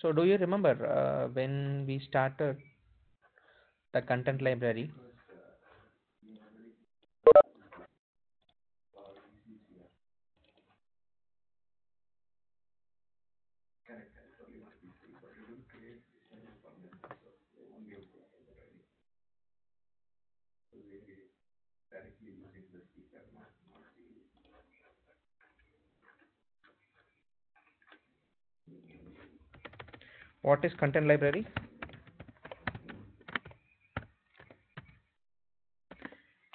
So do you remember when we started the content library? What is content library?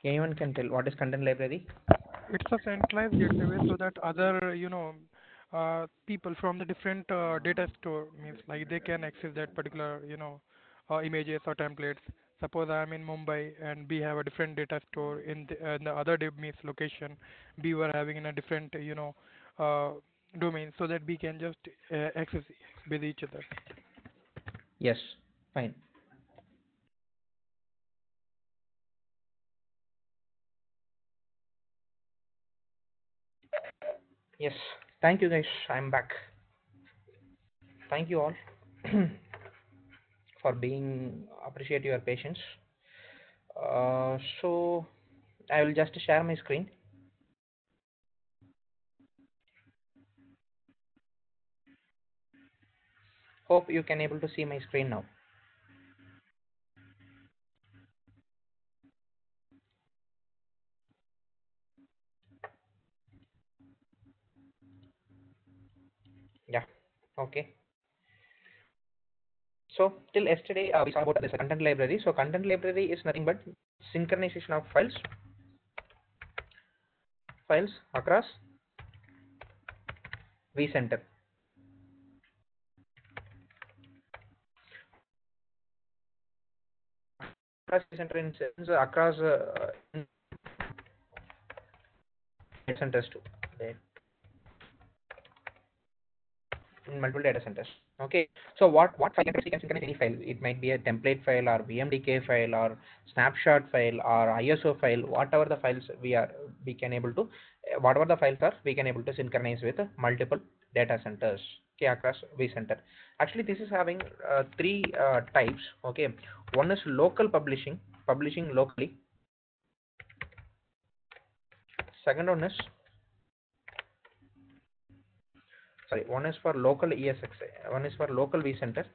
Anyone can tell what is content library? It's a centralized gateway so that other, people from the different data store means like they can access that particular, images or templates. Suppose I'm in Mumbai and we have a different data store in the other means location. We were having in a different, uh, domain so that we can just access with each other. Yes, fine. Yes, thank you guys. I'm back. Thank you all for being appreciate your patience. So I will just share my screen. Hope you can able to see my screen now. Yeah. Okay. So till yesterday we saw about this content library. So content library is nothing but synchronization of files across vCenter. Across vCenter in sense across data centers too. In multiple data centers. Okay, so what file can synchronize any file? It might be a template file or VMDK file or snapshot file or ISO file. Whatever the files we can able to whatever the files are, we can able to synchronize with multiple data centers. Okay, across vCenter. Actually, this is having three types. Okay, one is local publishing locally. Second one is, sorry, one is for local ESX, one is for local vCenter,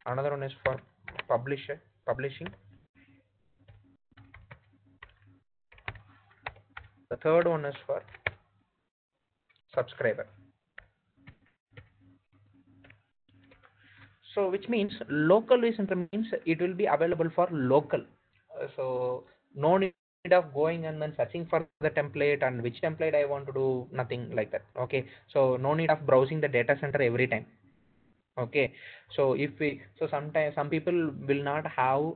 another one is for publishing, the third one is for subscriber. So which means local vCenter means it will be available for local. So no need of going and then searching for the template and which template I want to do, nothing like that. Okay, so no need of browsing the data center every time. Okay, so sometimes some people will not have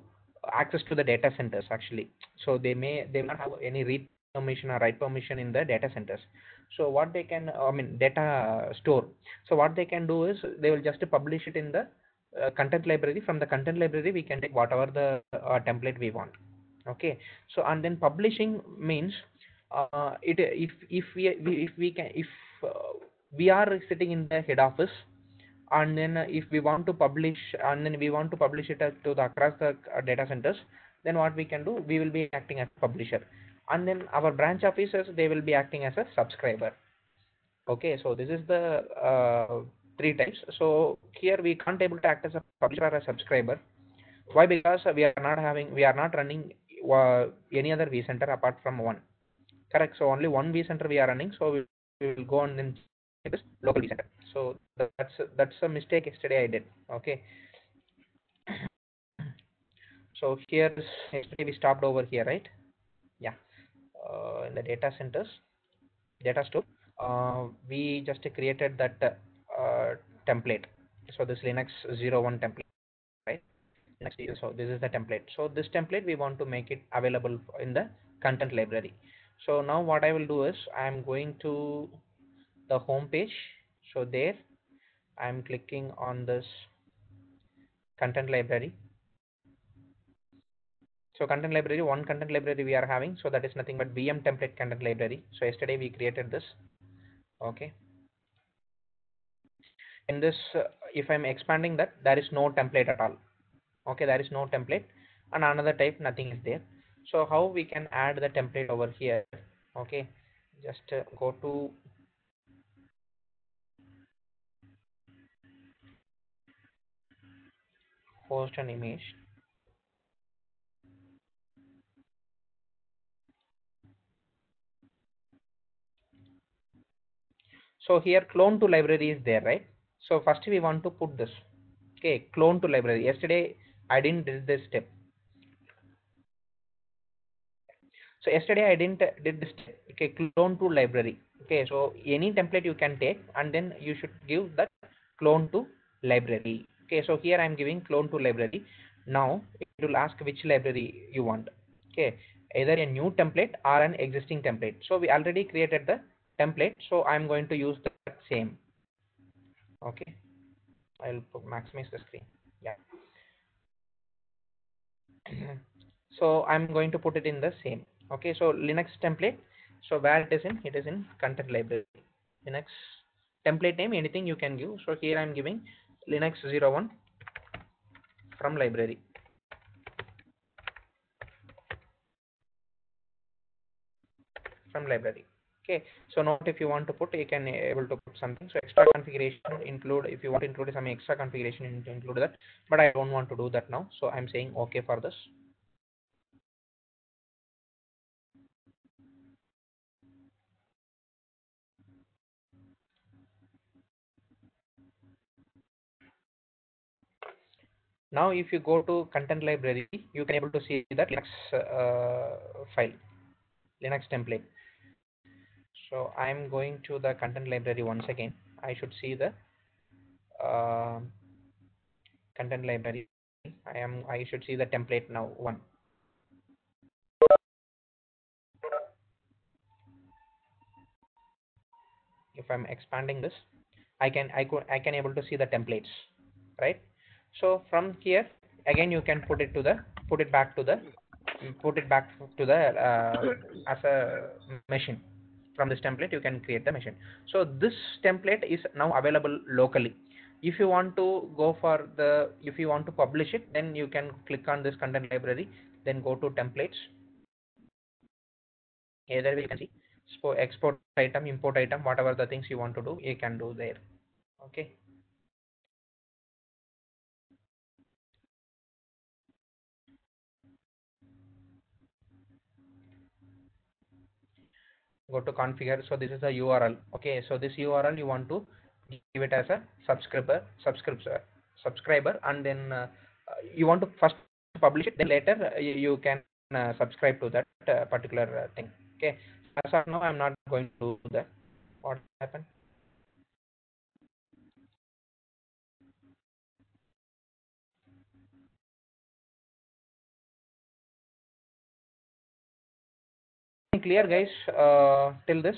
access to the data centers actually. So they will not have any read permission or write permission in the data centers. So what they can, I mean, data store. So what they can do is they will just publish it in the content library. From the content library we can take whatever the template we want. Okay, so and then publishing means it if we can, if we are sitting in the head office, and then if we want to publish, and then we want to publish it to the across the data centers, then what we can do, we will be acting as publisher, and then our branch officers, they will be acting as a subscriber. Okay, so this is the three types. So here we can't able to act as a publisher or a subscriber. Why? Because we are not running any other vCenter apart from one. Correct. So only one vCenter we are running. So we will go on and this local vCenter. So that's a mistake yesterday I did. Okay. So here yesterday we stopped over here, right? Yeah. In the data centers, data store, we just created that template. So this Linux 01 template, right? So this is the template. So this template we want to make it available in the content library. So now what I will do is I'm going to the home page. So there I'm clicking on this content library. So content library, one content library we are having, so that is nothing but VM template content library. So yesterday we created this. Okay, In this, if I'm expanding that, there is no template at all. Okay, there is no template, and another type nothing is there. So how we can add the template over here? Okay, just go to host an image. So here clone to library is there, right? So first we want to put this. Okay, clone to library. Yesterday I didn't did this step. So yesterday I didn't did this step. Okay, clone to library. Okay, so any template you can take, and then you should give that clone to library. Okay, so here I'm giving clone to library. Now it will ask which library you want. Okay, either a new template or an existing template. So we already created the template, so I'm going to use the same. Okay, I'll maximize the screen. Yeah. So I'm going to put it in the same. Okay, so Linux template. So where it is in content library. Linux template name, anything you can give. So here I'm giving Linux 01 from library. From library. Okay, so note, if you want to put, you can able to put something. So extra configuration include, if you want to include some extra configuration, you need to include that, but I don't want to do that now, so I'm saying okay for this. Now if you go to content library, you can able to see that Linux file, Linux template. So I'm going to the content library once again. I should see the uh, content library. I should see the template now one. If I'm expanding this, I can able to see the templates, right? So from here again you can put it back to the put it back to the as a machine. From this template you can create the machine. So this template is now available locally. If you want to go for the, if you want to publish it, then you can click on this content library, then go to templates. Either we can see export item, import item, whatever the things you want to do, you can do there. Okay, go to configure. So this is the URL. Okay, so this URL you want to give it as a subscriber, and then you want to first publish it, then later you can subscribe to that particular thing. Okay, as of now I'm not going to do that. What happened? Clear guys, till this?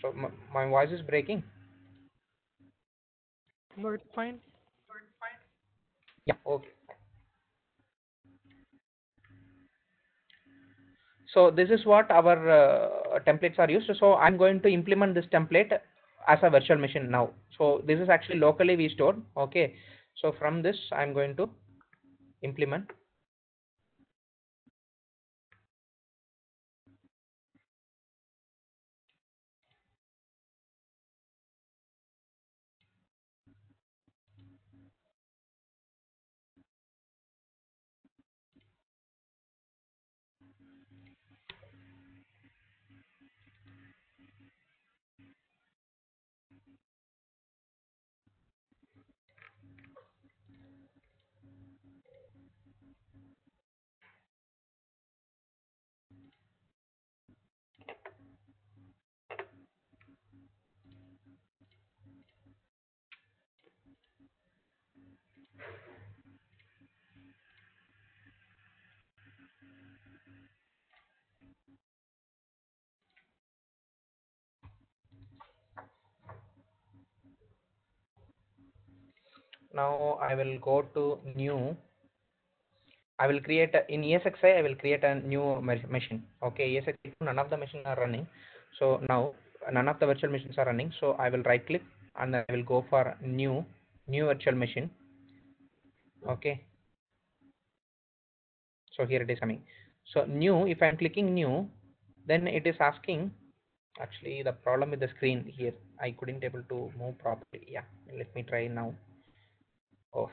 So my voice is breaking. No, it's fine. Yeah, okay. So this is what our templates are used. So I'm going to implement this template as a virtual machine now. So this is actually locally we stored. Okay, so from this I'm going to implement. Now I will go to new. I will create in ESXi. I will create a new machine. Okay, ESXi none of the machines are running. So now none of the virtual machines are running. So I will right click. and I will go for new virtual machine. Okay, so here it is coming. So new, if I'm clicking new, then it is asking. Actually, the problem with the screen here, I couldn't able to move properly. Yeah, let me try now. Oh,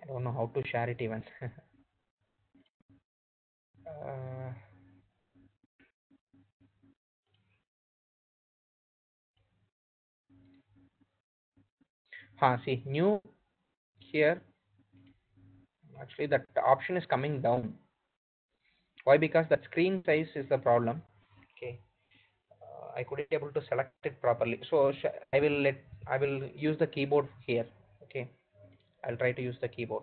I don't know how to share it even. uh, see new here. Actually, that option is coming down. Why? Because that screen size is the problem. Okay, I couldn't able to select it properly. So I will use the keyboard here. Okay, I'll try to use the keyboard.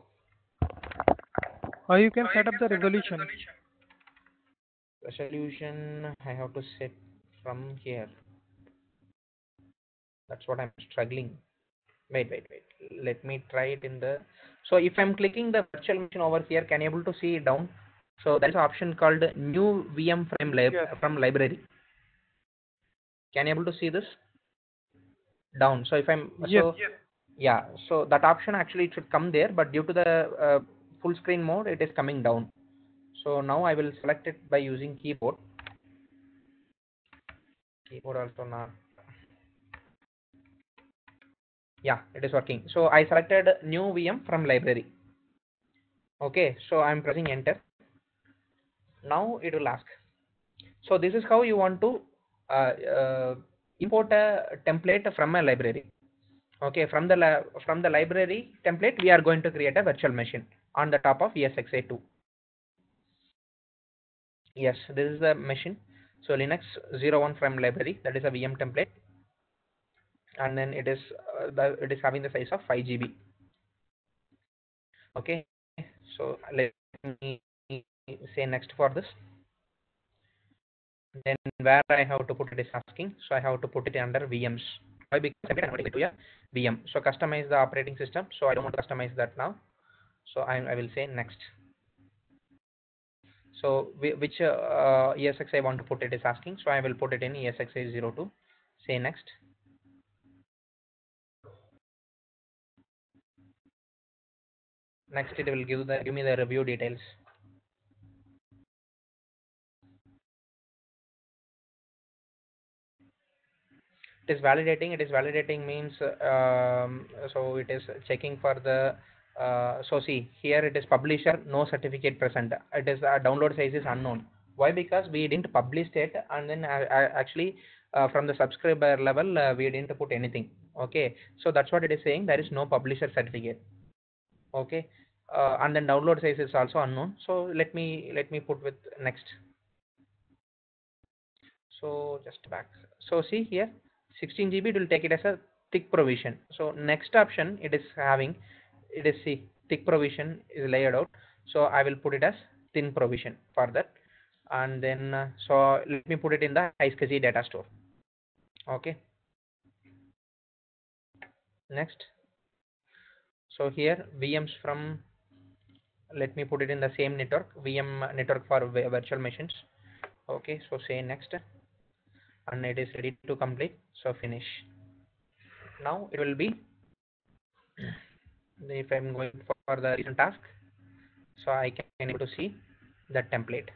Or you can set up the resolution. Resolution I have to set from here. That's what I'm struggling. Wait. Let me try it in the. So if I'm clicking the virtual machine over here, can you able to see it down? So there is an option called new VM Yes. from library. Can you able to see this down? So if I'm Yes. so yeah, so that option actually it should come there, but due to the full screen mode, it is coming down. So now I will select it by using keyboard. Keyboard also not. Yeah, it is working. So I selected new VM from library. Okay, so I'm pressing enter. Now it will ask. So this is how you want to uh, uh, import a template from a library. Okay, from the library template, we are going to create a virtual machine on the top of ESXi2. Yes, this is the machine. So Linux 01 from library, that is a VM template, and then it is having the size of 5 GB. Okay, so let me say next for this. Then where I have to put it is asking, so I have to put it under VMs. Why? Because I'm converting it to a VM. So customize the operating system. So I don't want to customize that now. So I will say next. So which ESXi I want to put it is asking. So I will put it in ESXi02. Say next. Next it will give me the review details. It is validating means so it is checking for the so see here it is publisher no certificate present, it is download size is unknown. Why? Because we didn't publish it, and then actually from the subscriber level we didn't put anything. Okay, so that's what it is saying, there is no publisher certificate. Okay, and then download size is also unknown, so let me put with next. So just back. So see here, 16 GB, it will take it as a thick provision. So next option it is having, it is see thick provision is layered out. So I will put it as thin provision for that. And then so let me put it in the iSCSI data store. Okay. Next. So here VMs from, let me put it in the same network, VM network for virtual machines. Okay. So say next, and it is ready to complete. So finish. Now it will be, if I'm going for the recent task, so I can able to see that template.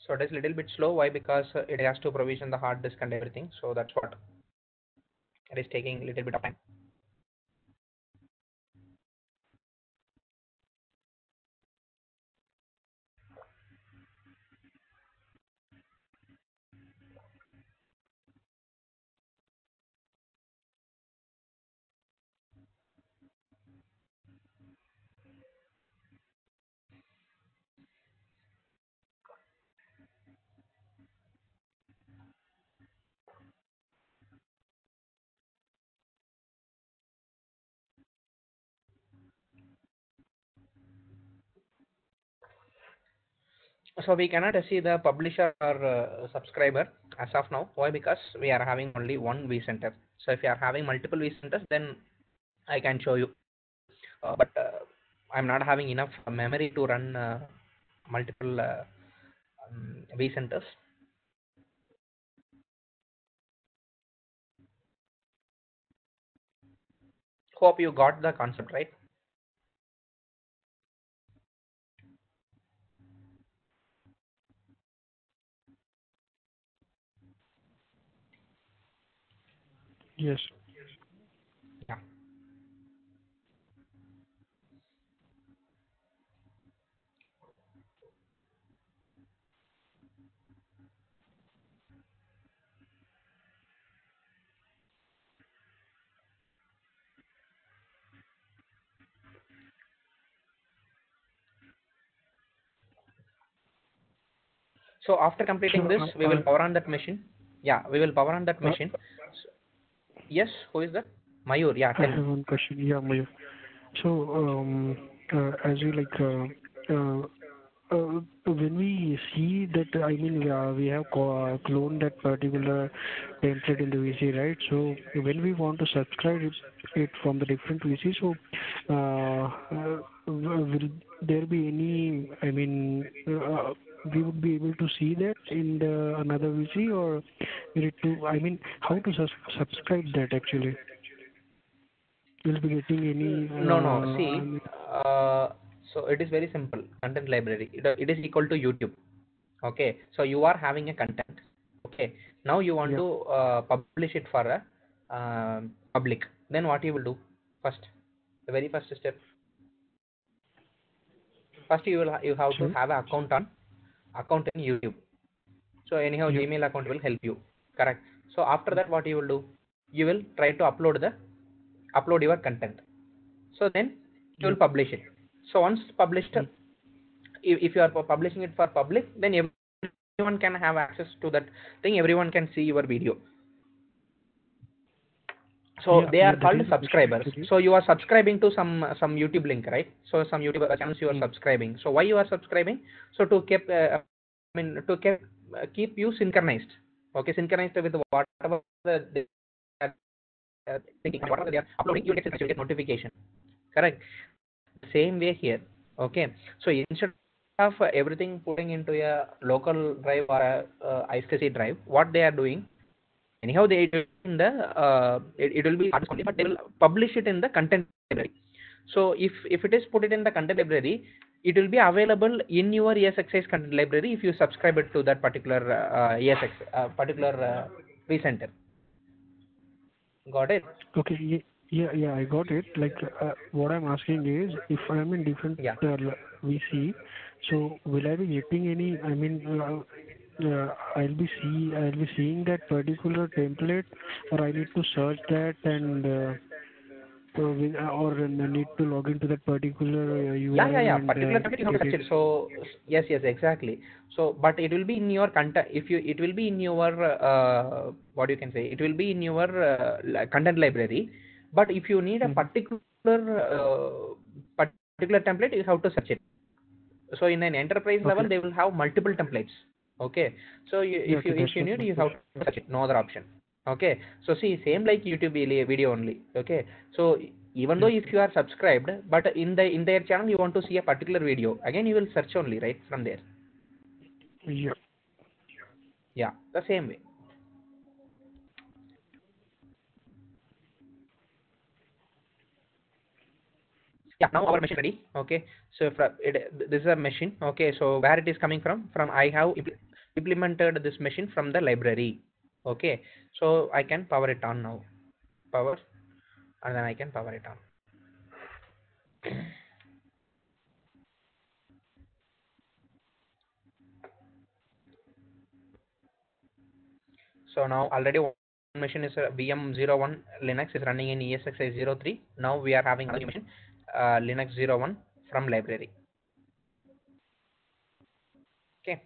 So it is a little bit slow. Why? Because it has to provision the hard disk and everything. So that's what it is taking a little bit of time. So we cannot see the publisher or subscriber as of now. Why? Because we are having only one vCenter. So if you are having multiple vCenters, then I can show you. But I'm not having enough memory to run multiple vCenters. Hope you got the concept, right? Yes. Yeah. So after completing So this, we will power on that machine. Yeah, we will power on that uh, machine. So, yes, who is that? Mayur. Yeah, I tell me. have one question. Yeah, Mayur. So, as you like, when we see that, I mean, we have cloned that particular template in the VC, right? So, when we want to subscribe it from the different VC, so will there be any, I mean, we would be able to see that in the another VC, or we need to, I mean, how to subscribe that actually? Will be getting any, No, no. I See, mean, uh, so it is very simple. Content library. It is equal to YouTube. Okay. So you are having a content. Okay. Now you want yeah, to publish it for a public. Then what you will do? First, the very first step. First, you have to sorry, have an account in YouTube. So anyhow, yeah, Gmail account will help you. Correct. So after that, what you will do? You will try to upload your content. So then you yeah, will publish it. So once published, yeah. if you are publishing it for public, then everyone can have access to that thing. Everyone can see your video. So Yeah, they yeah, are that called is the question subscribers. actually. So you are subscribing to some YouTube link, right? So some YouTube channels you are Mm. subscribing. So why you are subscribing? So to keep keep you synchronized. Okay, synchronized with whatever they are thinking, whatever they are uploading, you get notification. Correct. Same way here. Okay, so instead of everything putting into a local drive or a ISCC drive, what they are doing, anyhow they do in the it will be artist only, but they will publish it in the content library. So if it is put it in the content library, it will be available in your ESXi's content library if you subscribe it to that particular ESX particular vCenter. Got it? Okay, yeah, yeah, I got it. Like, what I'm asking is, if I'm in different Yeah. VC, so will I be getting any? I mean, I'll be seeing that particular template, or I need to search that and or need to log into that particular Yeah, URL yeah. and Particular template you have to get search it. it. So yes, yes, exactly. So, but it will be in your content. If you, it will be in your what you can say. It will be in your content library. But if you need a Mm-hmm. particular template, you have to search it. So in an enterprise level, Okay. they will have multiple templates. Okay. So Yeah. Okay. That's if you what need, my you have question. to search it. No other option. Okay. So see, same like YouTube video only. Okay. So even though Yeah. if you are subscribed, but in their channel you want to see a particular video, again you will search only, right, from there. Yeah. Yeah, the same way. Yeah, now our machine ready. Okay. So this is a machine. Okay. So where it is coming from? From I have implemented this machine from the library. Okay. So I can power it on now. Power, and then I can power it on. So now already one machine is a VM01 Linux is running in ESXi03. Now we are having another machine, Linux 01 from library. Okay.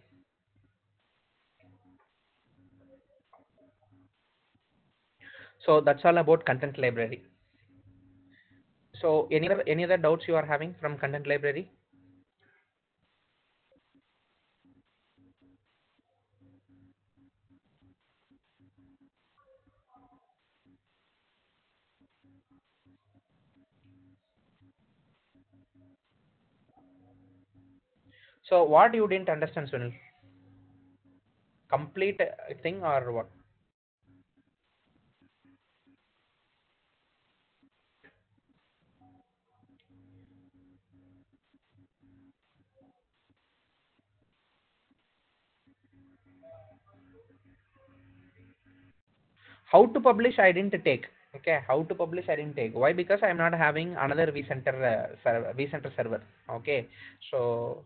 So that's all about content library. So any other doubts you are having from content library? So what you didn't understand, Sunil? Complete thing or what? How to publish I didn't take. Okay, how to publish I didn't take. Why? Because I'm not having another vCenter vCenter server. Okay, so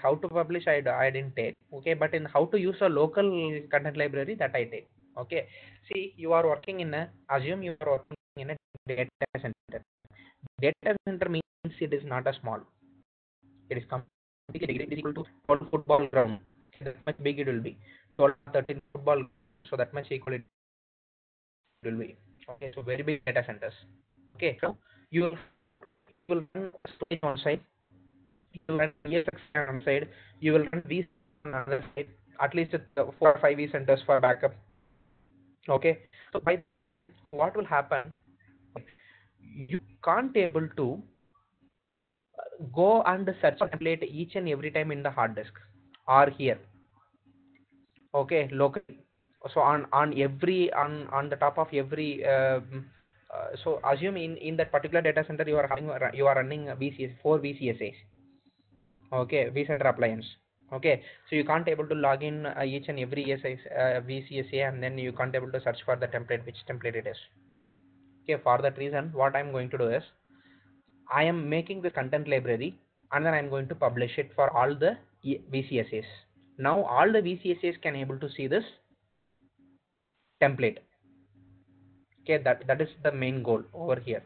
how to publish I didn't take. Okay, but in how to use a local content library, that I take. Okay, see, you are working in a, assume you are working in a data center. Data center means it is not a small, it is completely big. It is equal to 12 football ground. That much big it will be. 12, 13 football, so that much equal it will be. Okay, so very big data centers. Okay, so you will run storage on side, you will run ESX on side, you will run these on other side, at least 4 or 5 centers for backup. Okay, so by what will happen? You can't able to go and search for template each and every time in the hard disk or here. Okay, locally. So on every on the top of every so assume in that particular data center you are having, you are running a VCS 4 VCSAs. Okay, vCenter appliance. Okay, so you can't able to log in each and every VCSA, and then you can't able to search for the template, which template it is. Okay, for that reason what I'm going to do is I am making the content library, and then I'm going to publish it for all the VCSAs. Now all the VCSAs can able to see this template. Okay, that is the main goal over here.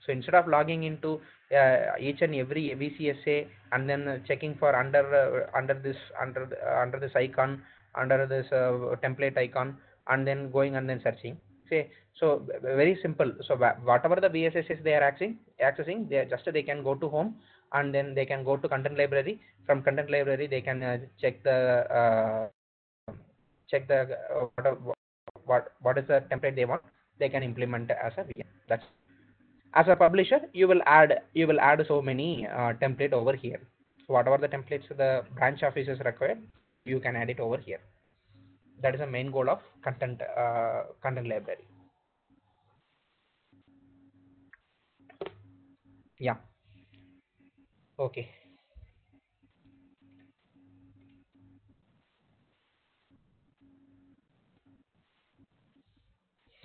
So instead of logging into each and every VCSA and then checking for under this icon, under this template icon, and then going and then searching. Say, so very simple. So whatever the VSSs they are accessing, they can go to home, and then they can go to content library. From content library they can check the what is the template they want. They can implement as a VM. That's, as a publisher you will add so many template over here. So whatever the templates the branch offices required, you can add it over here. That is the main goal of content library. Yeah. Okay,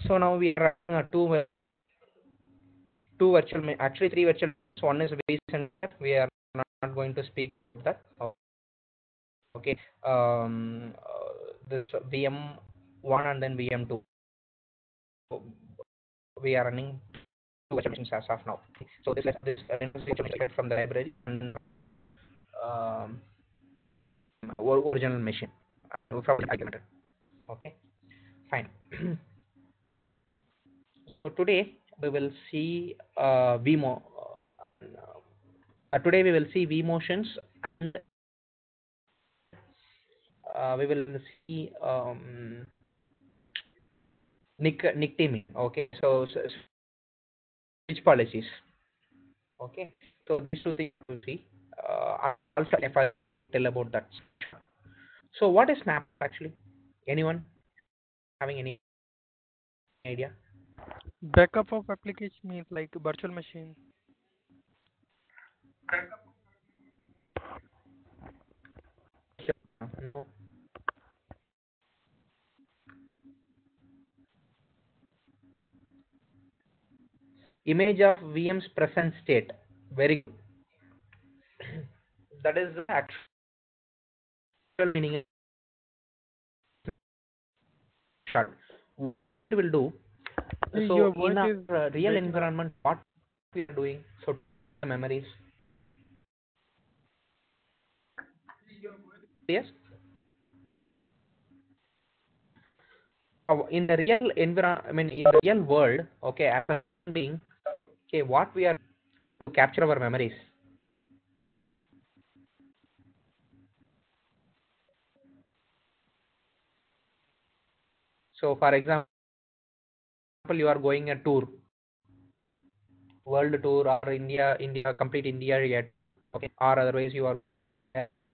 so now we are running actually three virtual. One is base center, we are not going to speak about that. Okay, this VM1 and then VM2, we are running two virtual machines as of now. So this virtual machine from the library, and um, original machine from the argument. Okay, fine. So today we will see Vmo. Today we will see Vmotions, and we will see Nick teaming. Okay, so switch policies. Okay, so these two things we'll see. Also, if I tell about that. So what is Snap actually? Anyone having any idea? Backup of application means like virtual machine. No. Image of VM's present state. Very good. That is the actual meaning. Short. What we will do. Your So in voice our is real breaking up. environment, what we are doing? So the memories. Yes. In the real environment, I mean in the real world. Okay, as a human being. Okay, what we are to capture our memories. So for example, you are going a tour. world tour or India, complete India yet, okay, or otherwise you are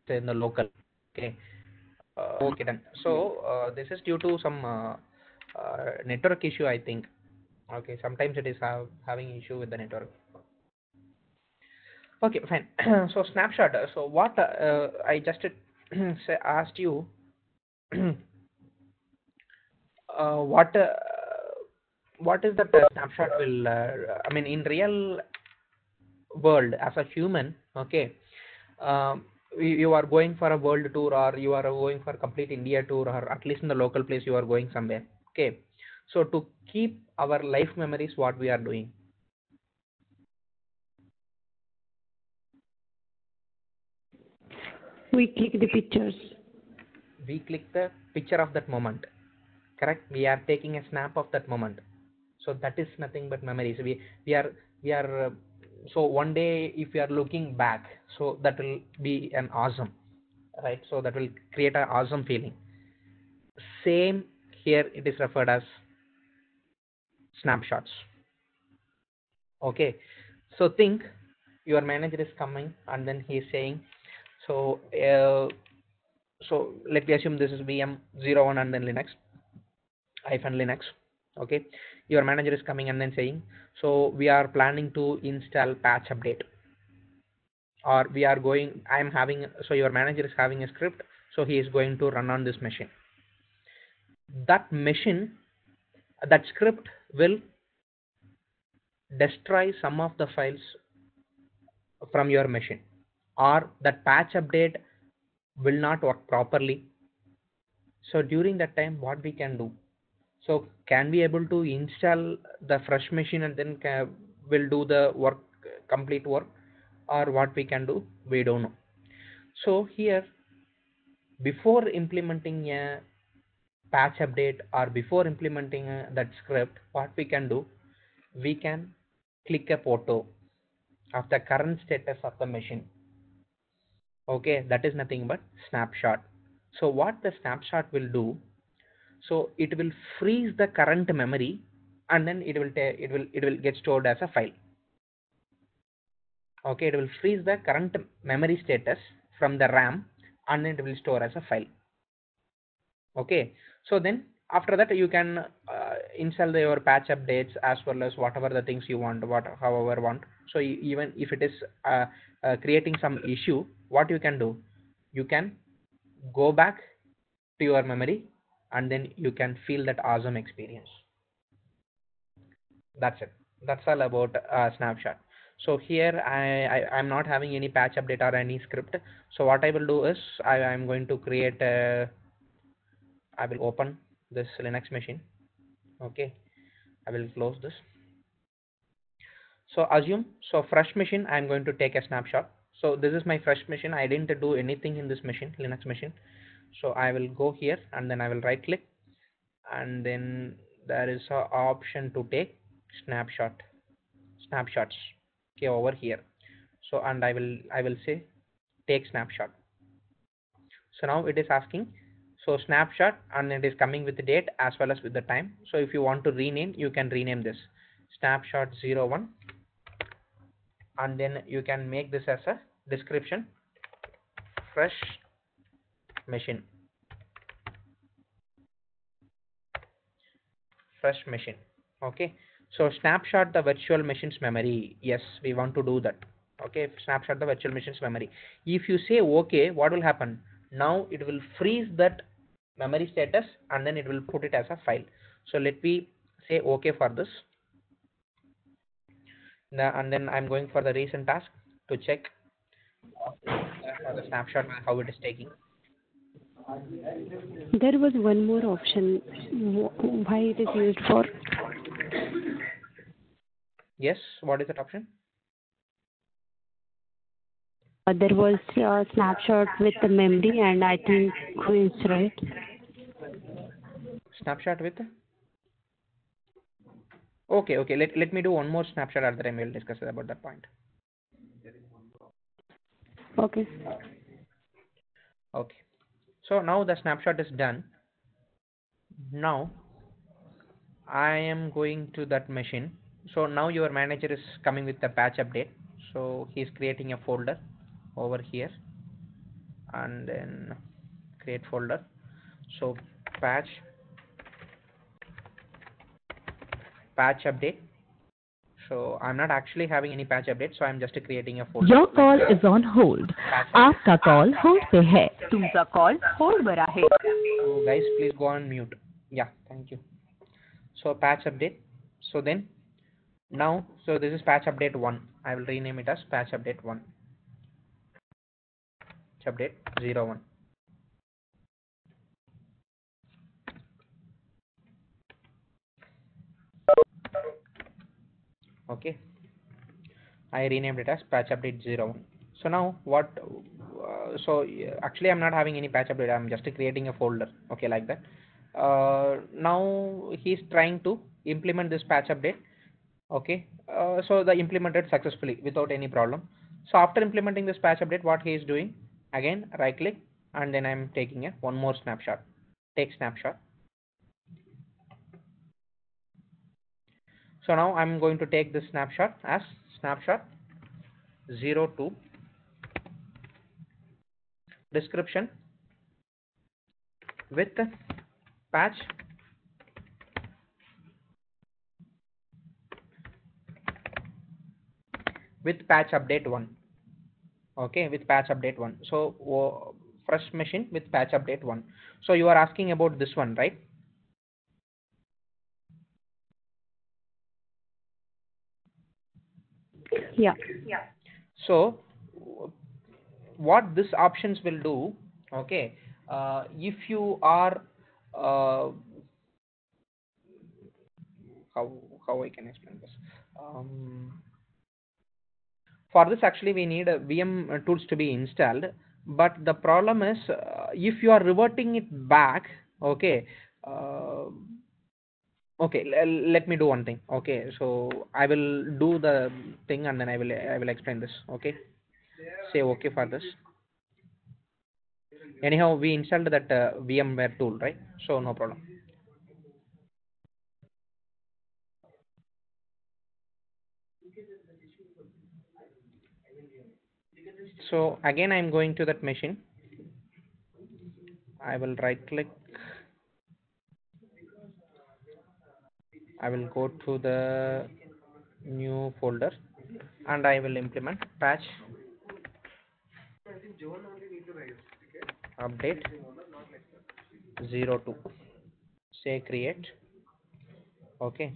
in the local, okay. Okay, done. So this is due to some network issue, I think. Okay, sometimes it is having issue with the network. Okay, fine. So snapshot. So what I just asked you, uh, what uh, what is that snapshot will? I mean, in real world, as a human, okay. You are going for a world tour, or you are going for complete India tour, or at least in the local place you are going somewhere. Okay, so to keep our life memories, what we are doing, We click the pictures. we click the picture of that moment. Correct? We are taking a snap of that moment. So that is nothing but memories. We are so one day if we are looking back, so that will be an awesome, right? So that will create an awesome feeling. Same here, it is referred as snapshots. Okay, so think your manager is coming and then he is saying, so so let me assume this is VM01 and then Linux hyphen Linux. Okay, your manager is coming and then saying, so we are planning to install patch update, or we are going, I am having, so your manager is having a script, so he is going to run on this machine. That machine, that script will destroy some of the files from your machine, or that patch update will not work properly. So during that time, what we can do, so can we able to install the fresh machine and then will do the work, complete work, or what we can do, we don't know. So here, before implementing a patch update, or before implementing that script, what we can do, we can click a photo of the current status of the machine. Okay, that is nothing but snapshot. So what the snapshot will do, so it will freeze the current memory, and then it will get stored as a file. Okay, it will freeze the current memory status from the RAM, and then it will store as a file. Okay, so then after that you can install your patch updates as well as whatever the things you want, what however want. So even if it is creating some issue, what you can do, you can go back to your memory, and then you can feel that awesome experience. That's it. That's all about snapshot. So here I'm not having any patch update or any script. So what I will do is I'm going to create I will open this Linux machine. Okay, I will close this. So assume, so fresh machine, I'm going to take a snapshot. So this is my fresh machine, I didn't do anything in this machine, Linux machine. So I will go here and then I will right click, and then there is a option to take snapshots. Okay, over here. So and I will say take snapshot. So now it is asking, so snapshot, and it is coming with the date as well as with the time. So if you want to rename, you can rename this snapshot 01, and then you can make this as a description, fresh machine, fresh machine. Okay, so snapshot the virtual machine's memory. Yes, we want to do that. Okay, snapshot the virtual machine's memory. If you say okay, what will happen? Now it will freeze that memory status, and then it will put it as a file. So let me say okay for this. And then I'm going for the recent task to check the snapshot how it is taking. There was one more option. Why it is used for? Yes, what is that option? There was a snapshot with the memory and I think quiz, right? Snapshot with, okay, let me do one more snapshot at the time, we'll discuss about that point. Okay. Okay, so now the snapshot is done. Now I am going to that machine. So now your manager is coming with the patch update. So he's creating a folder over here, and then create folder. So patch update. So I'm not actually having any patch update, so I'm just creating a folder. Your call is on hold. आपका call hold पे है. तुमचा call hold पर आहे. So guys, please go on mute. Yeah, thank you. So patch update. So then now, so this is patch update 1. I will rename it as patch update 1. Patch update 01. Okay, I renamed it as patch update 01. So now what? Actually I'm not having any patch update. I'm just creating a folder. Okay, like that. Now he's trying to implement this patch update. Okay, so the implemented successfully without any problem. So after implementing this patch update, what he is doing, again right click, and then I'm taking a one more snapshot. Take snapshot. So now I'm going to take this snapshot as snapshot 02, description with patch update 1. Okay, with patch update 1. So fresh machine with patch update 1. So you are asking about this one, right? Yeah. So what this options will do, okay, if you are how I can explain this, for this actually we need a VM tools to be installed, but the problem is if you are reverting it back, okay, okay, let me do one thing. Okay, so I will do the thing and then I will explain this. Okay, say okay for this. Anyhow, we installed that VMware tool, right? So no problem. So again I'm going to that machine. I will right click. I will go to the new folder and I will implement patch update 02. Say create. Okay,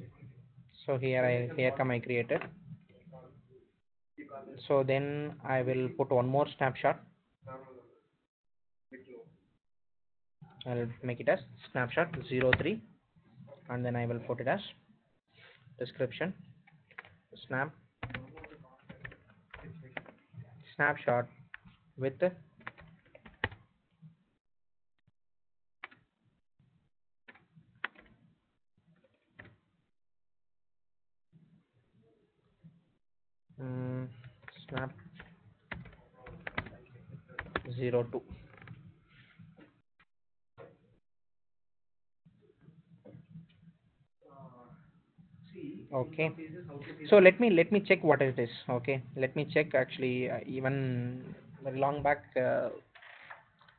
so here come I created. So then I will put one more snapshot. I'll make it as snapshot 03, and then I will put it as description snapshot with snap 02. Okay, so let me check what it is. Okay, let me check. Actually even very long back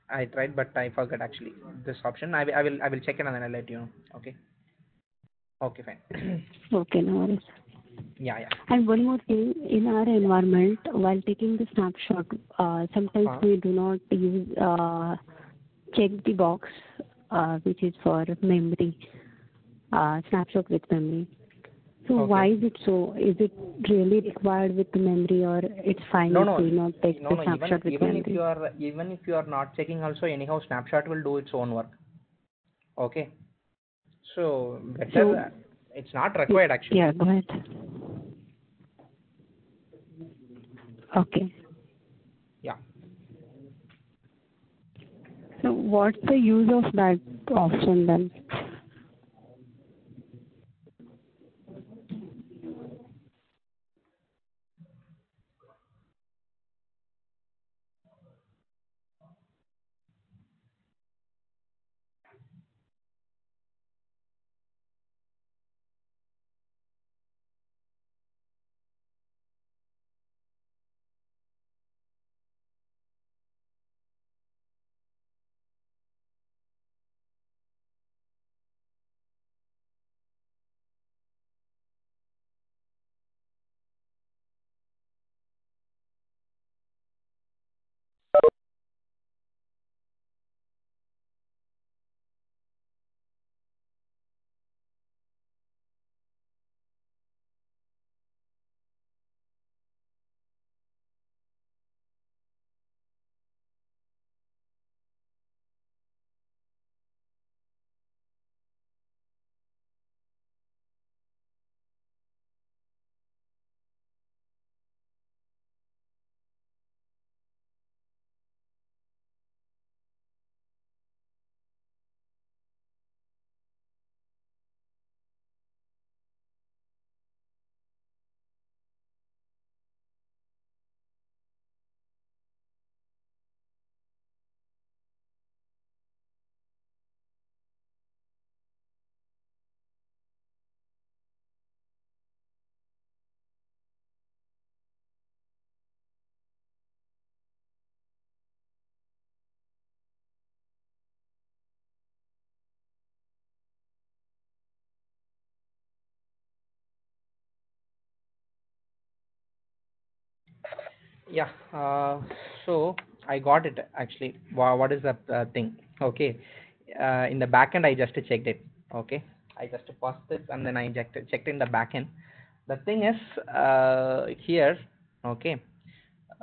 I tried, but I forgot actually this option. I will check it and then I'll let you know. Okay, okay, fine. Okay, no worries. Yeah. And one more thing, in our environment, while taking the snapshot, sometimes we do not use check the box, which is for memory, snapshot with memory. So Okay. why is it so? Is it really required with the memory, or it's fine No, if no, we not take the no. snapshot with Even memory? if you are not checking, also anyhow snapshot will do its own work. Okay. So better. So, It's not required actually. yeah, go ahead. Okay. Yeah. So what's the use of that option then? Yeah. So I got it actually. What is the thing? Okay. In the backend, I just checked it. Okay. I just paused this and then I checked in the backend. The thing is here. Okay.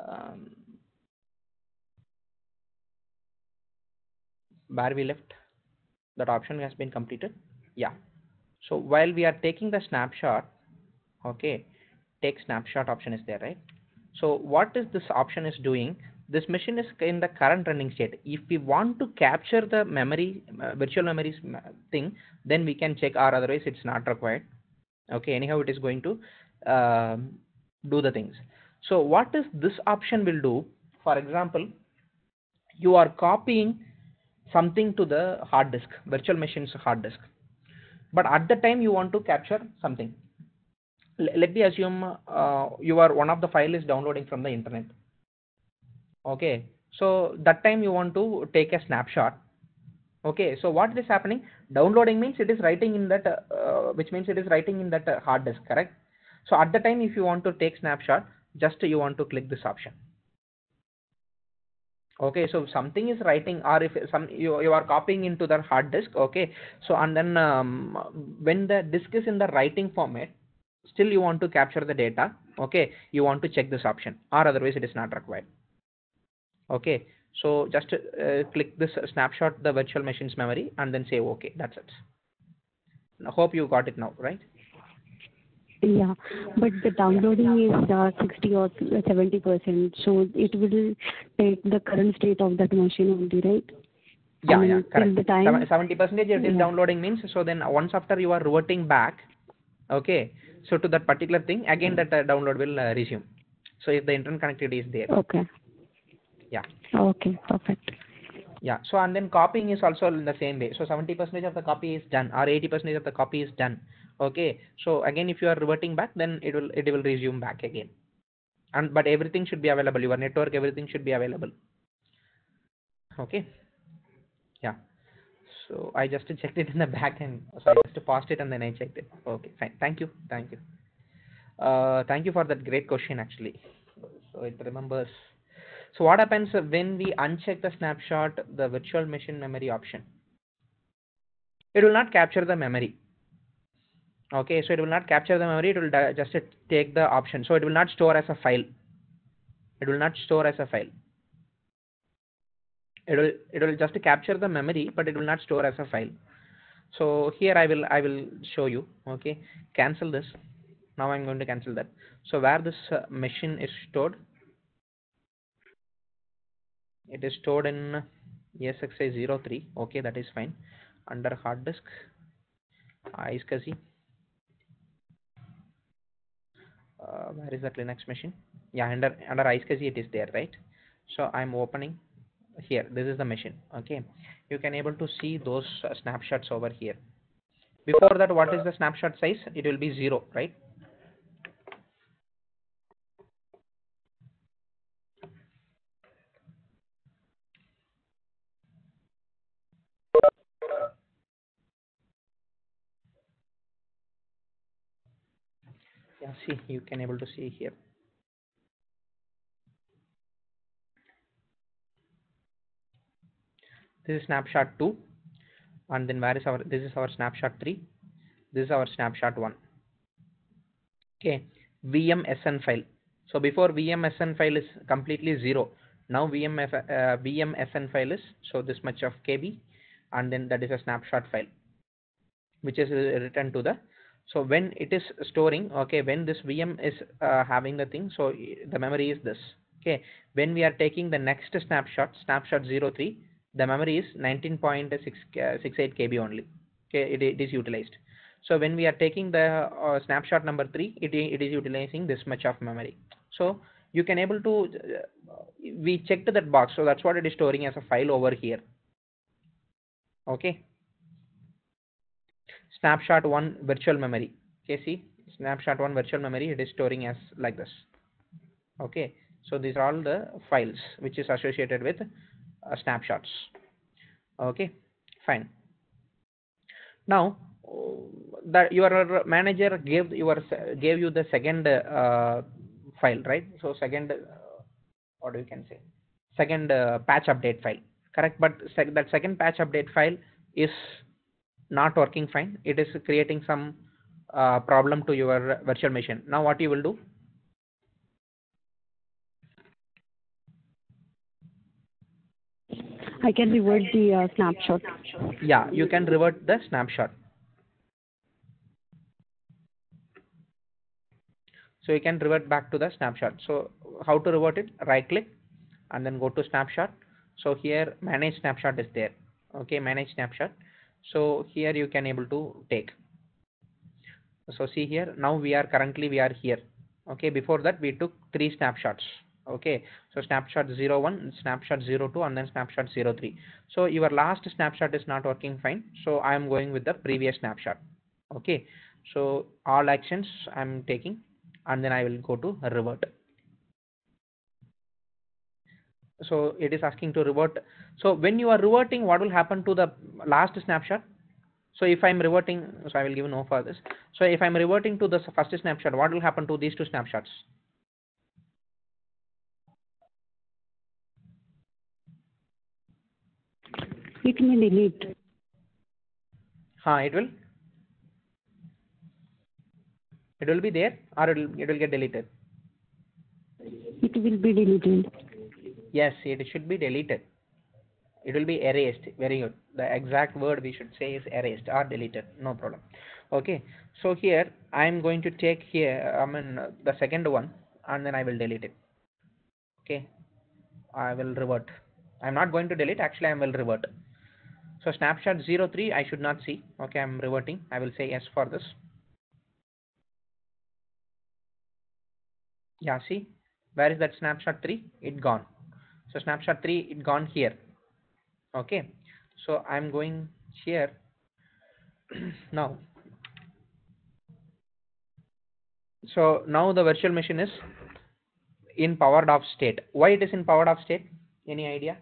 Um, where we left, that option has been completed. Yeah. So while we are taking the snapshot, okay, take snapshot option is there, right? So what is this option is doing? This machine is in the current running state. If we want to capture the memory, virtual memories thing, then we can check, or otherwise it's not required. Okay, anyhow it is going to um, do the things. So what is this option will do? For example, you are copying something to the hard disk, virtual machine's hard disk, but at the time you want to capture something. Let me assume you are one of the file is downloading from the internet. Okay, so that time you want to take a snapshot. Okay, so what is happening? Downloading means it is writing in that which means it is writing in that hard disk, correct? So at the time if you want to take snapshot, just you want to click this option. Okay, so something is writing, or if you are copying into the hard disk. Okay, so and then when the disk is in the writing format, still you want to capture the data. Okay, you want to check this option, or otherwise it is not required. Okay, so just click this snapshot the virtual machine's memory and then say okay, that's it. I hope you got it now, right? Yeah, but the downloading is 60 or 70%, so it will take the current state of that machine only, right? I Yeah, mean, till correct. the time. 70% it is Yeah. downloading means, so then once after you are reverting back, okay, so to that particular thing again that download will resume. So if the internet connectivity is there. Okay. Yeah. Okay, perfect. Yeah, so and then copying is also in the same way. So 70% of the copy is done, or 80% of the copy is done. Okay, so again if you are reverting back, then it will resume back again. And but everything should be available, your network, everything should be available. Okay. Yeah, so I just checked it in the back end, so I just paused it and then I checked it. Okay, fine, thank you, thank you. Thank you for that great question actually. So it remembers. So what happens when we uncheck the snapshot, the virtual machine memory option? It will not capture the memory. Okay, so it will not capture the memory, it will just take the option. So it will not store as a file. It will not store as a file. It will just capture the memory, but it will not store as a file. So here I will show you. Okay, cancel this. Now I'm going to cancel that. So where this machine is stored, it is stored in ESXi03. Okay, that is fine. Under hard disk, iSCSI. Where is that Linux machine? Yeah, under iSCSI it is there, right? So I'm opening here. This is the machine. Okay, you can able to see those snapshots over here. Before that, what is the snapshot size? It will be 0, right? Yeah, see, you can able to see here. This is snapshot 2, and then where is our, this is our snapshot 3, this is our snapshot 1. Okay, vmsn file. So before vmsn file is completely 0, now vmsn file is so this much of kb, and then that is a snapshot file which is written to the, so when it is storing, okay, when this VM is having the thing, so the memory is this. Okay, when we are taking the next snapshot 03, the memory is 19.68 KB only. Okay, it is utilized. So when we are taking the snapshot number 3, it is utilizing this much of memory. So you can able to we checked that box, so that's what it is storing as a file over here. Okay, snapshot 1 virtual memory. Okay, see, snapshot 1 virtual memory, it is storing as like this. Okay, so these are all the files which is associated with snapshots. Okay, fine. Now that your manager gave you the second file, right? So second what you can say, second patch update file, correct? But that second patch update file is not working fine. It is creating some problem to your virtual machine. Now what you will do? I can revert the snapshot. Yeah, you can revert the snapshot. So you can revert back to the snapshot. So how to revert it? Right click and then go to snapshot. So here manage snapshot is there. Okay, manage snapshot. So here you can able to take. So see here, now we are here. Okay, before that we took 3 snapshots. Okay, so snapshot 01, snapshot 02, and then snapshot 03. So your last snapshot is not working fine, so I am going with the previous snapshot. Okay, so all actions I am taking, and then I will go to revert. So it is asking to revert. So when you are reverting, what will happen to the last snapshot? So if I'm reverting, so I will give no for this. So if I'm reverting to the first snapshot, what will happen to these 2 snapshots? It may delete. It will be there, or it will get deleted. It will be deleted. Yes, it should be deleted. It will be erased. Very good. The exact word we should say is erased or deleted. No problem. Okay. So here I am going to take here, the second one, and then I will delete it. Okay. I will revert. I'm not going to delete. Actually, I will revert. So snapshot 03 I should not see. Okay, I'm reverting. I will say yes for this. Yeah, see, where is that snapshot 3? It gone. So snapshot 3 it gone here. Okay, so I'm going here now. So now the virtual machine is in powered off state. Why it is in powered off state? Any idea?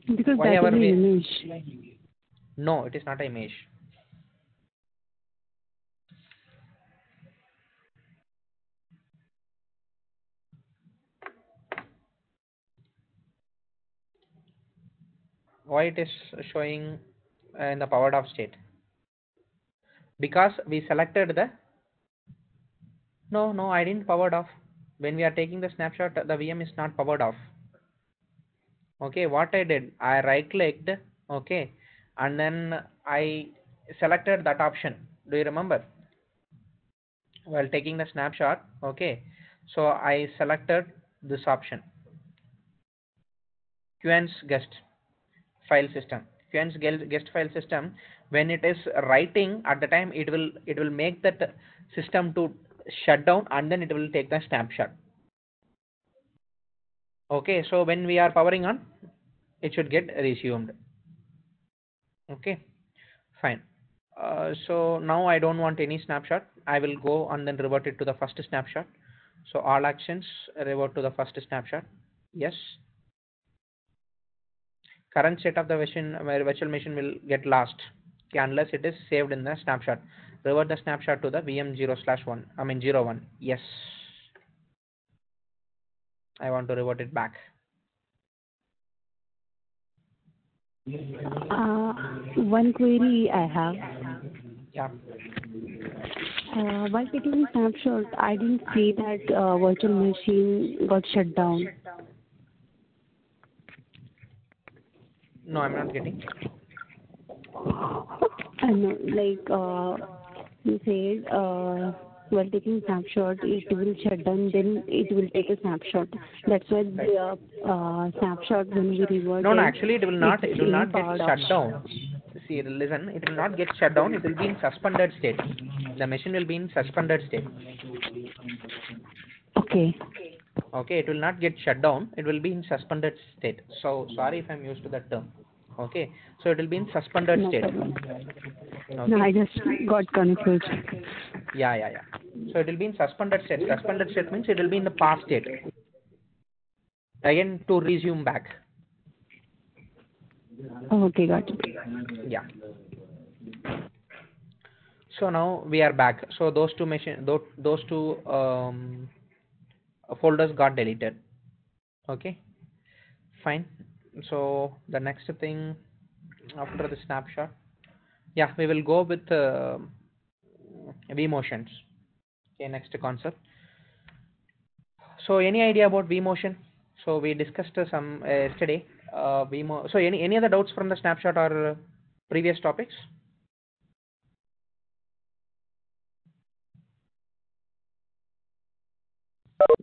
Because Why that our is an image. No, it is not an image. Why it is showing in the powered off state? Because we selected the no, I didn't powered off. When we are taking the snapshot, the VM is not powered off. Okay, what I did, I right clicked, okay, and then I selected that option. Do you remember? While taking the snapshot, okay, so I selected this option, QN's guest file system. QN's guest file system, when it is writing at the time, it will make that system to shut down, and then it will take the snapshot. Okay, so when we are powering on, it should get resumed. Okay, fine. So now I don't want any snapshot. I will go and then revert it to the first snapshot. So all actions revert to the first snapshot. Yes. Current state of the virtual machine will get lost, okay, unless it is saved in the snapshot. Revert the snapshot to the VM 0/1. 01. Yes. I want to revert it back. One query I have. Yeah. While taking a snapshot, I didn't see that virtual machine got shut down. No, I'm not getting. I know, you said while taking snapshot, it will shut down, then it will take a snapshot. That's why the snapshot when we revert. No, actually it will not get shut off. down. See, listen, it will not get shut down. It will be in suspended state. The machine will be in suspended state. Okay. Okay, it will not get shut down. It will be in suspended state. So sorry if I'm used to that term. Okay, so it will be in suspended No state. problem. Okay. No, I just got confused. Yeah. So it will be in suspended state. Suspended state means it will be in the past state. Again, to resume back. Okay, got it. Yeah. So now we are back. So those two folders got deleted. Okay, fine. So the next thing after the snapshot, yeah, we will go with vMotions. Okay, next concept. So any idea about vMotion? So we discussed some yesterday. So any other doubts from the snapshot or previous topics?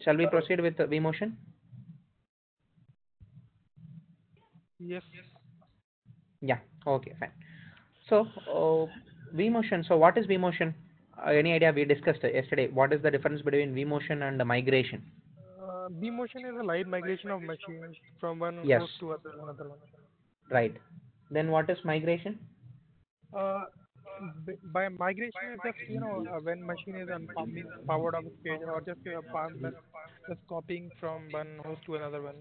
Shall we proceed with vMotion? Yes. Yeah. Okay, fine. So vMotion. So what is vMotion? Any idea? We discussed yesterday. What is the difference between vMotion and migration? Vmotion is a light migration of machines from one Yes. host to another one. Right. Then what is migration? Uh, by migration is just when machine is means powered off stage or just just copying from one host to another one.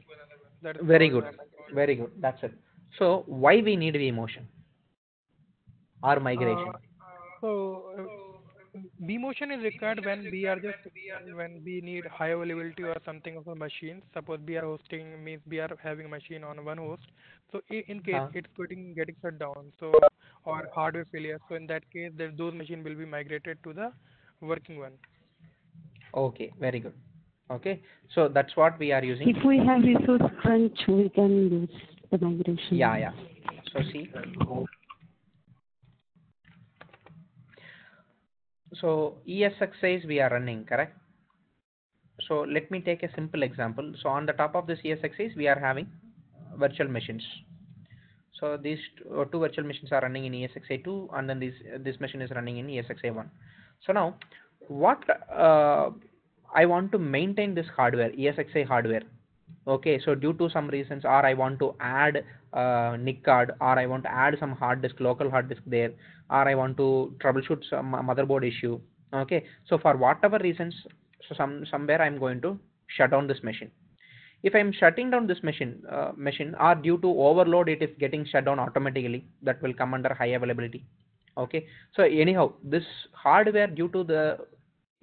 That is Very called good. migration. Very good. That's it. So why we need vMotion or Uh, migration? so vmotion is required when we are just when we need high availability or something of a machine. Suppose we are hosting means we are having machine on one host. So in case Huh? it's getting shut down, so or hardware failure. So in that case, those machine will be migrated to the working one. Okay. Very good. Okay. So that's what we are using. If we have resource crunch, we can use the Yeah. migration. Yeah. So see. So ESXi's we are running, correct? So let me take a simple example. So on the top of this ESXi's we are having virtual machines. So these two virtual machines are running in ESXi2, and then this machine is running in ESXi1. So now, what I want to maintain this hardware, ESXi hardware. Okay, so due to some reasons, or I want to add NIC card, or I want to add some hard disk, local hard disk there, or I want to troubleshoot some motherboard issue. Okay, so for whatever reasons, so somewhere I'm going to shut down this machine. If I'm shutting down this machine or due to overload it is getting shut down automatically, that will come under high availability. Okay, so anyhow this hardware, due to the,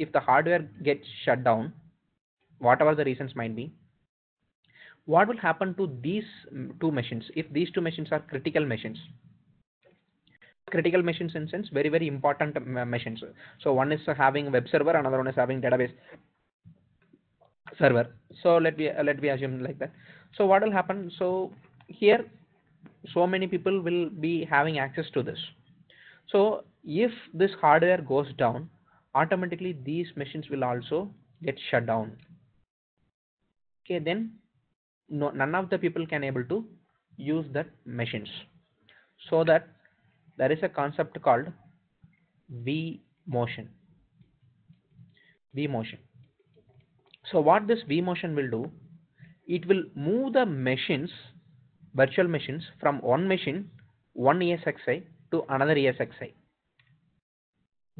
if the hardware gets shut down, whatever the reasons might be, what will happen to these two machines if these two machines are critical machines? Critical machines in sense very important machines. So one is having web server, another one is having database server. So let me assume like that. So what will happen? So here so many people will be having access to this. So if this hardware goes down, automatically these machines will also get shut down. Okay, then no, none of the people can able to use that machines. So that there is a concept called v motion. V motion. So what this v motion will do, it will move the machines, virtual machines, from one machine, one ESXi to another ESXi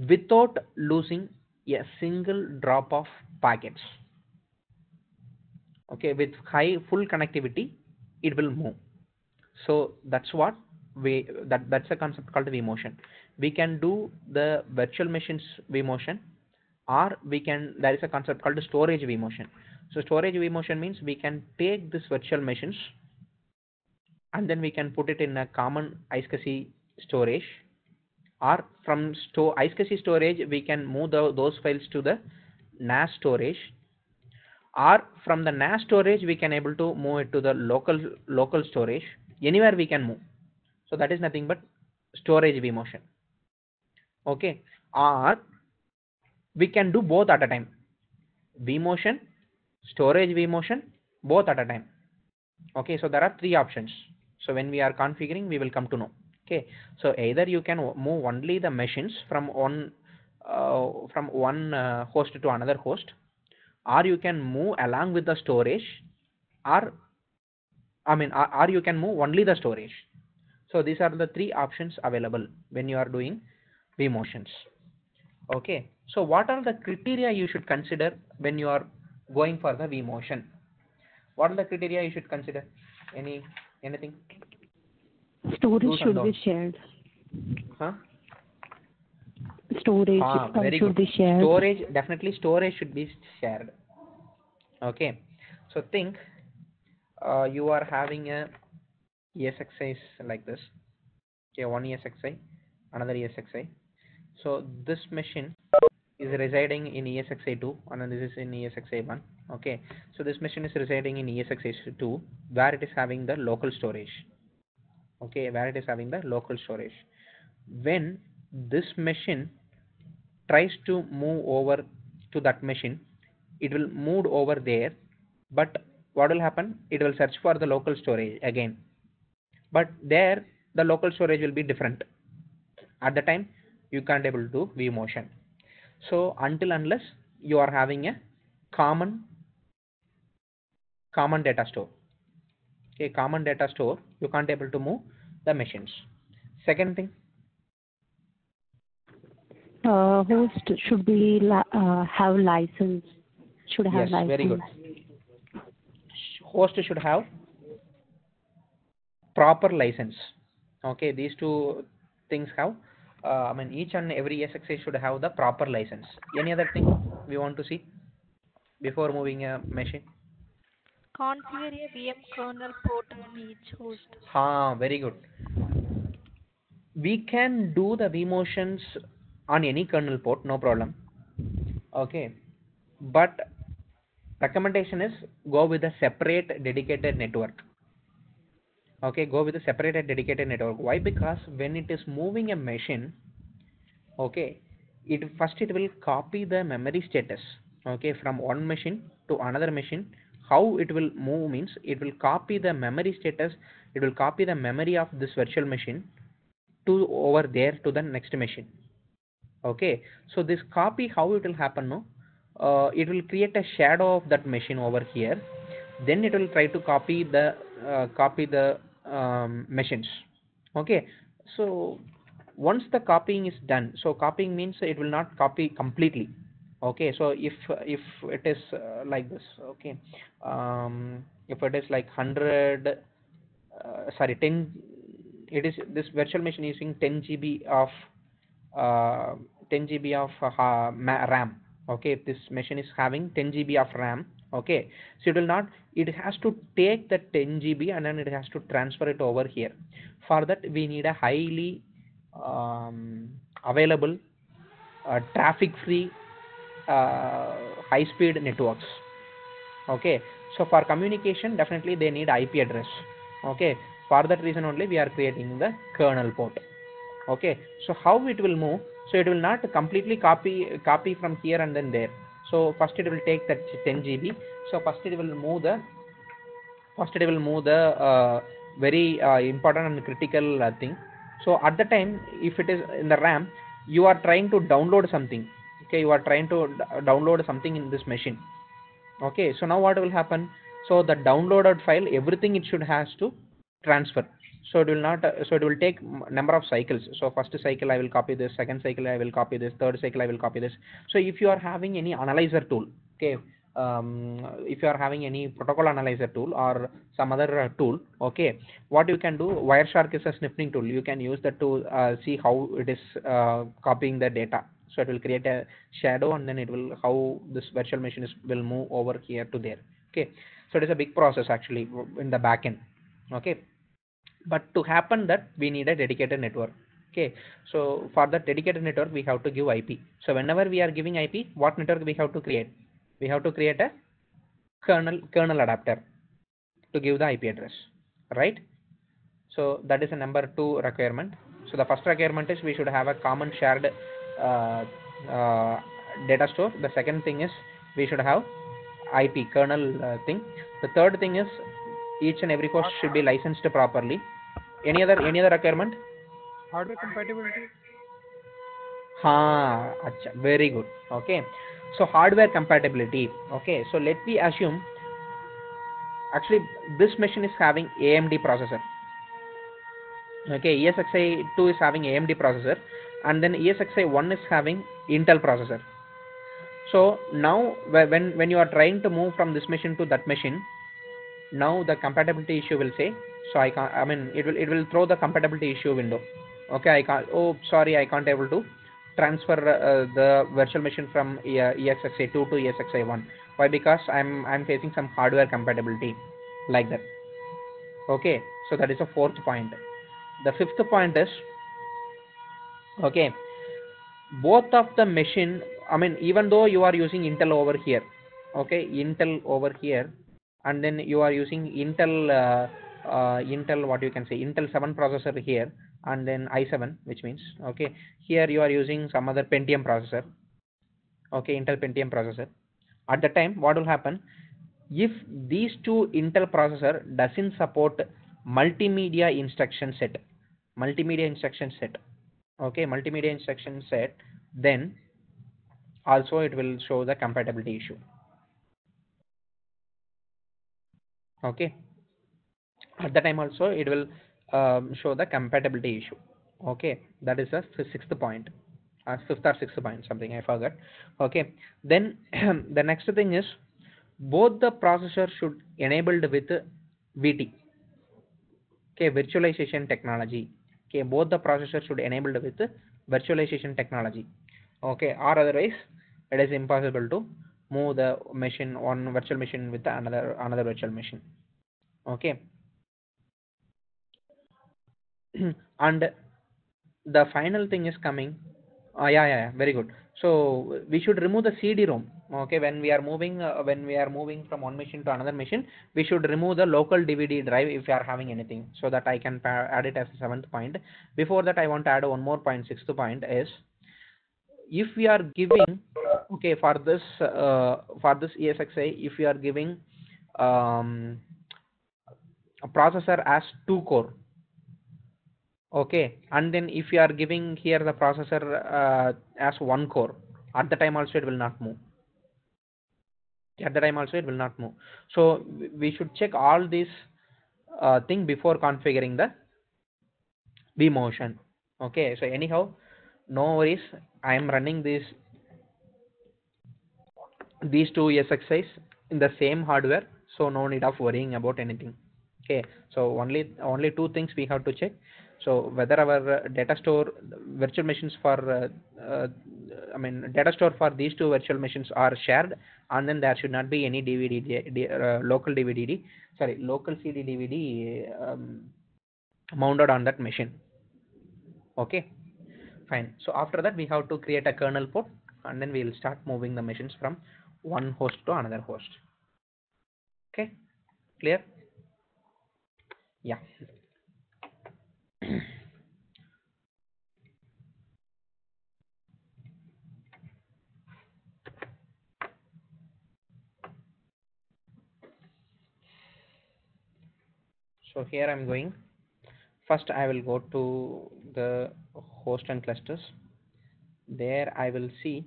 without losing a single drop of packets. Okay, with high full connectivity, it will move. So that's what that's a concept called vMotion. We can do the virtual machines vMotion, or we can, there is a concept called storage vMotion. So storage vMotion means we can take this virtual machines and then we can put it in a common iSCSI storage, or from iSCSI storage we can move those files to the NAS storage, or from the NAS storage we can able to move it to the local storage. Anywhere we can move. So that is nothing but storage vMotion. Okay, or we can do both at a time. vMotion, storage vMotion, both at a time. Okay, so there are three options. So when we are configuring, we will come to know. Okay, so either you can move only the machines from one host to another host, or you can move along with the storage, or or you can move only the storage. So these are the three options available when you are doing vMotions. Okay, so what are the criteria you should consider when you are going for the vMotion? What are the criteria you should consider? Anything? Storage do's and should be don'ts. shared. Huh? Storage Very should good. be shared. Storage, definitely storage should be shared. Okay. So think you are having a ESXi like this. Okay, one ESXi, another ESXi. So this machine is residing in ESXi2 and then this is in ESXi1. Okay. So this machine is residing in ESXi2 where it is having the local storage. Okay, where it is having the local storage. When this machine tries to move over to that machine, it will move over there, but what will happen? It will search for the local storage again, but there the local storage will be different. At the time you can't able to do vMotion. So until unless you are having a common data store, okay, common data store, you can't able to move the machines. Second thing, Host should be have license. Should have yes, very good. license. Host should have proper license. Okay, these two things have I mean each and every SXA should have the proper license. Any other thing we want to see before moving a machine? Configure a VM kernel port on each host. Very good. We can do the vMotions on any kernel port, no problem. Okay, but recommendation is go with a separate dedicated network. Okay, go with a separated dedicated network. Why? Because when it is moving a machine, okay, it will copy the memory status, okay, from one machine to another machine. How it will move means it will copy the memory status, it will copy the memory of this virtual machine to over there to the next machine. Okay, so this copy, how it will happen, no, it will create a shadow of that machine over here, then it will try to copy the machines. Okay, so once the copying is done, so copying means it will not copy completely. Okay, so if it is like this, okay, if it is like 100 sorry 10, it is this virtual machine using 10 GB of uh, 10 GB of RAM. Okay, if this machine is having 10 GB of RAM, okay, so it will not, it has to take the 10 GB and then it has to transfer it over here. For that we need a highly available traffic free high speed networks. Okay, so for communication definitely they need IP address. Okay, for that reason only we are creating the kernel port. Okay, so how it will move, so it will not completely copy from here and then there. So first it will take that 10 GB. So first it will move the very important and critical thing. So at the time if it is in the RAM, you are trying to download something. Okay, you are trying to download something in this machine. Okay, so now what will happen? So the downloaded file, everything it should has to transfer. So it will not so it will take number of cycles. So first cycle I will copy this, second cycle I will copy this, third cycle I will copy this. So if you are having any analyzer tool, okay, if you are having any protocol analyzer tool or some other tool, okay, what you can do, Wireshark is a sniffing tool, you can use that to see how it is copying the data. So it will create a shadow and then it will how this virtual machine will move over here to there. Okay, so it is a big process actually in the back end. Okay, but to happen that we need a dedicated network. Okay, so for that dedicated network we have to give IP. So whenever we are giving IP, what network we have to create? We have to create a kernel adapter to give the IP address, right? So that is a number 2 requirement. So the first requirement is we should have a common shared uh, uh, data store. The second thing is we should have IP kernel thing. The third thing is each and every host should be licensed properly. Any other requirement? Hardware compatibility. Acha, very good. Okay, so hardware compatibility. Okay, so let me assume actually this machine is having AMD processor. Okay, ESXi 2 is having AMD processor and then ESXi 1 is having Intel processor. So now when you are trying to move from this machine to that machine, now the compatibility issue will say, So I can't, I mean, it will throw the compatibility issue window. Okay, I can't, oh sorry, I can't able to transfer the virtual machine from EXXA2 to ESXi1. Why? Because I'm facing some hardware compatibility like that. Okay, so that is the fourth point. The fifth point is, okay, both of the machine, I mean, even though you are using Intel over here, okay, Intel over here, and then you are using Intel, what you can say, Intel 7 processor here, and then i7, which means, okay, here you are using some other Pentium processor, okay, Intel Pentium processor. At the time, what will happen if these two Intel processor doesn't support multimedia instruction set, multimedia instruction set, okay, multimedia instruction set, then also it will show the compatibility issue. Okay, at the time also it will show the compatibility issue. Okay, that is the sixth point, fifth or sixth point, something I forgot. Okay, then the next thing is both the processor should enabled with VT, okay, virtualization technology. Okay, both the processor should enabled with virtualization technology. Okay, or otherwise it is impossible to move the machine, one virtual machine with another virtual machine. Okay. And the final thing is coming. Yeah, very good. So we should remove the CD-ROM. Okay, when we are moving from one machine to another machine, we should remove the local DVD drive if you are having anything, so that I can add it as a seventh point. Before that, I want to add one more point. Sixth point is, if we are giving, okay, for this ESXi, if we are giving um, a processor as 2 core, okay, and then if you are giving here the processor as 1 core, at the time also it will not move, at the time also it will not move. So we should check all these thing before configuring the vMotion. Okay, so anyhow, no worries, I am running these two ESXis in the same hardware, so no need of worrying about anything. Okay, so only two things we have to check. So whether our data store virtual machines for I mean data store for these two virtual machines are shared, and then there should not be any local DVD, sorry, local CD DVD mounted on that machine. Okay, fine. So after that we have to create a kernel port, and then we will start moving the machines from one host to another host. Okay, clear? Yeah. So here I'm going, first I will go to the host and clusters. There I will see.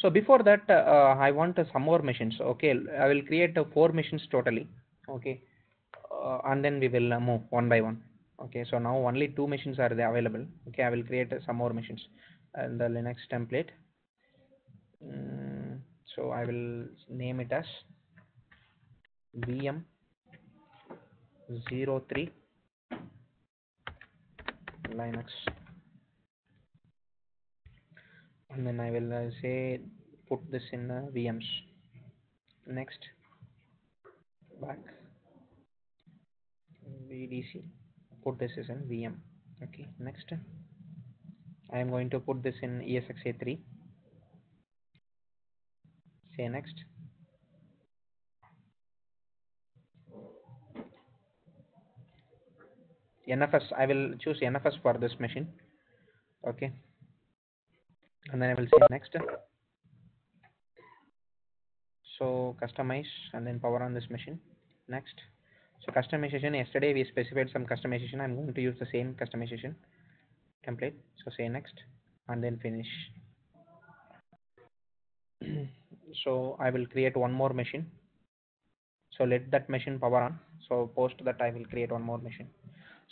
So before that, I want some more machines. Okay, I will create 4 machines totally. Okay, and then we will move one by one. Okay, so now only 2 machines are there available. Okay, I will create some more machines and the Linux template. So I will name it as VM03 Linux, and then I will say put this in VMs. Next, back VDC, put this is in VM. Okay, next I am going to put this in ESXi3. Say next. NFS, I will choose NFS for this machine. Okay, and then I will say next. So customize and then power on this machine. Next. So customization, yesterday we specified some customization. I'm going to use the same customization template. So say next and then finish. So I will create one more machine. So let that machine power on. So post that I will create one more machine.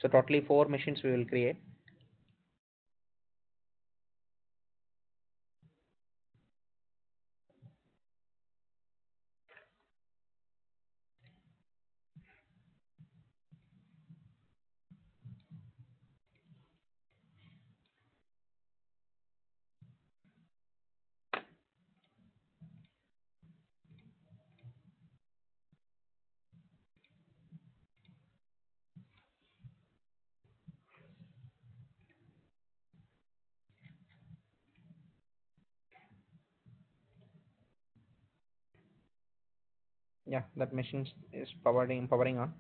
So totally 4 machines we will create. Yeah, that machine is powering on.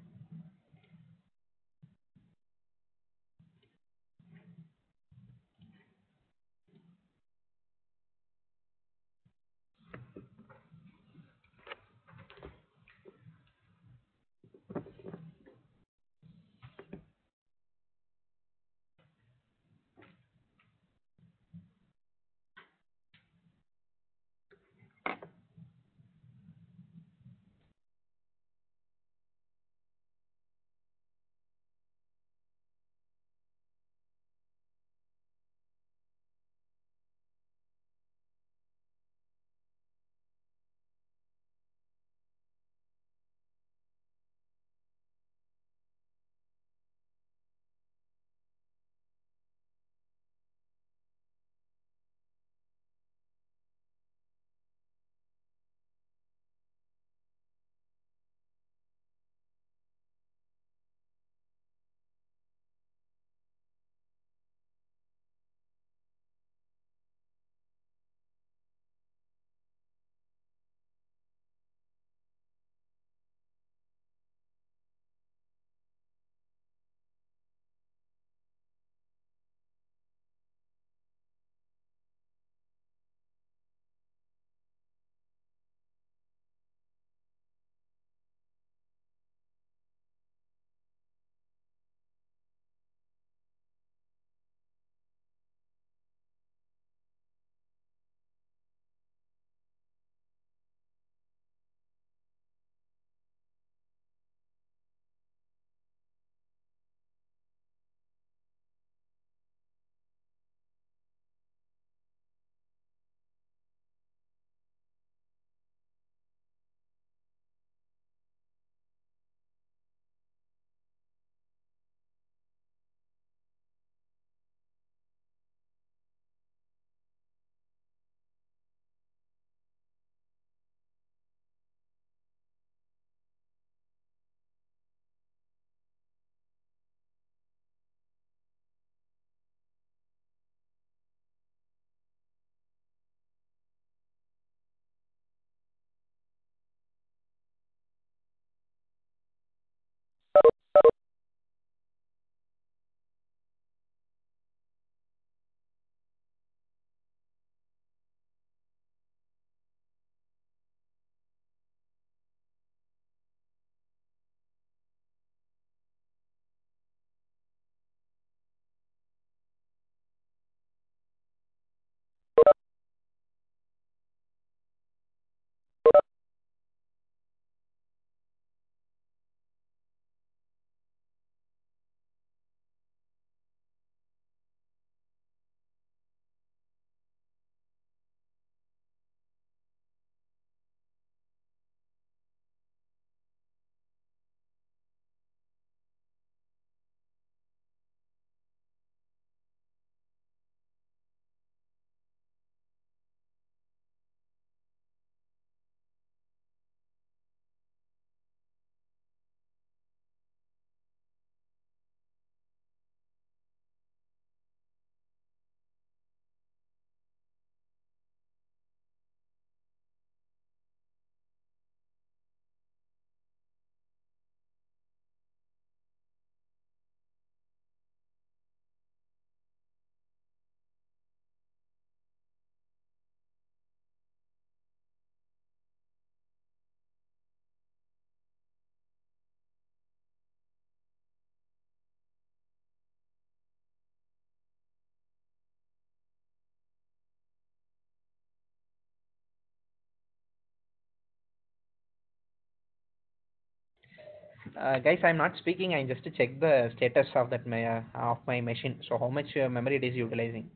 Guys, I'm not speaking. I just check the status of of my machine. So how much memory it is utilizing,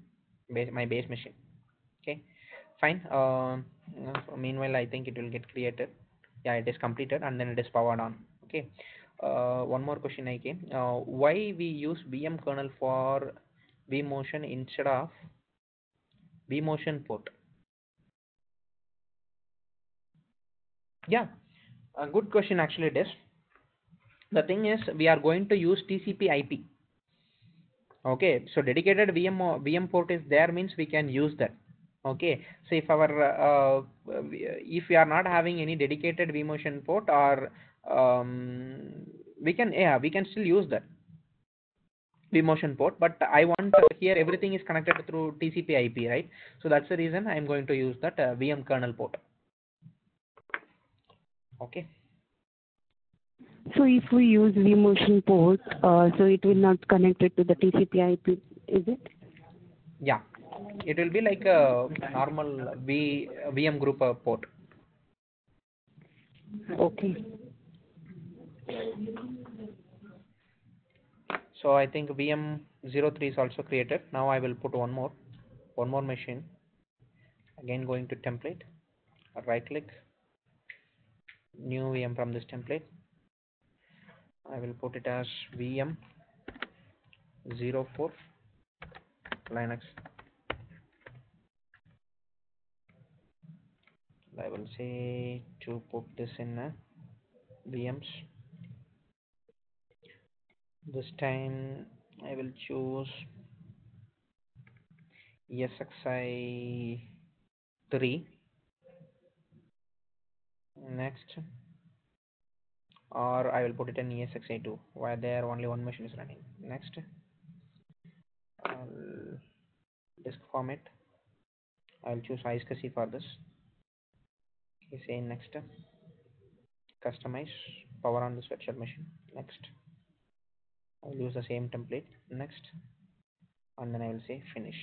my base machine. Okay, fine. So meanwhile, I think it will get created. Yeah, it is completed and then it is powered on. Okay. One more question I came. Why we use VM kernel for vMotion instead of vMotion port? Yeah, a good question actually. It is. The thing is, we are going to use TCP/IP. Okay, so dedicated VM port is there means we can use that. Okay, so if we are not having any dedicated vmotion port, or we can, yeah, we can still use that vmotion port, but I want here everything is connected through TCP IP, right? So that's the reason I'm going to use that VM kernel port. Okay. So if we use vMotion port, so it will not connect it to the TCP IP, is it? Yeah, it will be like a normal VM group port. Okay. So I think VM03 is also created. Now I will put one more machine. Again, going to template, right click, new VM from this template. I will put it as VM04 Linux. I will say to put this in VMs. This time I will choose ESXi 3. Next, or I will put it in ESXi 2, where there only one machine is running. Next, I'll disk format. I'll choose iSCSI for this. Say next, customize power on this virtual machine. Next, I'll use the same template. Next, and then I will say finish.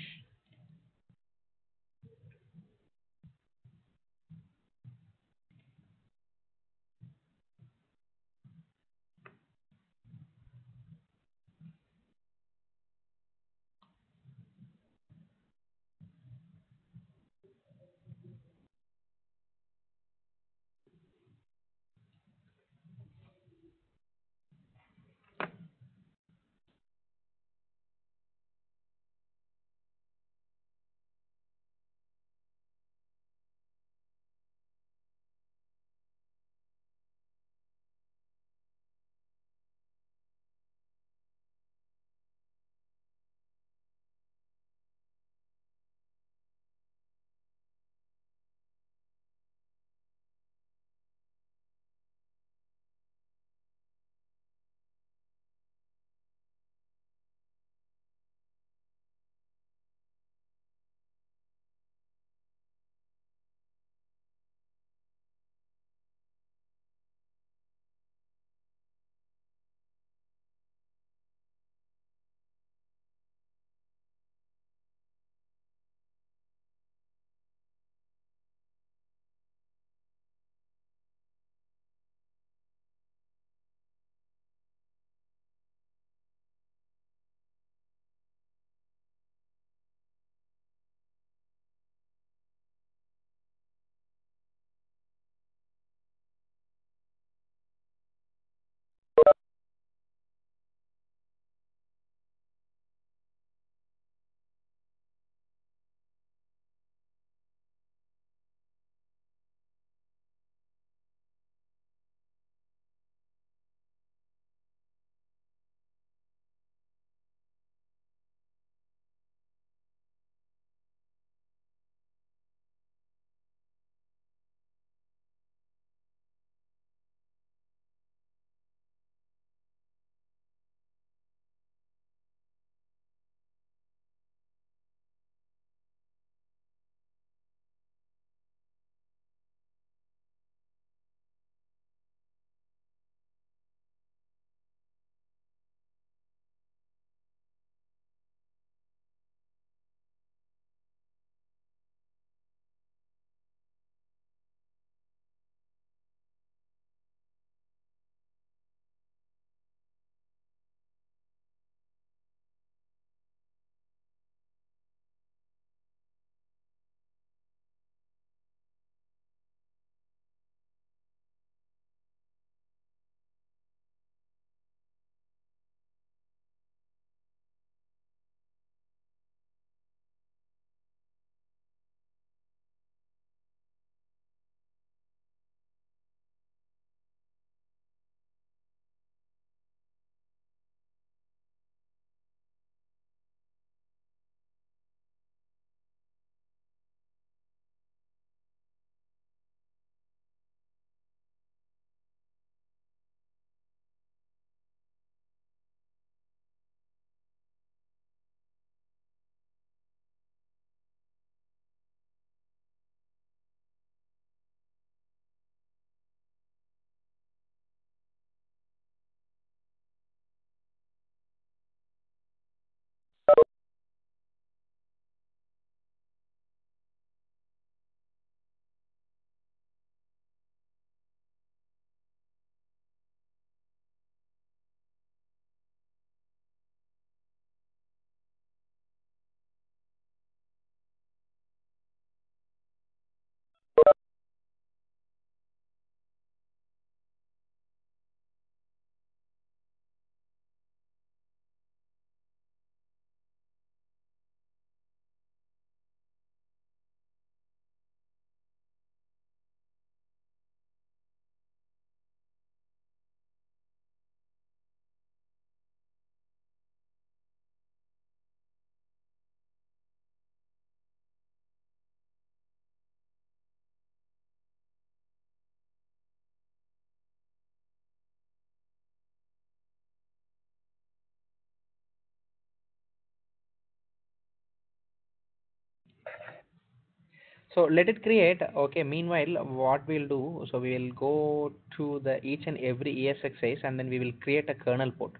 So let it create. Okay, meanwhile, what we'll do, so we will go to the each and every ESXi, and then we will create a kernel port.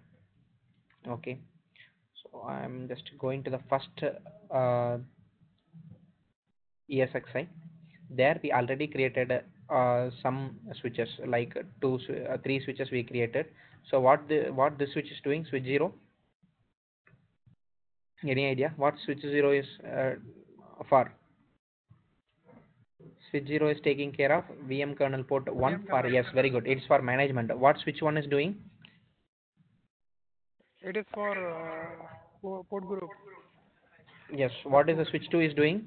Okay, so I'm just going to the first ESXi. There we already created some switches, like three switches we created. So what this switch is doing? Switch 0. Any idea what switch 0 is for? Switch 0 is taking care of VM kernel port 1 VM for, kernel. yes, very good. It's for management. What switch 1 is doing? It is for port group. Yes. What is the switch 2 is doing?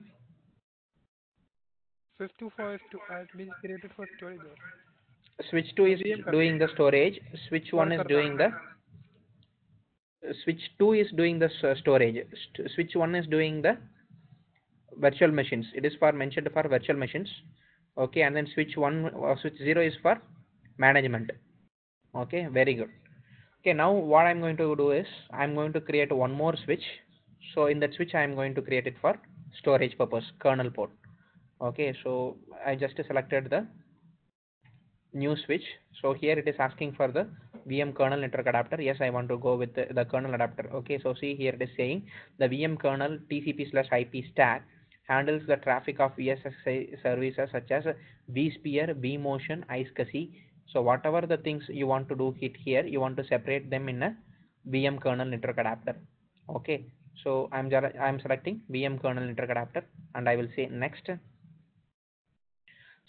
Switch 2 for is to has been created for storage or Switch 2 is VM kernel doing the storage. Switch for 1 is kernel. doing the switch 2 is doing the storage. Switch 1 is doing the virtual machines. It is for mentioned for virtual machines. Okay, and then switch 1 or switch 0 is for management. Okay, very good. Okay, now what I'm going to do is I'm going to create one more switch. So in that switch I'm going to create it for storage purpose, kernel port. Okay, so I just selected the new switch. So here it is asking for the VM kernel network adapter. Yes, I want to go with the kernel adapter. Okay, so see here it is saying the VM kernel TCP/IP stack handles the traffic of ESXi services such as vSphere, vMotion, iSCSI. So whatever the things you want to do hit here, you want to separate them in a VM kernel network adapter. Okay, so I'm selecting VM kernel network adapter, and I will say next.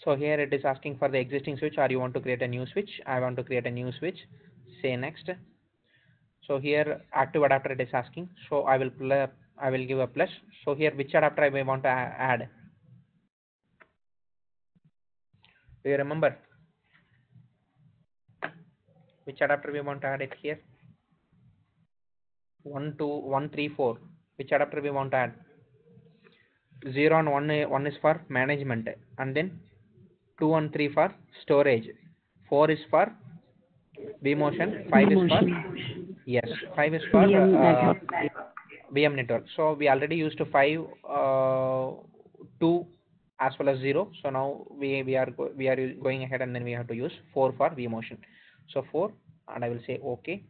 So here it is asking for the existing switch, or you want to create a new switch. I want to create a new switch. Say next. So here active adapter it is asking. So I will give a plus. So here which adapter I may want to add? Do you remember which adapter we want to add it here? 1, 2, 1, 3, 4. Which adapter we want to add? 0 and 1, 1 is for management, and then 2 and 3 for storage. 4 is for vMotion. 5 is for, Emotion. yes, 5 is for VM network. VM network. So we already used 5, 2 as well as 0. So now we are going ahead, and then we have to use 4 for vMotion. So 4, and I will say OK,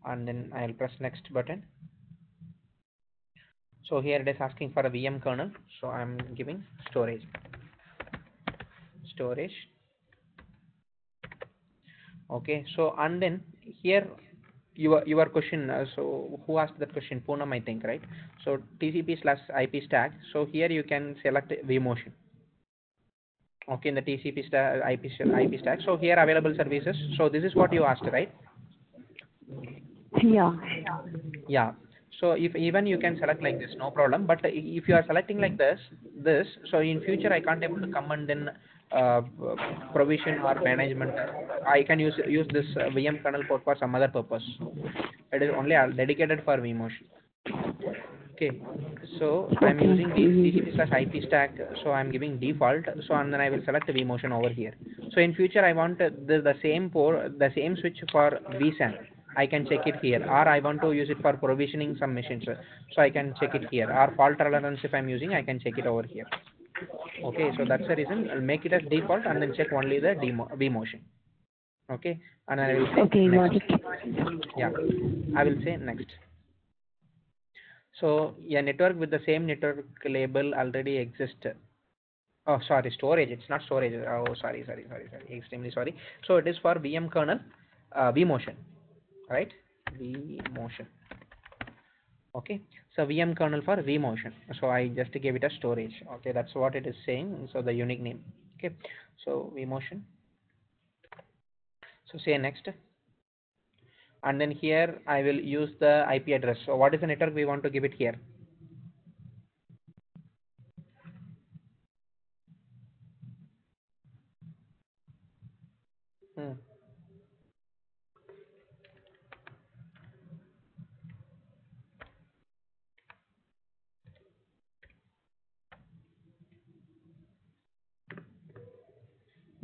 and then I will press next button. So here it is asking for a VM kernel. So I'm giving storage. Okay. So and then here your question. So who asked that question? Poonam, I think, right? So TCP/IP stack. So here you can select vMotion. Okay, in the TCP IP stack. So here available services. So this is what you asked, right? Yeah. Yeah. So if even you can select like this, no problem. But if you are selecting like this, so in future I can't able to come and then uh, provision or management. I can use this VM kernel port for some other purpose. It is only dedicated for vMotion. Okay, so I'm Okay. using TCP/IP stack, so I'm giving default. So and then I will select vMotion over here. So in future I want the same port, the same switch for vSAN. I can check it here, or I want to use it for provisioning some machines, so I can check it here. Or fault tolerance if I'm using, I can check it over here. Okay, so that's the reason I'll make it as default and then check only the vMotion. Okay, and I will say Okay, got next. it. Yeah, I will say next. So a network with the same network label already exists. Oh, sorry, storage. It's not storage. Oh, sorry. Extremely sorry. So it is for VM kernel, vMotion, right? vMotion. Okay. So VM kernel for vMotion. So I just gave it a storage. Okay, that's what it is saying. So the unique name. Okay. So vMotion. So say next. And then here I will use the IP address. So what is the network we want to give it here? Hmm.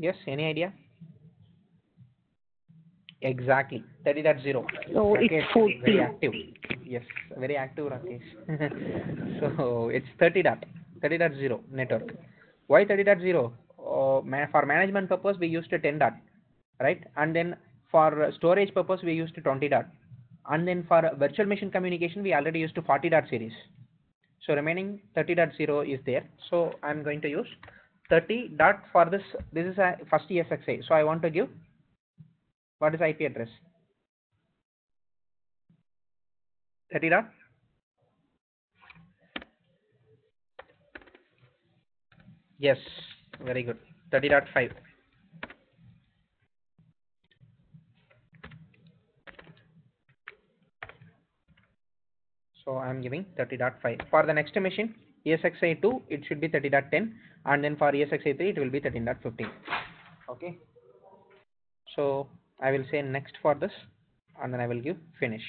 Yes, any idea? Exactly, 30.0. So it's Rakesh, very 40. active. Yes, very active, Rakesh. So it's 30 dot. 30.0 network. Why 30.0? For management purpose we used 10 dot, right? And then for storage purpose we used 20 dot, and then for virtual machine communication we already used 40 dot series. So remaining 30.0 is there. So I'm going to use 30 dot for this. This is a first ESXi. So I want to give, what is IP address? 30 dot. Yes, very good. 30.5. So I'm giving 30.5. For the next machine, ESXi2, it should be 30.10, and then for ESXi3, it will be 13.15. Okay. So I will say next for this, and then I will give finish.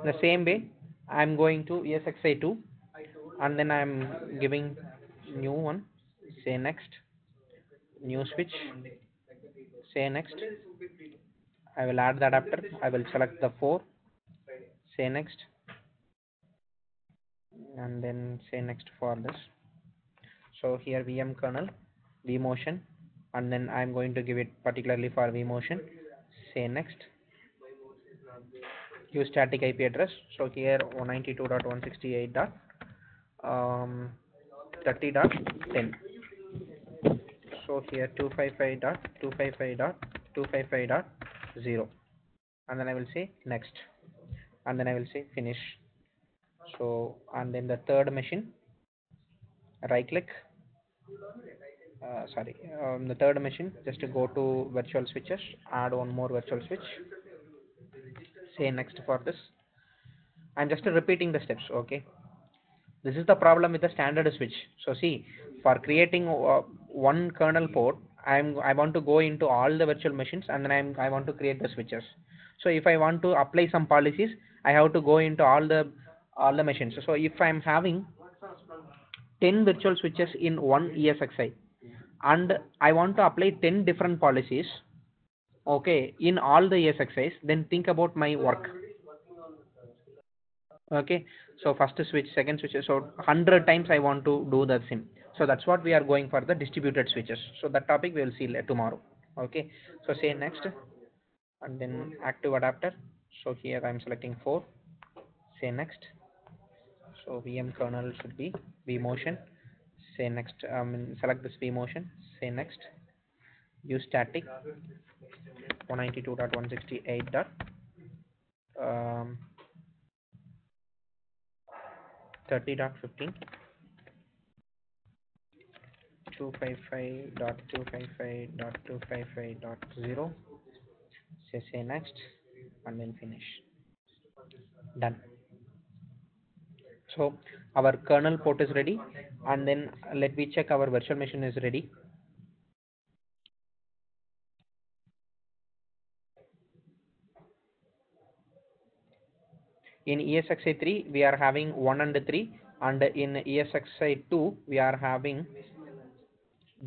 The same way, I'm going to ESXi2, and then I'm giving new one. Say next, new switch. Say next. I will add the adapter. I will select the 4. Say next, and then say next for this. So here VM kernel, vMotion, and then I'm going to give it particularly for vMotion. Say next. Use static IP address. So here 192.168.30.10. So here 255.255.255.0, and then I will say next, and then I will say finish. So and then the third machine, right click, the third machine, just to go to virtual switches, add one more virtual switch. Say next for this. I'm just repeating the steps. Okay, this is the problem with the standard switch. So see, for creating one kernel port, I want to go into all the virtual machines, and then I want to create the switches. So if I want to apply some policies, I have to go into all the machines. So if I'm having 10 virtual switches in one ESXi, and I want to apply 10 different policies, okay, in all the ESXis, then think about my work. Okay, so first switch, second switch, so 100 times I want to do the same. So that's what we are going for, the distributed switches. So that topic we will see tomorrow. Okay, so say next, and then active adapter. So here I'm selecting 4. Say next. So VM kernel should be vMotion. Say next, select this vMotion. Say next. Use static 192.168. Um, 30.15, 255.255.255.0. Say next, and then finish. Done. So our kernel port is ready, and then let me check our virtual machine is ready. In ESXi3 we are having 1 and 3, and in ESXi2 we are having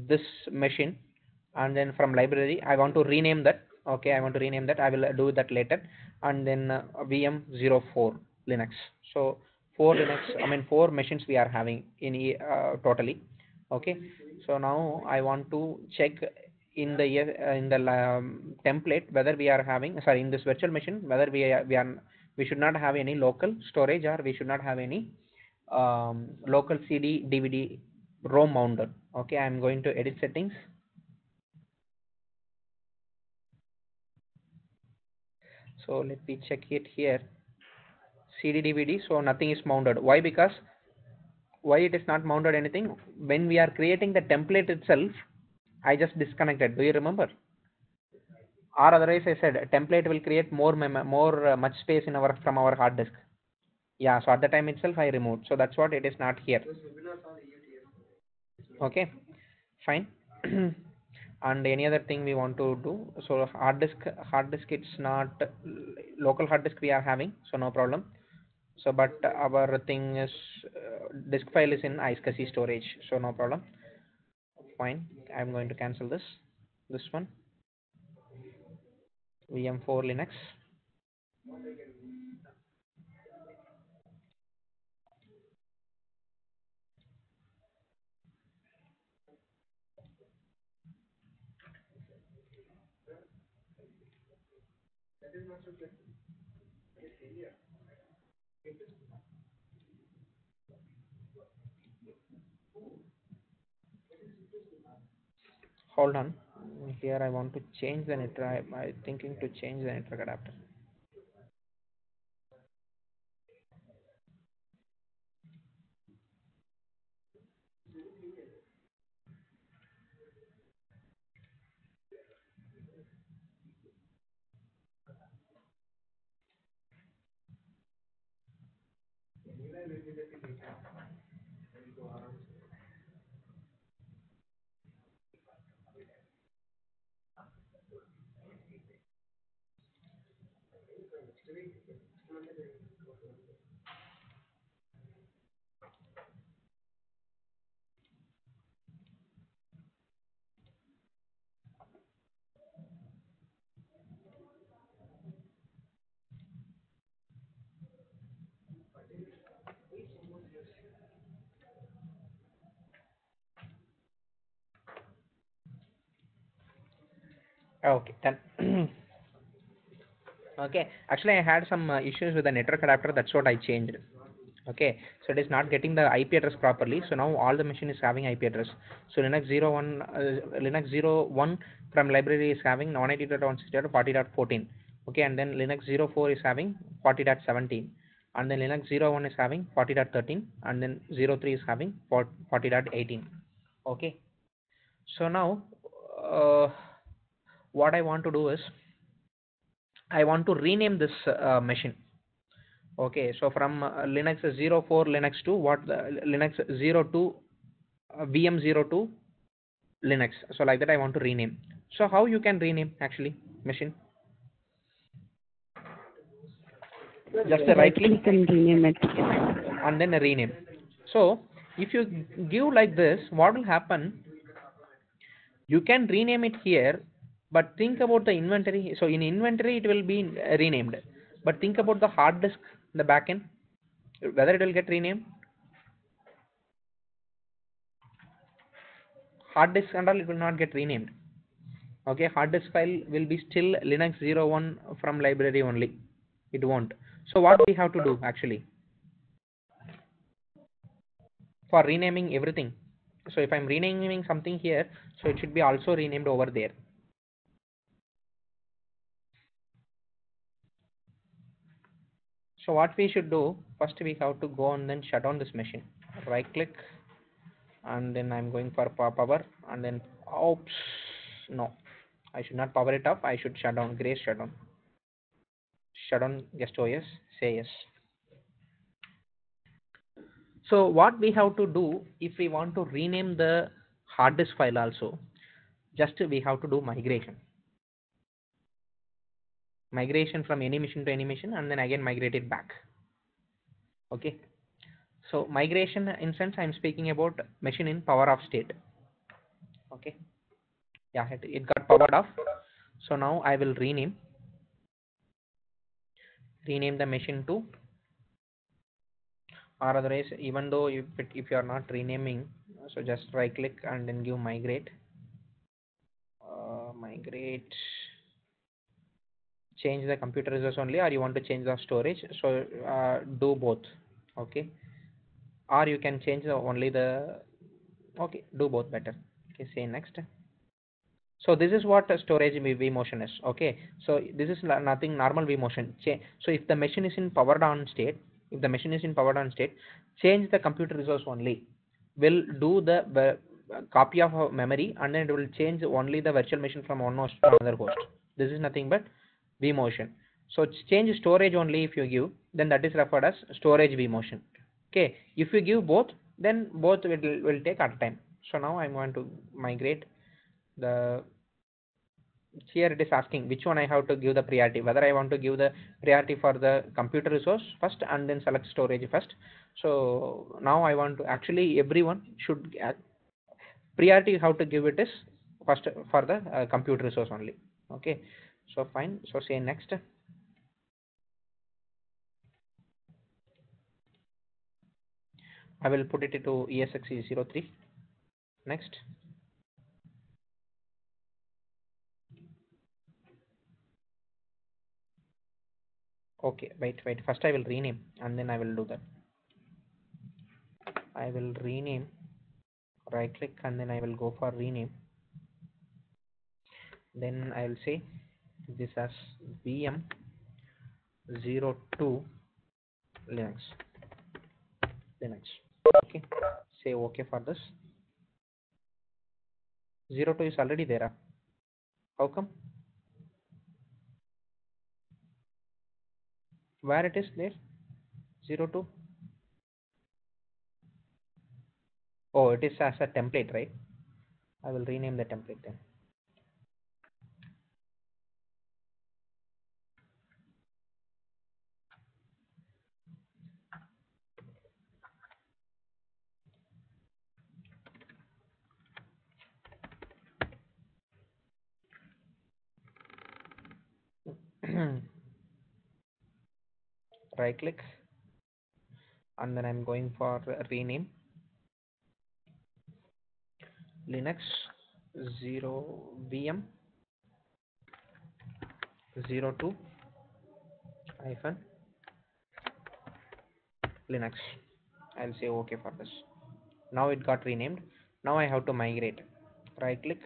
this machine, and then from library I want to rename that. Okay, I want to rename that. I will do that later. And then VM04 Linux. So 4 machines we are having in totally. Okay, so now I want to check in the template whether we are having, sorry, in this virtual machine, whether we should not have any local storage, or we should not have any local CD DVD ROM mounted. Okay, I'm going to edit settings. So let me check it here. CD DVD, so nothing is mounted. Why? Because why it is not mounted anything? When we are creating the template itself, I just disconnected. Do you remember? Or otherwise I said template will create more much space in our from our hard disk. Yeah, so at the time itself I removed. So that's what it is not here. Okay, fine. And any other thing we want to do? So hard disk it's not local hard disk we are having, so no problem. So but our thing is disk file is in iSCSI storage, so no problem. Fine, I'm going to cancel this one. VM4 Linux. Hold on. Here I want to change the network. I'm thinking to change the network adapter. Okay, done. Okay, actually I had some issues with the network adapter. That's what I changed. Okay, so it is not getting the IP address properly. So now all the machine is having IP address. So Linux 01 from library is having 192.168.40.14. Okay, and then Linux 04 is having 40.17, and then Linux 01 is having 40.13, and then 03 is having 40.18. Okay, so now what I want to do is I want to rename this machine. Okay, so from Linux 04 Linux to what Linux 02 VM02 Linux. So like that I want to rename. So how you can rename actually machine? Just a right click and rename it. and then a rename. So if you give like this, what will happen? You can rename it here, but think about the inventory. So in inventory it will be renamed, but think about the hard disk, the backend, whether it will get renamed. Hard disk and all, it will not get renamed. Okay, hard disk file will be still Linux 01 from library only. It won't. So what we have to do actually for renaming everything? So if I'm renaming something here, so it should be also renamed over there. So what we should do, first we have to go and then shut down this machine. Right click, and then I'm going for power, and then oops, no, I should not power it up. I should shut down, grace shutdown. Shut down guest OS, say yes. So what we have to do if we want to rename the hard disk file also, just we have to do migration from any machine to any machine, and then again migrate it back. Okay, so migration in sense I'm speaking about machine in power off state. Okay, yeah, it got powered off. So now I will rename the machine to, or otherwise even though if you are not renaming, so just right click and then give migrate, migrate, change the computer resource only, or you want to change the storage. So do both. Okay, or you can change only the, okay, do both better. Okay, say next. So this is what storage vmotion is. Okay, so this is nothing normal vmotion. So if the machine is in powered on state, change the computer resource only, will do the copy of memory, and then it will change only the virtual machine from one host to another host. This is nothing but vmotion. So change storage only if you give, then that is referred as storage vmotion. Okay, if you give both, then both will take at a time. So now I'm going to migrate the, here it is asking which one I have to give the priority, whether I want to give the priority for the computer resource first and then select storage first. So now I want to, actually everyone should priority how to give it is first for the computer resource only. Okay, so fine, so say next. I will put it to ESXi03. Next. Okay, wait. First I will rename and then I will do that. I will rename, right click and then I will go for rename. Then I will say this as VM02 Linux. Okay, say okay for this. 02 is already there. How come? Where it is there? 02. Oh, it is as a template, right? I will rename the template then. Right click and then I'm going for rename Linux 0 VM 02 hyphen Linux. I'll say okay for this. Now it got renamed. Now I have to migrate. Right click,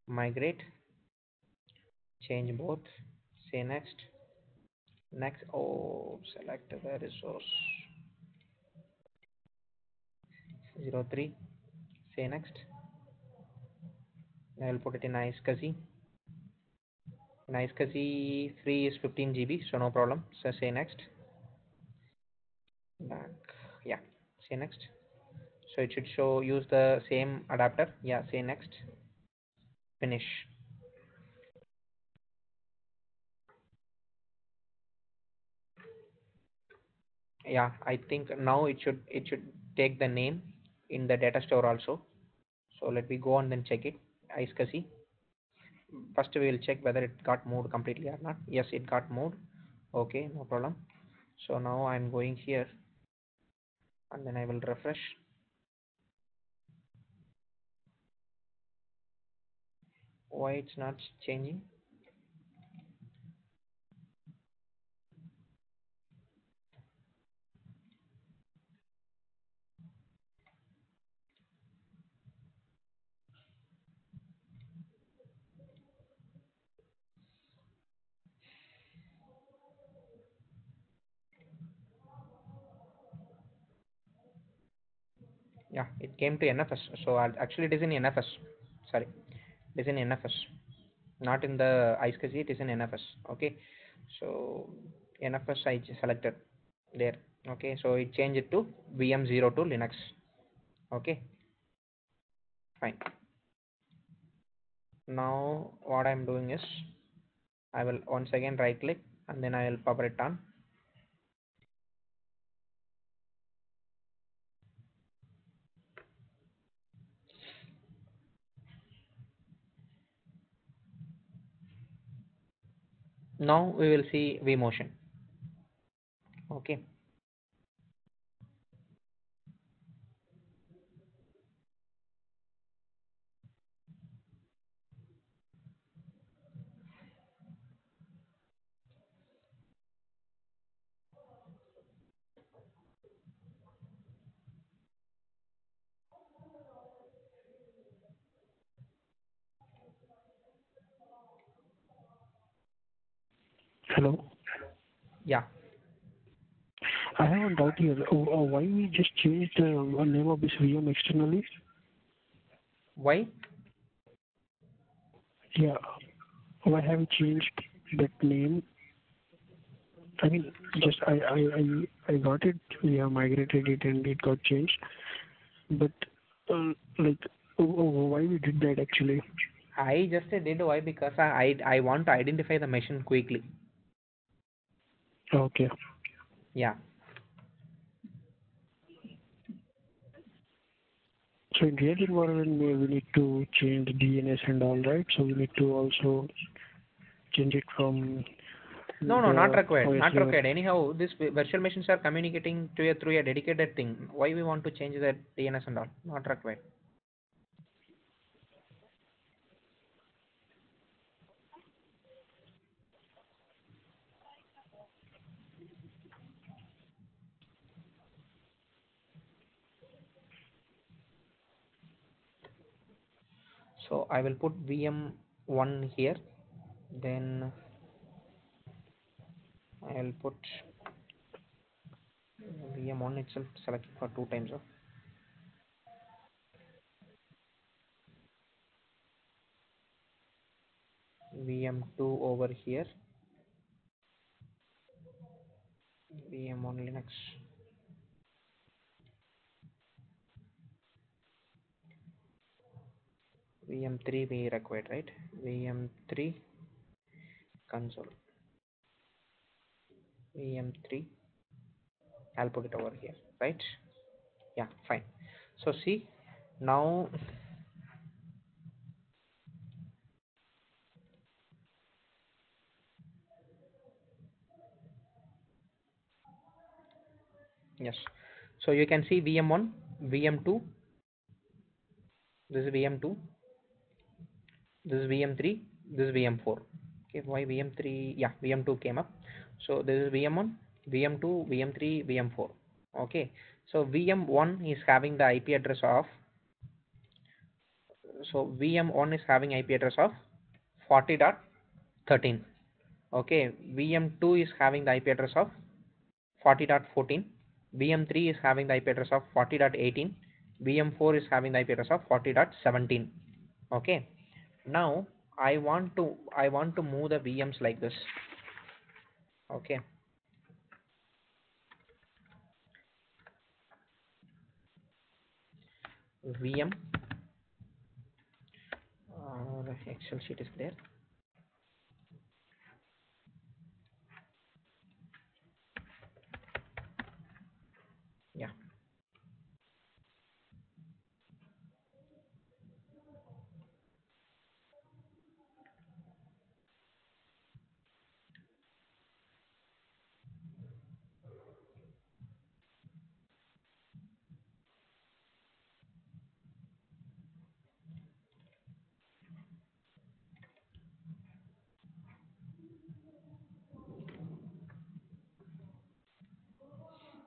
migrate, change both, say next, next. Oh, select the resource 03, say next. I will put it in iSCSI. In iSCSI free is 15 GB, so no problem. So say next. Back. Yeah, say next. So it should show use the same adapter. Yeah, say next. Finish. Yeah, I think now it should take the name in the data store also. So let me go and then check it. iSCSI. First we will check whether it got moved completely or not. Yes, it got moved. Okay, no problem. So now I'm going here and then I will refresh. Why it's not changing? Yeah, it came to NFS. So actually it is in NFS. Sorry, it is in NFS, not in the iSCSI. It is in NFS. Okay, so NFS I selected there. Okay, so it changed it to VM02 Linux. Okay, fine. Now what I'm doing is I will once again right click and then I will power it on. Now we will see vMotion. Okay. Hello. Yeah. I have a doubt here. Why we just changed the name of this VM externally? Why? Yeah. Why have you changed that name? I mean, just I got it. We have migrated it and it got changed. But like, why we did that actually? I just did why because I want to identify the machine quickly. Okay. Yeah. So in real environment, we need to change the DNS and all, right? So we need to also change it from No, not the required. OS Not level. required. Anyhow, this virtual machines are communicating to through a dedicated thing. Why we want to change the DNS and all? Not required. So I will put VM1 here, then I will put VM1 itself selected for 2 times. VM2 over here, VM1 Linux. VM3 we required, right? VM3 console. VM3. I'll put it over here, right? Yeah, fine. So see, now yes. So you can see VM1, VM2. This is VM2. This is VM3. This is VM4. Okay, why VM3? Yeah, VM2 came up. So this is VM1, VM2, VM3, VM4. Okay, so VM1 is having the IP address of, so VM1 is having IP address of 40.13. Okay, VM2 is having the IP address of 40.14. VM3 is having the IP address of 40.18. VM4 is having the IP address of 40.17. Okay, now I want to move the VMs like this. Okay, VM, Excel sheet is there. Yeah,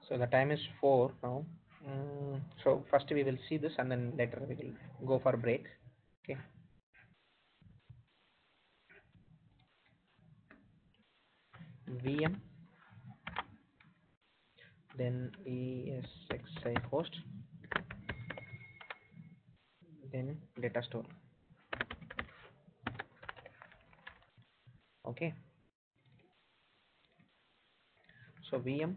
so the time is 4 now. So first we will see this and then later we will go for break. Okay, VM, then ESXi host, then data store. Okay, so VM,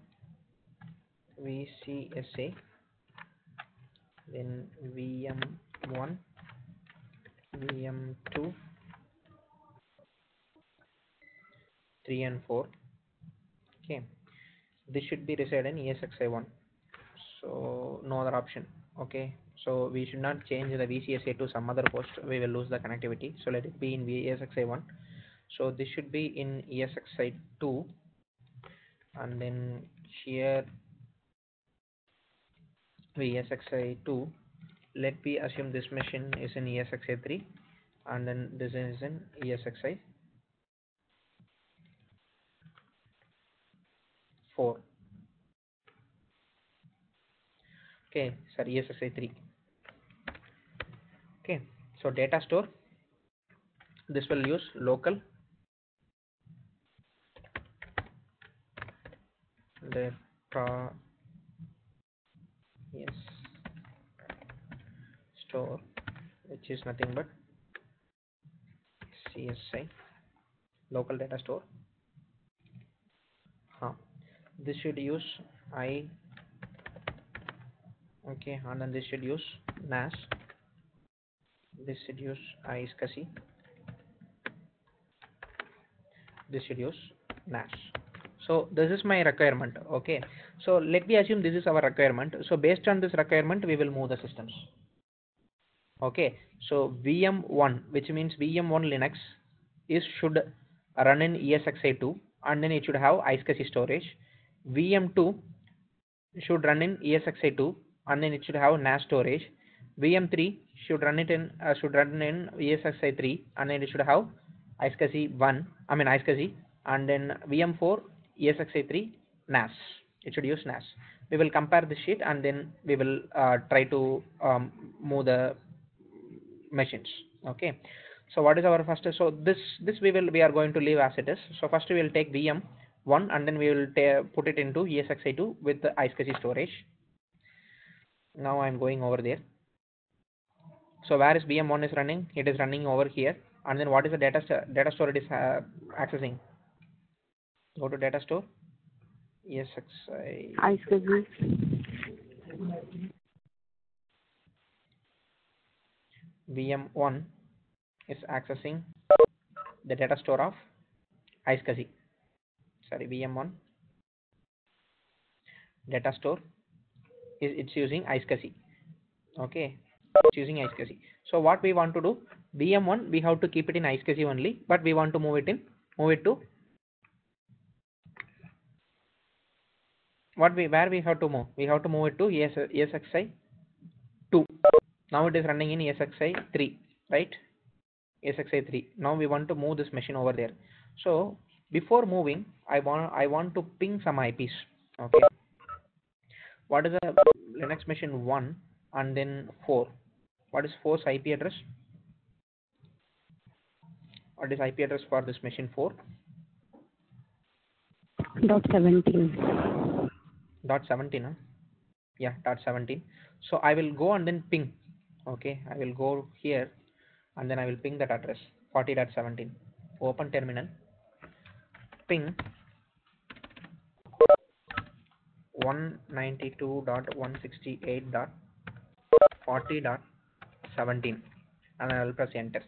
VCSA, then VM1, VM2, 3 and 4. Okay, this should be resided in ESXi1, so no other option. Okay, so we should not change the VCSA to some other host, we will lose the connectivity, so let it be in ESXi1. So this should be in ESXi2, and then here ESXi2, let me assume this machine is in ESXi3, and then this is in ESXi4. Okay, sorry, ESXi3. Okay, so data store, this will use local data, yes, store, which is nothing but CSI, local data store. This should use I, okay, and then this should use NAS, this should use iSCSI, this should use NAS. So this is my requirement. Okay, so let me assume this is our requirement. So based on this requirement we will move the systems. Okay, so VM1, which means VM1 Linux, is should run in ESXi2, and then it should have iSCSI storage. VM2 should run in ESXi2, and then it should have NAS storage. VM3 should run in ESXi3, and then it should have iSCSI1, I mean iSCSI, and then VM4 ESXi3 NAS. It should use NAS. We will compare the sheet and then we will try to move the machines. Okay, so what is our first? So this we are going to leave as it is. So first we will take VM1 and then we will put it into ESXi2 with the iSCSI storage. Now I'm going over there. So where is VM1 is running? It is running over here. And then what is the data store it is accessing? Go to data store. ESXi. iSCSI. VM1 is accessing the data store of iSCSI. Sorry, VM1 data store is it's using iSCSI. Okay, it's using iSCSI. So what we want to do, VM1 we have to keep it in iSCSI only, but we want to move it to where we have to move? We have to move it to ESXi 2. Now it is running in ESXi 3, right? ESXi 3. Now we want to move this machine over there. So before moving, I want to ping some IPs. Okay. What is the Linux machine 1 and then 4? What is 4's IP address? What is IP address for this machine 4? .17. Dot 17, huh? Yeah, dot 17. So I will go and then ping. Okay, I will go here and then I will ping that address 40.17. Open terminal, ping 192.168.40.17 and I will press enter.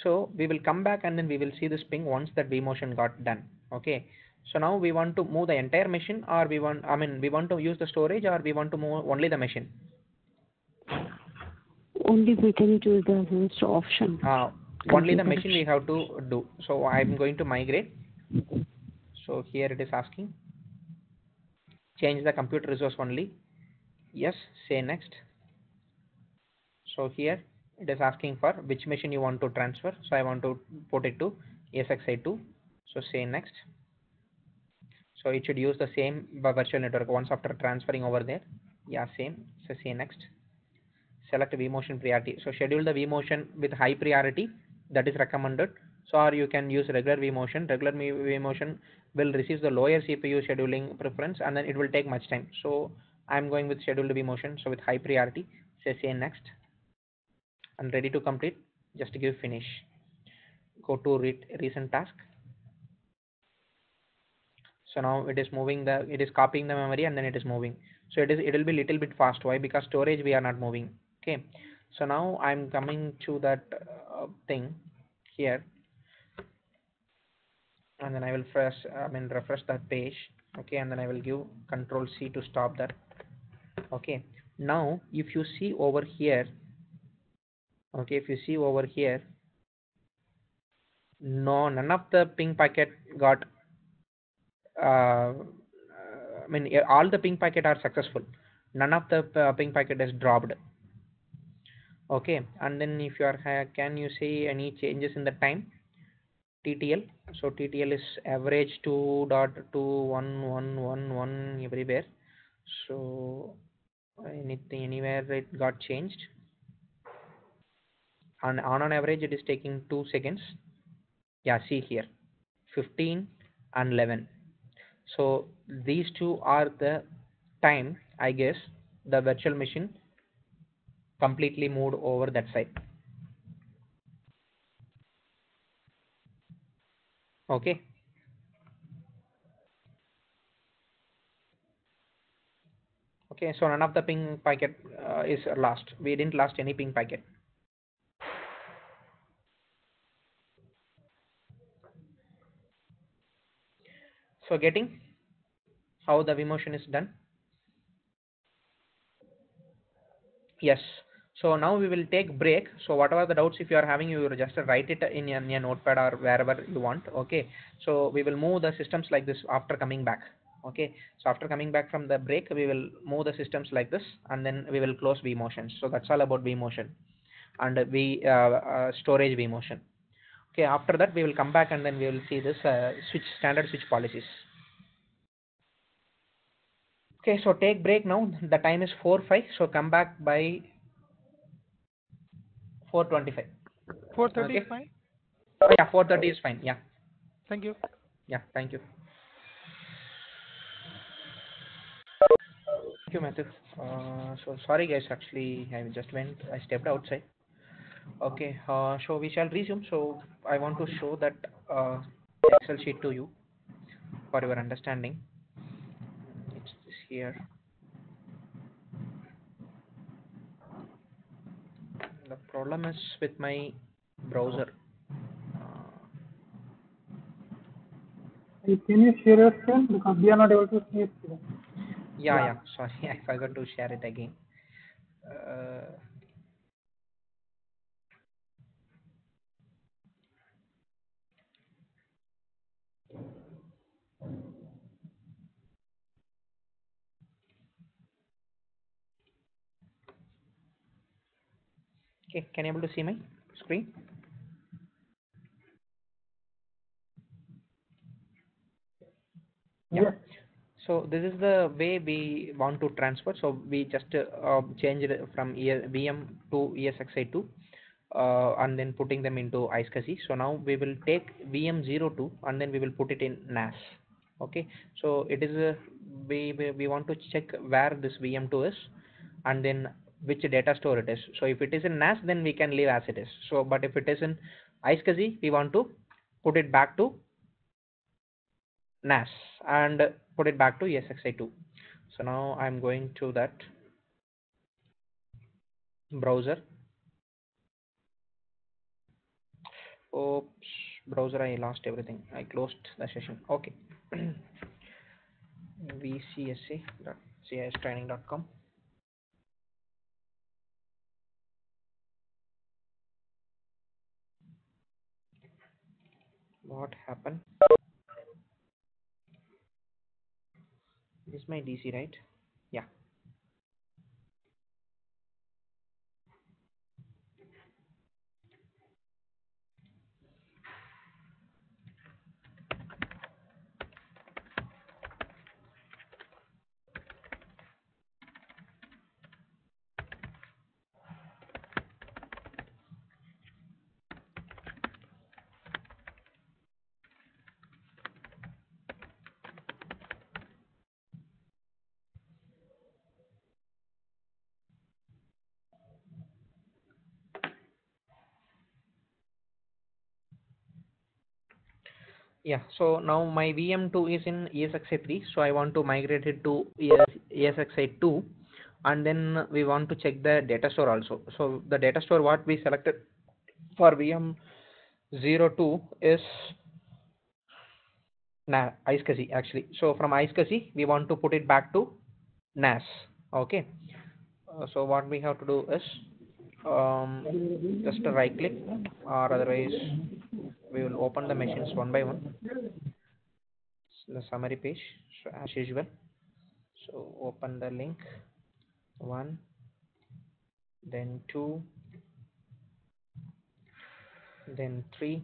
So we will come back and then we will see this ping once that vmotion got done. Okay, so now we want to move the entire machine, or we want to use the storage, or we want to move only the machine. Only we can choose the host option. Only the machine we have to do. So I'm going to migrate. So here it is asking change the computer resource only. Yes, say next. So here it is asking for which machine you want to transfer. So I want to put it to ESXi2. So say next. So it should use the same virtual network once after transferring over there. Yeah, same. So say next. Select vmotion priority. So schedule the vmotion with high priority, that is recommended. So or you can use regular vmotion. Regular vmotion will receive the lower CPU scheduling preference and then it will take much time. So I'm going with scheduled vmotion. So with high priority, say next and ready to complete. Just give finish. Go to recent task. So now it is moving it is copying the memory and then it is moving. So it will be little bit fast. Why? Because storage we are not moving. Okay, so now I'm coming to that thing here and then I will refresh that page. Okay, and then I will give Control C to stop that. Okay, now if you see over here, okay, if you see over here, no, none of the ping packet got all the ping packet are successful. None of the ping packet is dropped. Okay, and then if you are can you see any changes in the time? TTL. So TTL is average 2.21111 everywhere. So anything anywhere it got changed, and on average it is taking 2 seconds. Yeah, see here 15 and 11. So these two are the time, I guess, the virtual machine completely moved over that side. Okay, okay, so none of the ping packet is lost. We didn't lost any ping packet. So getting how the vmotion is done? Yes. So now we will take break. So whatever the doubts if you are having, you will just write it in your notepad or wherever you want. Okay. So we will move the systems like this after coming back. Okay. So after coming back from the break, we will move the systems like this and then we will close vmotion. So that's all about vmotion and storage vmotion. Okay. After that, we will come back and then we will see this standard switch policies. Okay, so take break now. The time is 4:05. So come back by 4:25. 4:30 is Okay. fine. Oh yeah, 4:30 is fine. Yeah. Thank you. Yeah. Thank you. Thank you, Matthew. So sorry guys, actually I stepped outside. Okay, so we shall resume. So I want to show that uh, Excel sheet to you for your understanding. It's this here. The problem is with my browser. Uh, Can you share your screen because we are not able to see it here. yeah, sorry, I forgot to share it again. Uh, okay, can you able to see my screen? Yeah. Yes. So this is the way we want to transfer. So we just changed it from VM to ESXi2 and then putting them into iSCSI. So now we will take VM02 and then we will put it in NAS. Okay. So it is we want to check where this VM2 is and then which data store it is. So if it is in NAS, then we can leave as it is. So but if it is in iSCSI, we want to put it back to NAS and put it back to ESXi2. So now I'm going to that browser. Oops, browser, I lost everything. I closed the session. Okay. vcsa.cistraining.com. What happened? This is my DC, right? Yeah. Yeah, so now my VM2 is in ESXi3, so I want to migrate it to ESXi2, and then we want to check the data store also. So the data store what we selected for VM02 is iSCSI actually. So from iSCSI we want to put it back to NAS. Okay. So what we have to do is just a right click, or otherwise we will open the machines one by one. The summary page, so as usual. So open the link, one, then two, then three,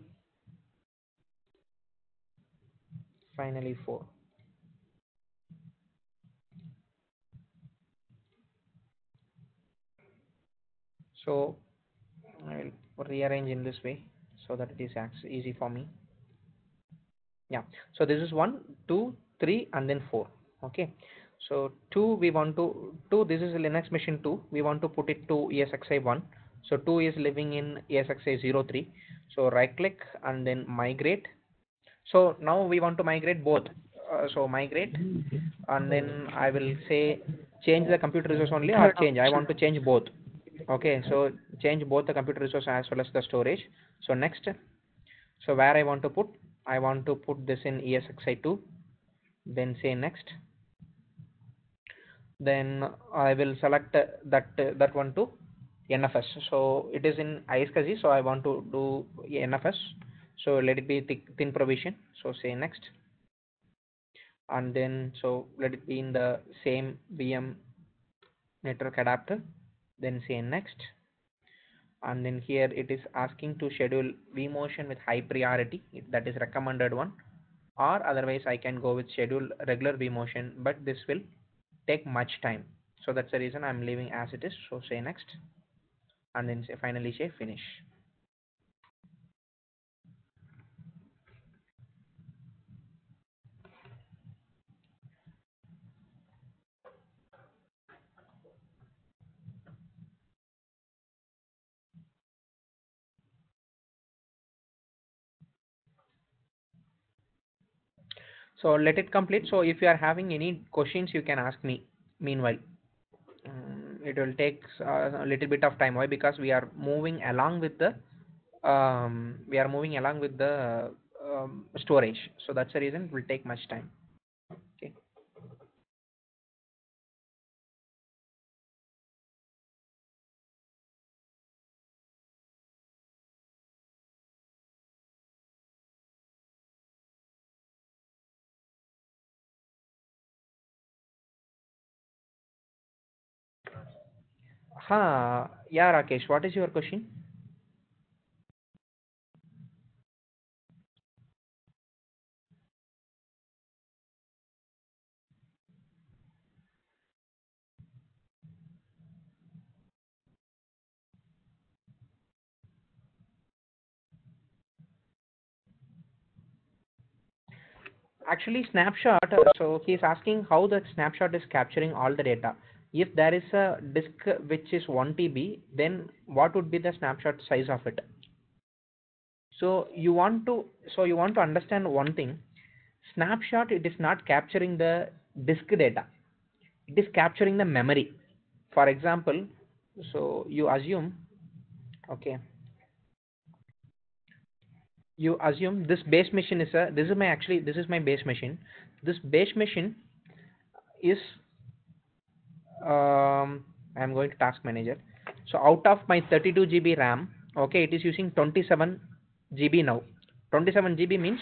finally four. So I will rearrange in this way so that it is easy for me. Yeah, so this is 1, 2, 3, and then 4. Okay, so 2 we want to 2, this is Linux machine 2, we want to put it to ESXi 1. So 2 is living in ESXi 03. So right click and then migrate. So now we want to migrate both. So migrate, and then I will say change the computer resource only, or Third change, I option. want to change both. Okay, so change both the computer resource as well as the storage. So next, so where I want to put, I want to put this in ESXi2, then say next, then I will select that one to NFS. So it is in iSCSI, so I want to do NFS. So let it be thin provision. So say next, and then so let it be in the same VM network adapter. Then say next, and then here it is asking to schedule vMotion with high priority. That is recommended one, or otherwise I can go with schedule regular vMotion, but this will take much time. So that's the reason I'm leaving as it is. So say next, and then say finally say finish. So let it complete. So if you are having any questions, you can ask me. Meanwhile, it will take a little bit of time. Why? Because we are moving along with the storage. So that's the reason it will take much time. Okay. Yeah, Rakesh, what is your question? Actually, snapshot. So he's asking how the snapshot is capturing all the data. If there is a disk which is 1 TB, then what would be the snapshot size of it? So you want to understand one thing. Snapshot, it is not capturing the disk data. It is capturing the memory. For example, so you assume, okay, you assume this base machine is a this is my base machine. This base machine is I'm going to task manager. So out of my 32 GB RAM, okay, it is using 27 GB now. 27 GB means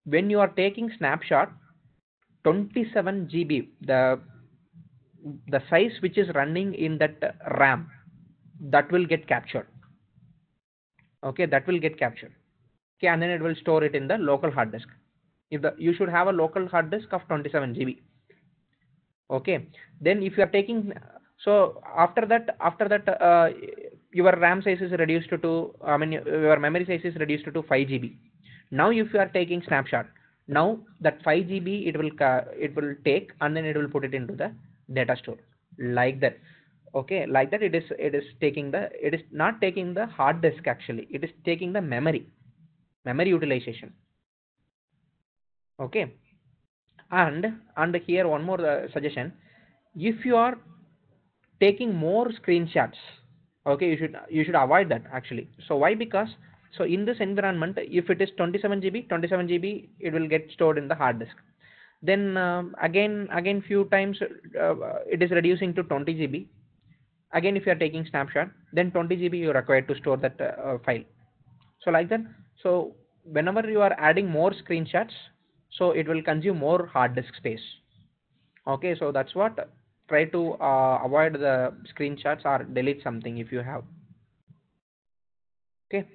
when you are taking snapshot, 27 GB, the size which is running in that RAM, that will get captured. Okay, that will get captured. Okay, and then it will store it in the local hard disk. If the you should have a local hard disk of 27 GB. Okay, then if you are taking, so after that your RAM size is reduced to I mean your memory size is reduced to 5 GB. Now if you are taking snapshot, now that 5 GB it will take, and then it will put it into the data store like that. Okay, like that, it is not taking the hard disk, actually it is taking the memory utilization. Okay, and here one more suggestion. If you are taking more screenshots, okay, you should avoid that actually. So why? Because so in this environment, if it is 27 GB, 27 GB it will get stored in the hard disk. Then again few times it is reducing to 20 GB. Again, if you are taking snapshot, then 20 GB you are required to store that file. So like that. So whenever you are adding more screenshots, so it will consume more hard disk space. Okay, so that's what, try to avoid the screenshots or delete something if you have. Okay,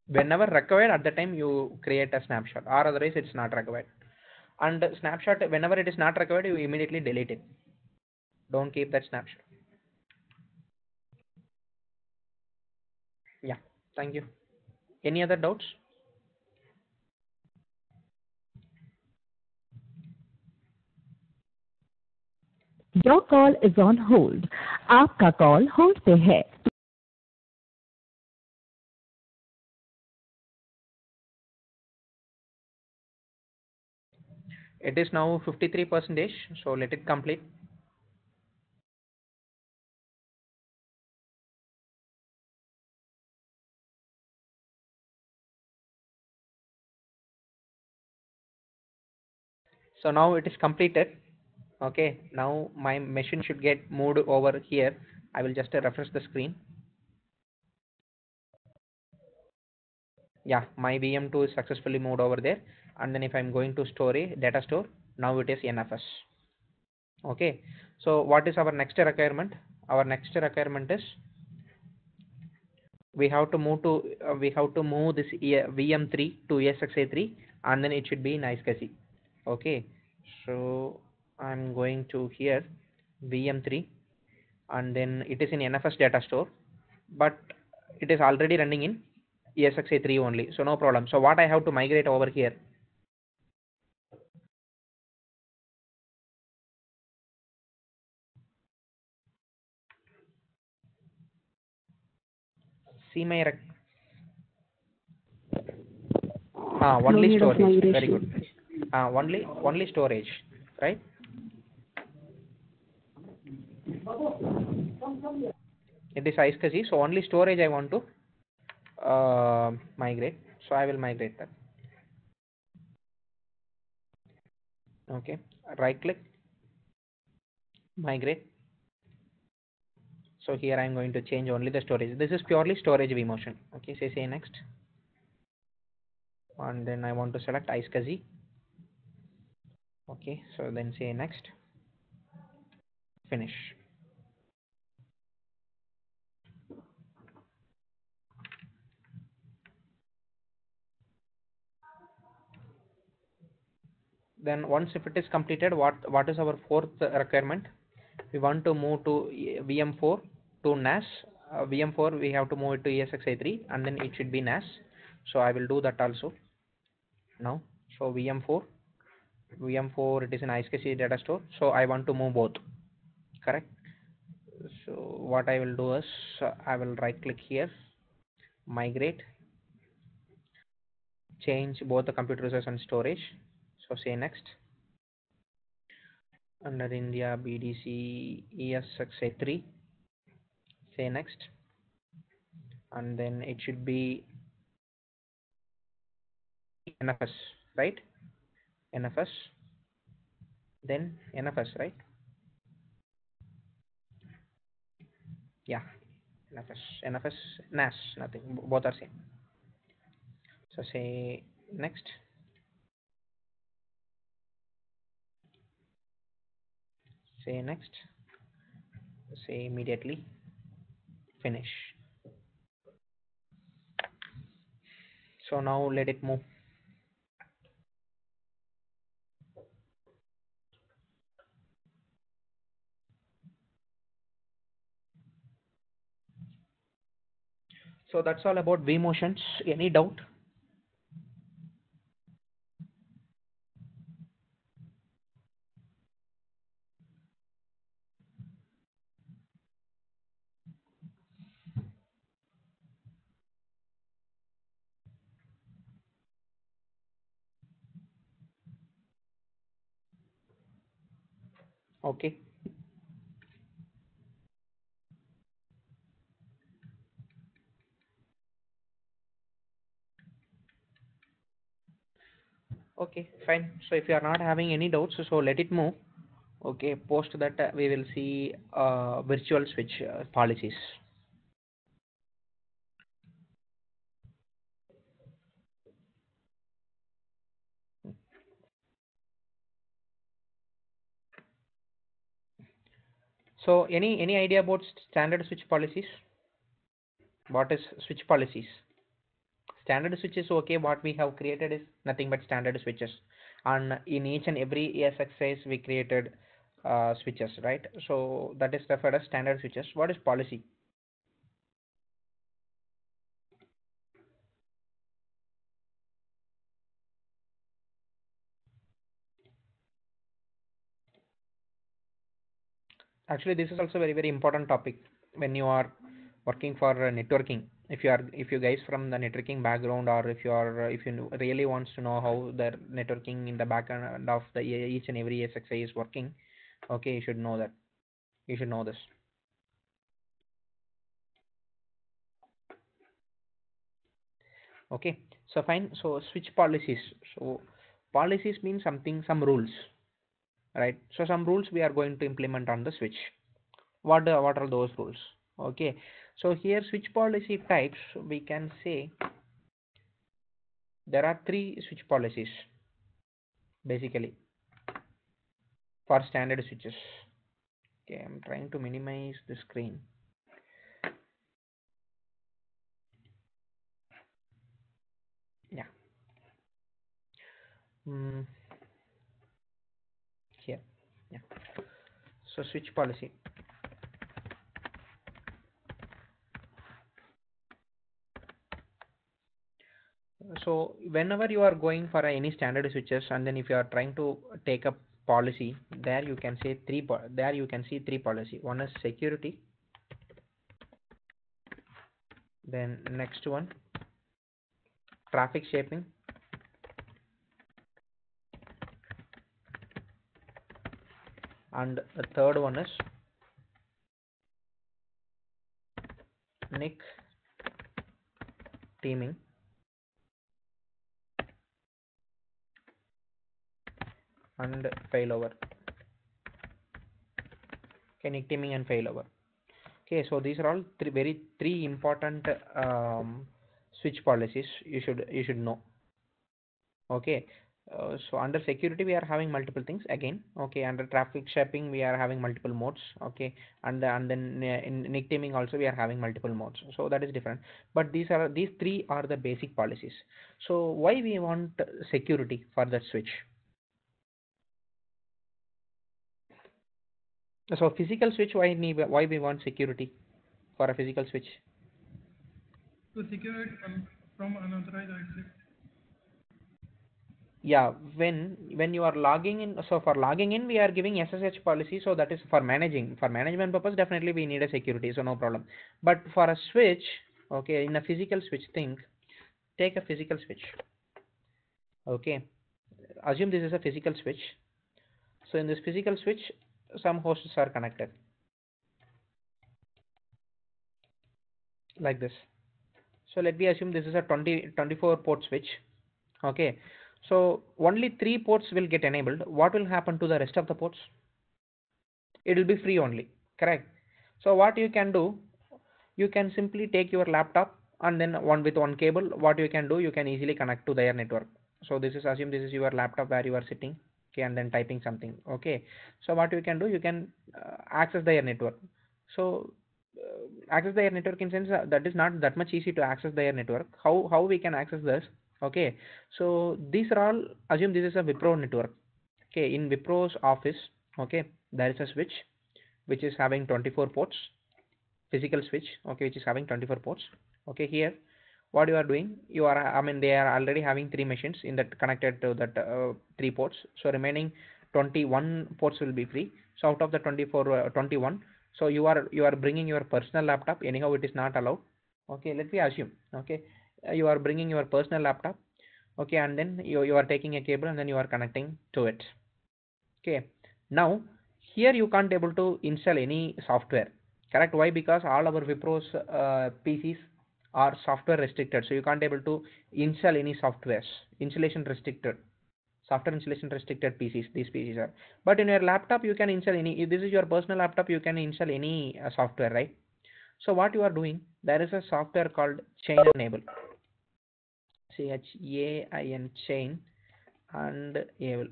whenever required, at the time you create a snapshot, or otherwise it's not required. And snapshot, whenever it is not required, you immediately delete it. Don't keep that snapshot. Yeah, thank you. Any other doubts? Your call is on hold. आपका call hold पे है. It is now 53%, so let it complete. So now it is completed. Okay, now my machine should get moved over here. I will just refresh the screen. Yeah, my VM2 is successfully moved over there. And then if I'm going to data store, now it is NFS. Okay, so what is our next requirement? Our next requirement is we have to move this VM3 to ESXi3, and then it should be in iSCSI. Okay, so I'm going to here VM3, and then it is in NFS data store, but it is already running in ESXi3 only, so no problem. So what I have to migrate over here? See my No Only need of storage. Very migration. good. Only storage, right? It is iSCSI, so only storage I want to migrate. So I will migrate that. Okay. Right click, migrate. So here I am going to change only the storage. This is purely storage vMotion. Okay. Say next, and then I want to select iSCSI. Okay. So then say next, finish. Then once if it is completed, what is our fourth requirement? We want to move to VM4 to NAS. VM4 we have to move it to ESXi3, and then it should be NAS. So I will do that also now. So VM4 it is an iSCSI data store. So I want to move both. Correct. So what I will do is I will right click here, migrate, change both the computer resource and storage. So say next, under India BDC ESXi3. Say next, and then it should be NFS, right? NFS, then NFS, right? Yeah, NFS, NAS, nothing, both are same. So say next, say next, say immediately, finish. So now let it move. So that's all about vMotions. Any doubt? Okay. Okay, fine. So if you are not having any doubts, so let it move. Okay, post that we will see virtual switch policies. So any idea about standard switch policies? What is switch policies? Standard switches, okay, what we have created is nothing but standard switches, and in each and every ESXi we created switches, right? So that is referred as standard switches. What is policy? Actually, this is also very important topic when you are working for networking. If you guys from the networking background, or if you really wants to know how the networking in the back end of the each and every ESXi is working, okay, you should know that. You should know this. Okay, so fine. So switch policies. So policies mean something, some rules, right? So some rules we are going to implement on the switch. What are those rules? Okay, so here switch policy types, we can say there are three switch policies basically for standard switches. Okay, I'm trying to minimize the screen. Yeah. Here. Yeah. So switch policy. So whenever you are going for any standard switches, and then if you are trying to take a policy, there you can say there you can see three policy. One is security, then next one traffic shaping, and the third one is nick teaming and failover. Okay, nick teaming and failover. Okay, so these are all three important switch policies you should know. Okay, so under security we are having multiple things again. Okay, under traffic shaping we are having multiple modes. Okay, and then in nick teaming also we are having multiple modes, so that is different, but these three are the basic policies. So why we want security for that switch? So physical switch, why we want security for a physical switch? To secure it from unauthorized access. Yeah, when you are logging in, so for logging in we are giving SSH policy, so that is for management purpose. Definitely we need a security, so no problem. But for a switch, okay, in a physical switch, take a physical switch. Okay, assume this is a physical switch. So in this physical switch some hosts are connected like this. So let me assume this is a 24 port switch. Okay, so only 3 ports will get enabled. What will happen to the rest of the ports? It will be free only, correct? So what you can do, you can simply take your laptop and then one cable, what you can do, you can easily connect to their network. So this is, assume this is your laptop where you are sitting, okay, and then typing something. Okay, so what you can do, you can access their network. So access their network in sense that is not that much easy to access their network. How we can access this? Okay, so these are all, assume this is a Wipro network. Okay, in Wipro's office, okay, there is a switch which is having 24 ports, physical switch, okay, which is having 24 ports. Okay, here what you are doing, you are, I mean, they are already having 3 machines in that connected to that 3 ports, so remaining 21 ports will be free. So out of the 24 21, so you are bringing your personal laptop, anyhow it is not allowed. Okay, let me assume, okay, you are bringing your personal laptop, okay, and then you are taking a cable and then you are connecting to it. Okay, now here you can't able to install any software, correct? Why? Because all our Wipro's PCs are software restricted, so you can't able to install any softwares. Installation restricted, software installation restricted PCs, these PCs are. But in your laptop you can install any, if this is your personal laptop, you can install any software, right? So what you are doing, there is a software called chain enable, CHAIN, chain and enable.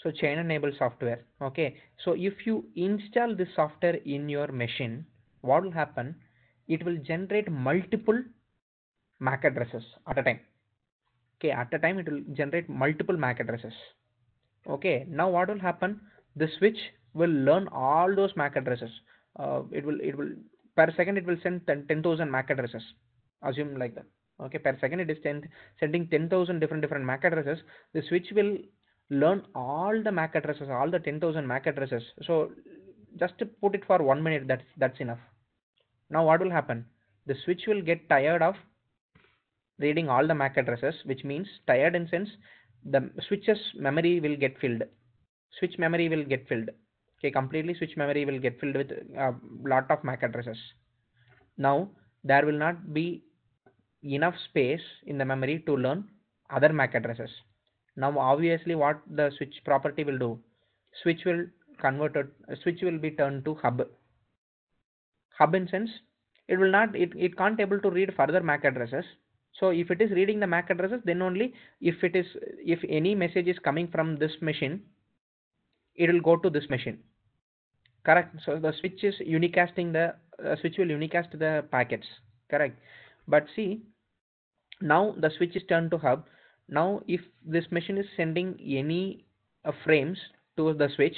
So chain enable software. Okay, so if you install this software in your machine, what will happen? It will generate multiple MAC addresses at a time. Okay, at a time it will generate multiple MAC addresses. Okay, now what will happen? The switch will learn all those MAC addresses. It will per second it will send 10,000 MAC addresses. Assume like that. Okay, per second it is sending 10,000 different MAC addresses. The switch will learn all the MAC addresses, all the 10,000 MAC addresses. So just to put it for 1 minute, that's enough. Now what will happen? The switch will get tired of reading all the MAC addresses, which means tired in sense the switch's memory will get filled. Switch memory will get filled. Okay, completely switch memory will get filled with a lot of MAC addresses. Now there will not be enough space in the memory to learn other MAC addresses. Now obviously what the switch property will do, switch will switch will be turned to hub. Hub in sense it will not, it can't able to read further MAC addresses. So if it is reading the MAC addresses, then only if any message is coming from this machine, it will go to this machine, correct? So the switch is unicasting the switch will unicast the packets, correct? But see, now the switch is turned to hub. Now if this machine is sending any frames to the switch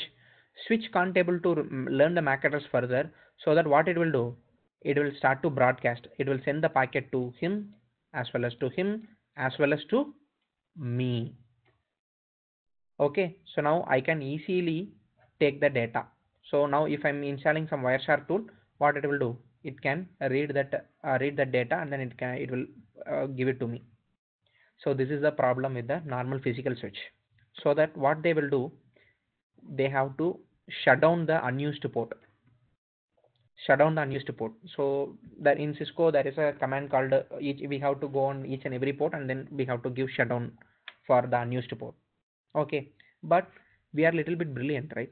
can't able to learn the MAC address further. So that what it will do, it will start to broadcast, it will send the packet to him as well as to him as well as to me. Okay, so now I can easily take the data. So now if I'm installing some Wireshark tool, what it will do, it can read that data and then it will give it to me. So this is the problem with the normal physical switch. So that what they will do, they have to shut down the unused port. Shut down the unused port. So that in Cisco there is a command called each, we have to go on each and every port and then we have to give shutdown for the unused port. Okay, but we are a little bit brilliant, right?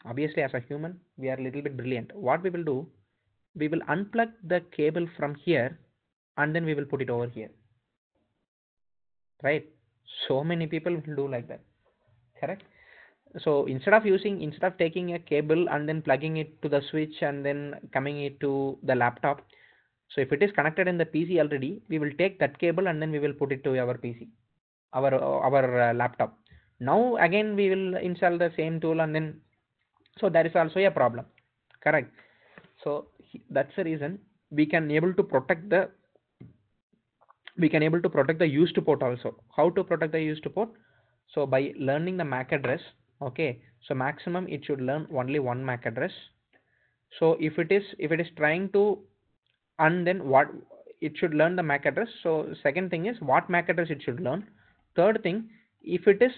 Obviously, as a human, we are a little bit brilliant. What we will do, we will unplug the cable from here and then we will put it over here, right? So many people will do like that, correct? So instead of taking a cable and then plugging it to the switch and then coming it to the laptop, so if it is connected in the PC already, we will take that cable and then we will put it to our PC, our laptop. Now again we will install the same tool and then, so that is also a problem, correct? So that's the reason we can able to protect the, used port also. How to protect the used port? So by learning the MAC address. Okay, so maximum it should learn only one MAC address. So if it is trying to, and then what, it should learn the MAC address. So second thing is what MAC address it should learn. Third thing, if it is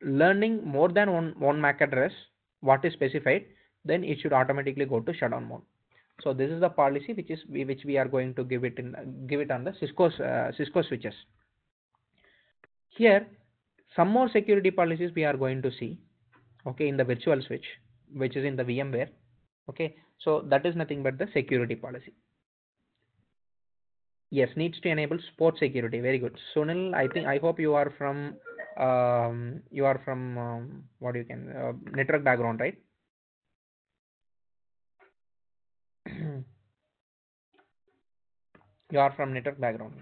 learning more than one MAC address what is specified, then it should automatically go to shutdown mode. So this is the policy which we are going to give it on the Cisco switches. Here some more security policies we are going to see, okay, in the virtual switch, which is in the VMware. Okay, so that is nothing but the security policy. Yes, needs to enable port security. Very good, Sunil. I hope you are from what you can network background, right? You are from network background.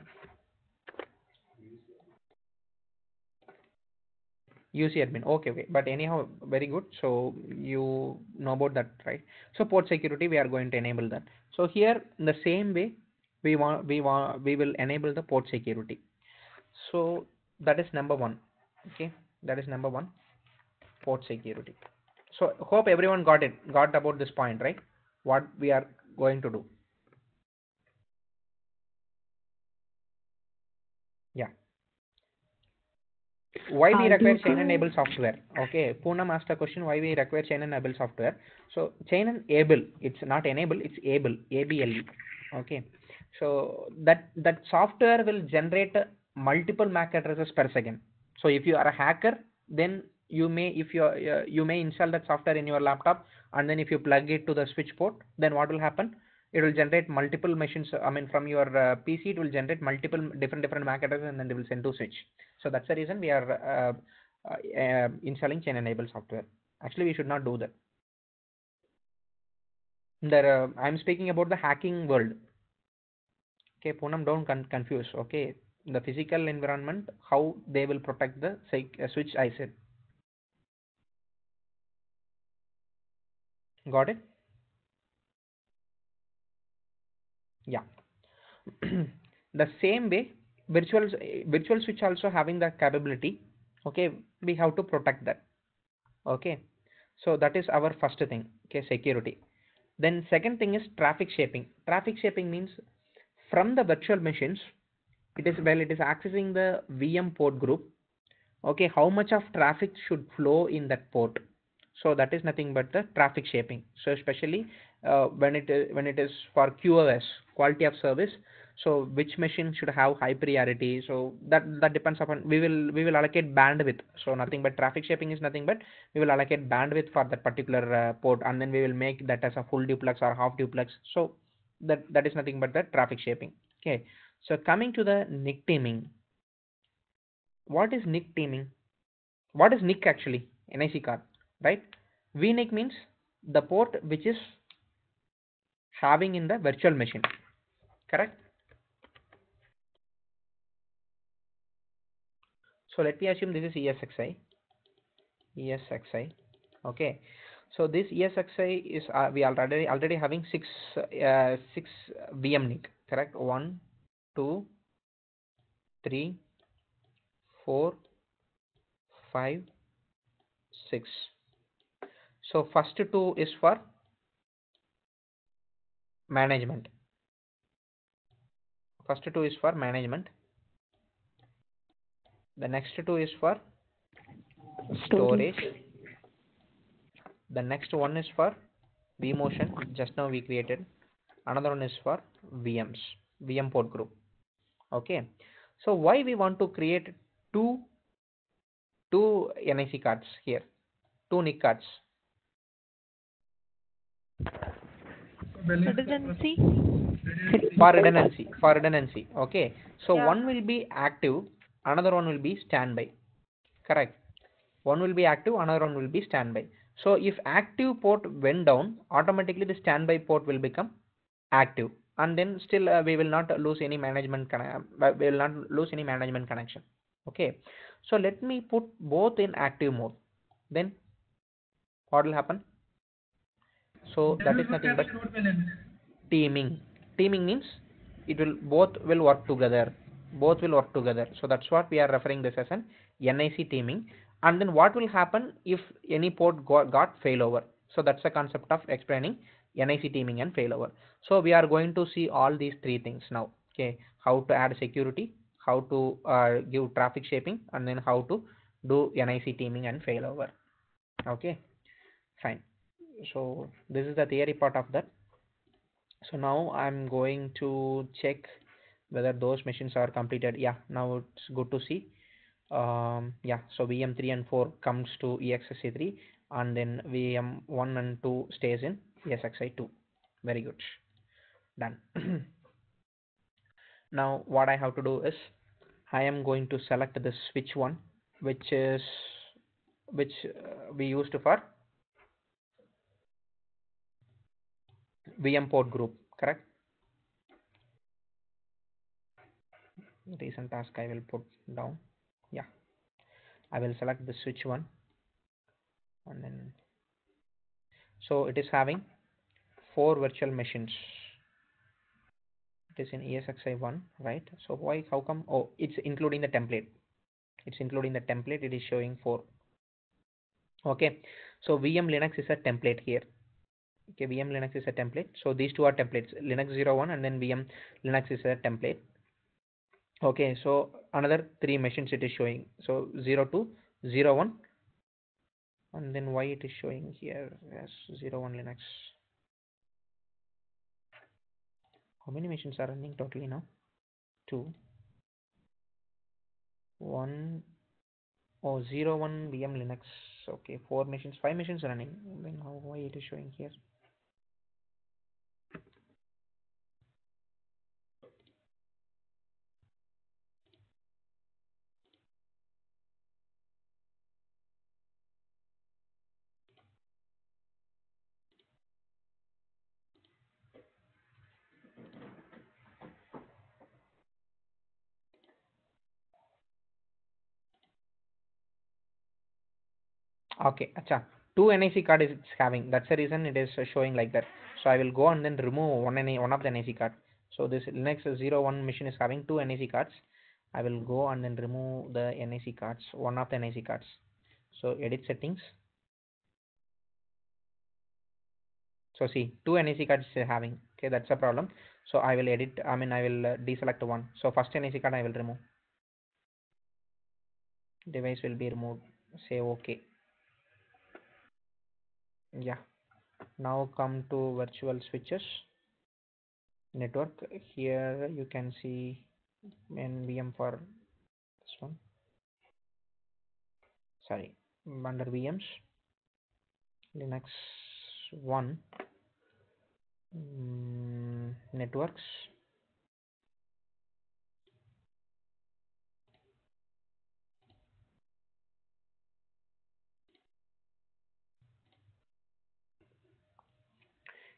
UC admin. Okay, okay. But anyhow, very good. So you know about that, right? So port security, we are going to enable that. So here, in the same way, we will enable the port security. So that is number one. Okay, that is number one, port security. So hope everyone got about this point, right? What we are going to do. Yeah. Why we require Due chain to enable software? Okay, Poonam asked the question, why we require chain enable software. So chain enable, it's not enable, it's able, able. Okay, so that software will generate multiple MAC addresses per second. So if you are a hacker, then you may, if you may install that software in your laptop, and then if you plug it to the switch port, then what will happen? It will generate multiple machines. I mean, from your PC, it will generate multiple different MAC addresses, and then they will send to switch. So that's the reason we are installing chain enable software. Actually, we should not do that. There, I'm speaking about the hacking world. Okay, Poonam, don't confuse. Okay, the physical environment, how they will protect the switch. I said, got it? Yeah. The same way, virtual switch also having that capability. Okay, we have to protect that. Okay, so that is our first thing. Okay, security. Then second thing is traffic shaping. Traffic shaping means from the virtual machines, it is, well, it is accessing the VM port group. Okay, how much of traffic should flow in that port? So that is nothing but the traffic shaping. So especially when it is for QoS, quality of service. So which machine should have high priority? So that depends upon, we will allocate bandwidth. So nothing but traffic shaping is nothing but we will allocate bandwidth for that particular port, and then we will make that as a full duplex or half duplex. So that is nothing but the traffic shaping. Okay, so coming to the NIC teaming. What is NIC teaming? What is NIC actually? NIC card, right? VNIC means the port which is having in the virtual machine, correct? So let me assume this is ESXi. ESXi. Okay. So this ESXi is we already having six VM NIC, correct? 1, 2, 3, 4, 5, 6. So first two is for management. First two is for management. The next two is for storage. storage. The next one is for vMotion, just now we created. Another one is for VM port group. Okay, so why we want to create two NIC cards here, two NIC cards? Redundancy. For redundancy. Okay, so Yeah. one will be active, another one will be standby. Correct. One will be active, another one will be standby. So if active port went down, automatically the standby port will become active, and then still we will not lose any management we will not lose any management connection. Okay, so let me put both in active mode. Then what will happen? So that is nothing but teaming. Teaming means it will both will work together, so that's what we are referring this as an NIC teaming. And then what will happen if any port got failover? So that's the concept of explaining NIC teaming and failover. So we are going to see all these three things now. Okay, how to add security, how to give traffic shaping, and then how to do NIC teaming and failover. Okay, fine. So this is the theory part of that. So now I'm going to check whether those machines are completed. Yeah, now it's good to see. Yeah, so VM3 and 4 comes to EXSA3, and then VM1 and 2 stays in ESXi2. Very good. Done. Now what I have to do is I am going to select the switch one, which is which we used for VM port group, correct? Recent task I will put down. Yeah, I will select the switch one, and then so it is having 4 virtual machines. It is in ESXi1, right? So why, how come? Oh, it's including the template. It's including the template. It is showing 4. Okay, so VM Linux is a template here. Okay, VM Linux is a template. So these two are templates. Linux 01 and then VM Linux is a template. Okay, so another 3 machines it is showing. So 02, 01, and then why it is showing here as 01 Linux? How many machines are running totally now? 2, 1, oh, 01 VM Linux. Okay, 4 machines, 5 machines running. Then how, why it is showing here? Okay, acha. 2 NIC card is it's having. That's the reason it is showing like that. So I will go and then remove one of the NIC card. So this Linux 01 machine is having 2 NIC cards. I will go and then remove the NIC cards, one of the NIC cards. So edit settings. So see, 2 NIC cards is having. Okay, that's a problem. So I will edit. I mean, I will deselect one. So first NIC card I will remove. Device will be removed. Say OK. Yeah. Now come to virtual switches. Network. Here you can see NVM for this one. Sorry, under VMs, Linux 1, networks.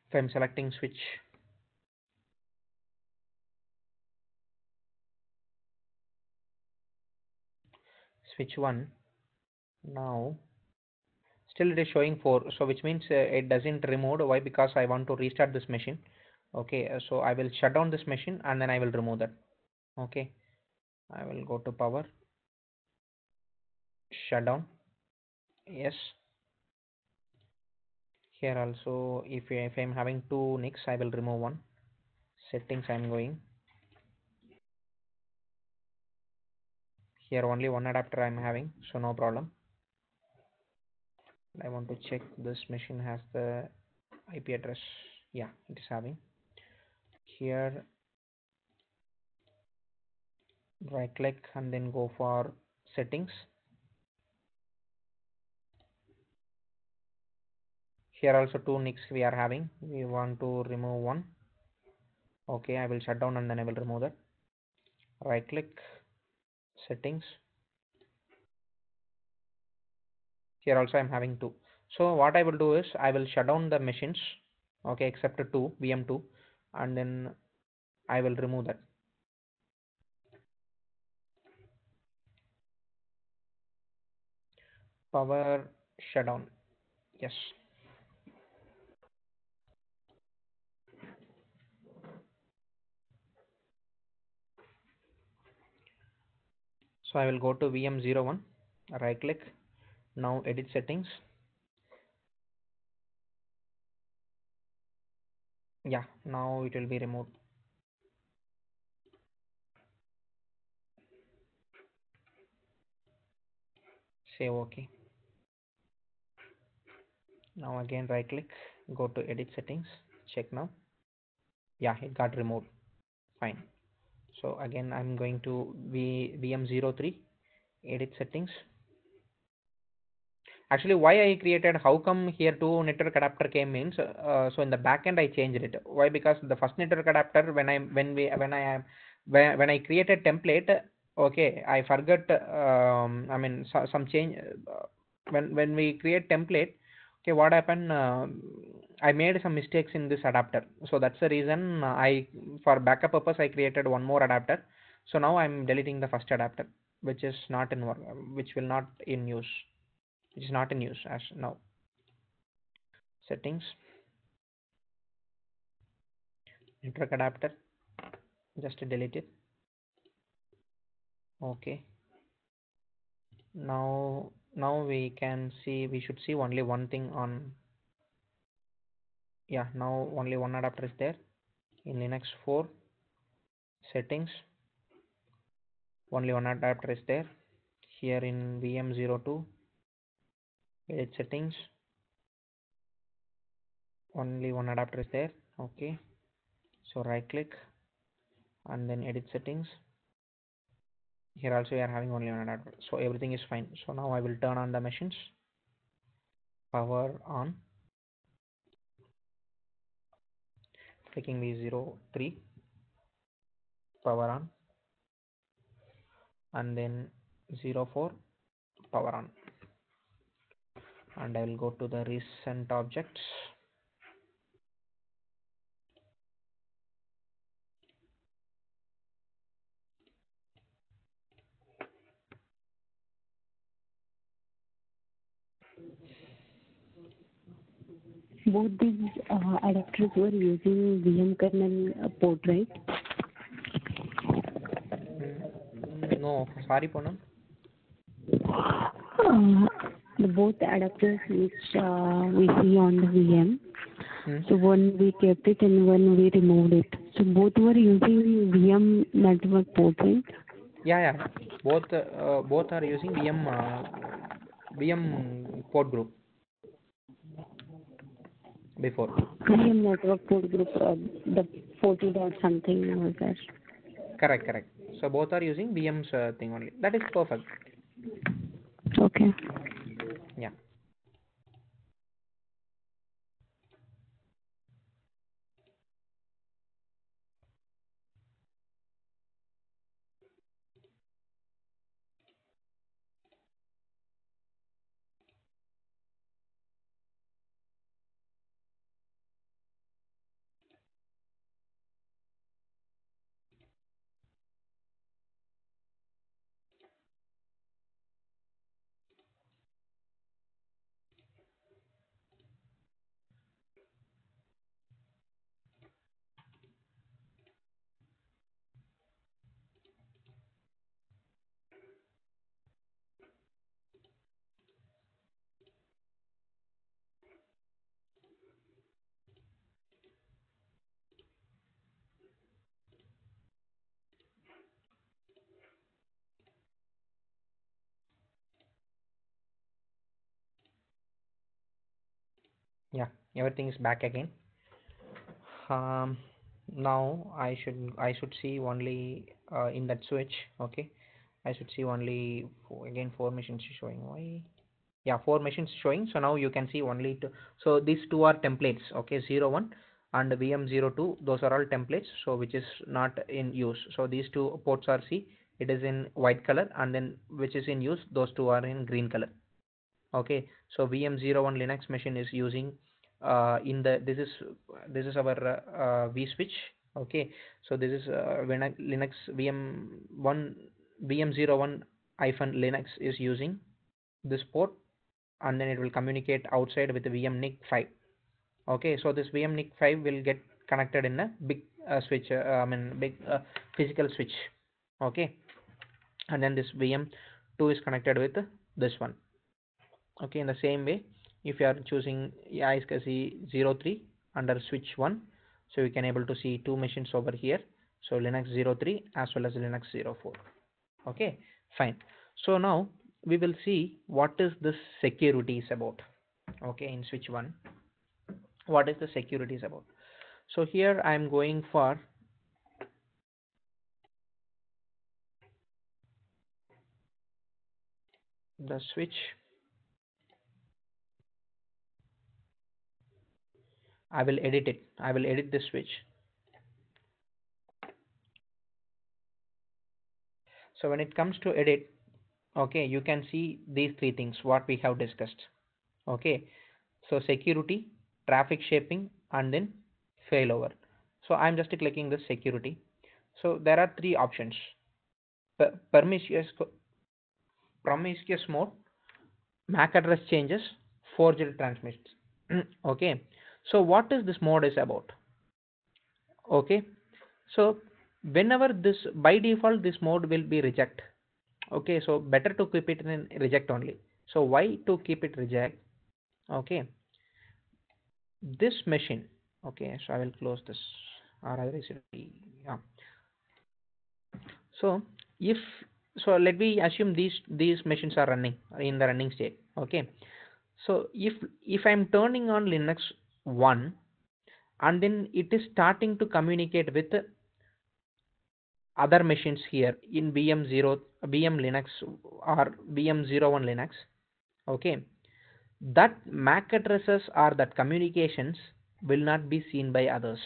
If I'm selecting switch 1, now still it is showing 4, so which means it doesn't remove. Why? Because I want to restart this machine. Okay, so I will shut down this machine and then I will remove that. Okay, I will go to power, shut down. Yes, here also if I'm having 2 NICs I will remove one. Settings I'm going. Here only one adapter I'm having, so no problem. I want to check this machine has the IP address. Yeah, it is having. Here, right click and then go for settings. Here also two nicks we are having. We want to remove one. Okay, I will shut down and then I will remove that. Right click, settings. Here also I am having two. So what I will do is I will shut down the machines. Okay, except two, VM2, and then I will remove that. Power shutdown. Yes. So I will go to VM01, right click, now edit settings. Yeah, now it will be removed. Save OK. Now again right click, go to edit settings, check now. Yeah, it got removed. Fine. So again I'm going to VM03, edit settings. Actually, why I created, how come here two network adapter came means, so in the backend I changed it. Why? Because the first network adapter when I created template, okay, I forgot. I mean some change when we create template. Okay, what happened? I made some mistakes in this adapter, so that's the reason I, for backup purpose, I created one more adapter. So now I'm deleting the first adapter, which is not in work, which will not in use. It is not in use as now. Settings, network adapter, just delete it. Okay. Now we can see, we should see only one thing on. Yeah, now only one adapter is there. In Linux 4 settings, only one adapter is there. Here in VM02 edit settings, only one adapter is there. Okay, so right click and then edit settings. Here also we are having only one adapter, so everything is fine. So now I will turn on the machines. Power on, clicking V03, power on, and then 04, power on, and I will go to the recent objects. Both these adapters were using VM kernel port, right? No, sorry Poonam. Both adapters which we see on the VM. So one we kept it and one we removed it. So both were using VM network port, right? Yeah. Both are using VM port group before. VM network port group, the 40 dot something was there. Correct. So both are using VM's thing only. That is perfect. Okay. Yeah. Yeah, everything is back again. um Now I should see only in that switch. Okay, I should see only again four machines showing. Why? Yeah, four machines showing. So now you can see only two. So these two are templates. Okay, 01 and VM02, those are all templates, so which is not in use. So these two ports are, see, it is in white color, and then which is in use, those two are in green color. Okay, so VM01 Linux machine is using in the this is our vSwitch. Okay, so this is when Linux VM1 VM01 hyphen Linux is using this port, and then it will communicate outside with the vmnic 5. Okay, so this vmnic 5 will get connected in a big switch, I mean big physical switch. Okay, and then this vm2 is connected with this one. Okay, in the same way, if you are choosing ISCSI 03 under switch 1, so you can able to see two machines over here, so Linux 03 as well as Linux 04. Okay, fine. So now we will see what is this security is about. Okay, in switch 1, what is the security is about. So here I am going for the switch. I will edit it. I will edit this switch. So when it comes to edit, okay, you can see these three things what we have discussed. Okay, so security, traffic shaping, and then failover. So I'm just clicking this security. So there are three options: permissions, promiscuous mode, MAC address changes, forged transmits. Okay, so what is this mode is about? Okay, so whenever this, by default this mode will be reject. Okay, so better to keep it in reject only. So why to keep it reject? Okay, this machine. Okay, so I will close this, or otherwise it will be, yeah. So if, so let me assume these machines are running in the running state. Okay, so if I'm turning on Linux 1, and then it is starting to communicate with other machines here in VM0 VM Linux or VM01 Linux. Okay, that MAC addresses or that communications will not be seen by others.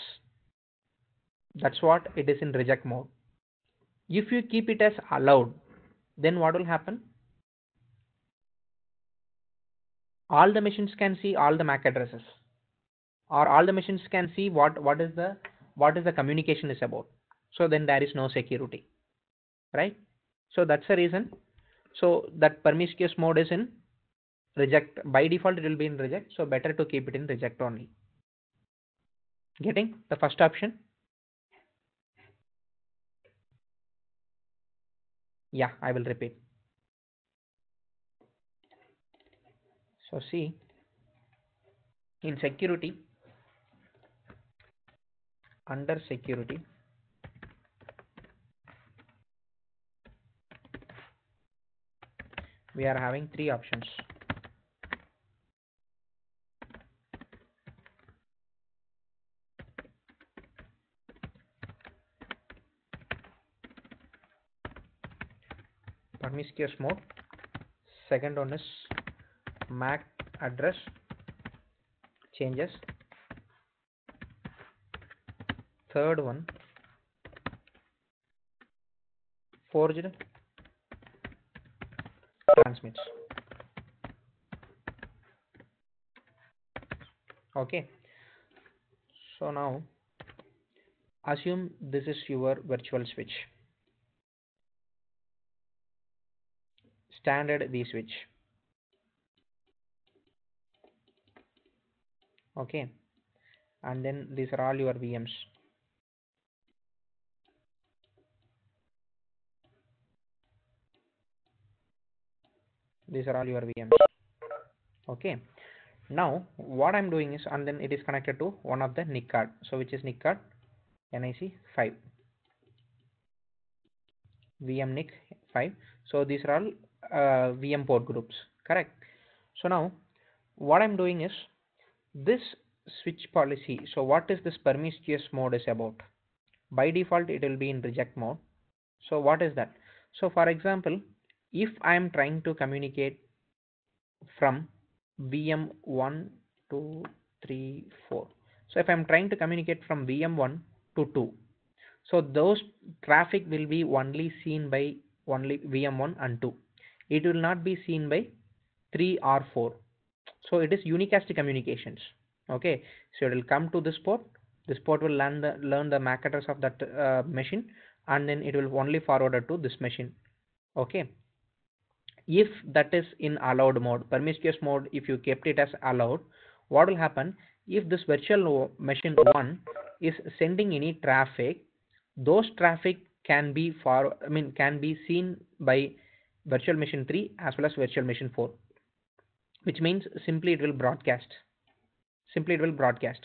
That's what it is in reject mode. If you keep it as allowed, then what will happen? All the machines can see all the MAC addresses, or all the machines can see what is the communication is about. So then there is no security, right? So that's the reason. So that promiscuous mode is in reject. By default it will be in reject, so better to keep it in reject only. Getting the first option? Yeah, I will repeat. So see, in security, under security, we are having three options: promiscuous mode, second one is MAC address changes, third one forged transmits. Okay, so now assume this is your virtual switch, standard V switch. Okay, and then these are all your VMs. These are all your VMs. Okay, now what I'm doing is, and then it is connected to one of the NIC card. So which is NIC card? NIC 5, VMNIC 5. So these are all VM port groups, correct? So now what I'm doing is, this switch policy, so what is this promiscuous mode is about? By default it will be in reject mode. So what is that? So for example, if I am trying to communicate from VM1 to 3 4, so if I am trying to communicate from VM1 to 2, so those traffic will be only seen by only VM1 and 2. It will not be seen by 3 or 4. So it is unicast communications. Okay, so it will come to this port. This port will learn the MAC address of that machine, and then it will only forward it to this machine. Okay, if that is in allowed mode, promiscuous mode, if you kept it as allowed, what will happen? If this virtual machine 1 is sending any traffic, those traffic can be can be seen by virtual machine 3 as well as virtual machine 4, which means simply it will broadcast. Simply it will broadcast.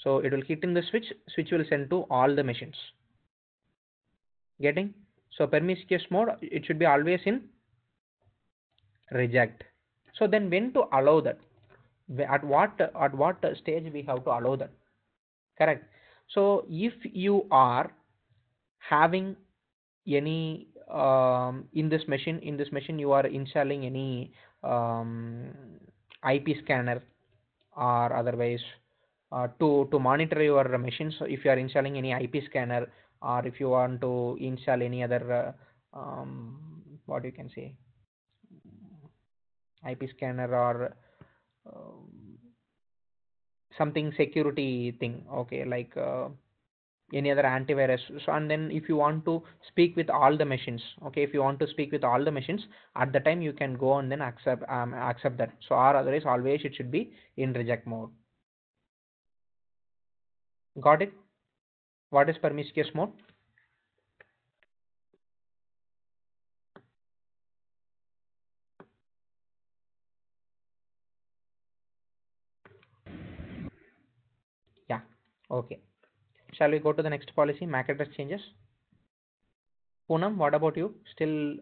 So it will hit in the switch will send to all the machines. Getting? So promiscuous mode, it should be always in reject. So then when to allow that? At what stage we have to allow that? Correct. So if you are having any in this machine you are installing any um, IP scanner, or otherwise to monitor your machines. So if you are installing any IP scanner, or if you want to install any other what you can say, IP scanner, or something security thing, okay, like any other antivirus. So and then if you want to speak with all the machines, okay, if you want to speak with all the machines, at the time you can go and then accept that. So or otherwise always it should be in reject mode. Got it? What is promiscuous mode? Yeah. Okay, shall we go to the next policy, MAC address changes? Poonam, what about you? Still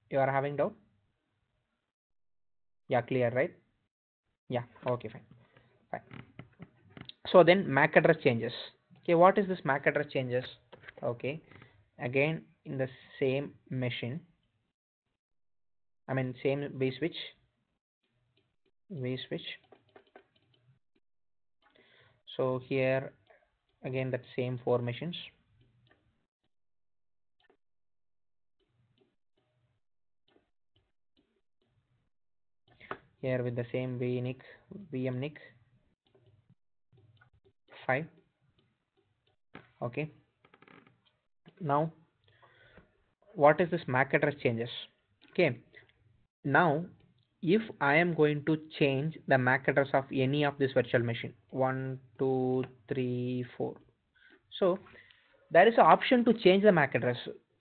you are having doubt? Yeah, clear, right? Yeah, okay, fine. So then MAC address changes. Okay, what is this MAC address changes? Okay, again in the same machine, same V switch. So here again that same four machines. Here with the same VM NIC 5. Okay, now what is this MAC address changes? Okay, now if I am going to change the MAC address of any of this virtual machine 1 2 3 4, so there is an option to change the MAC address.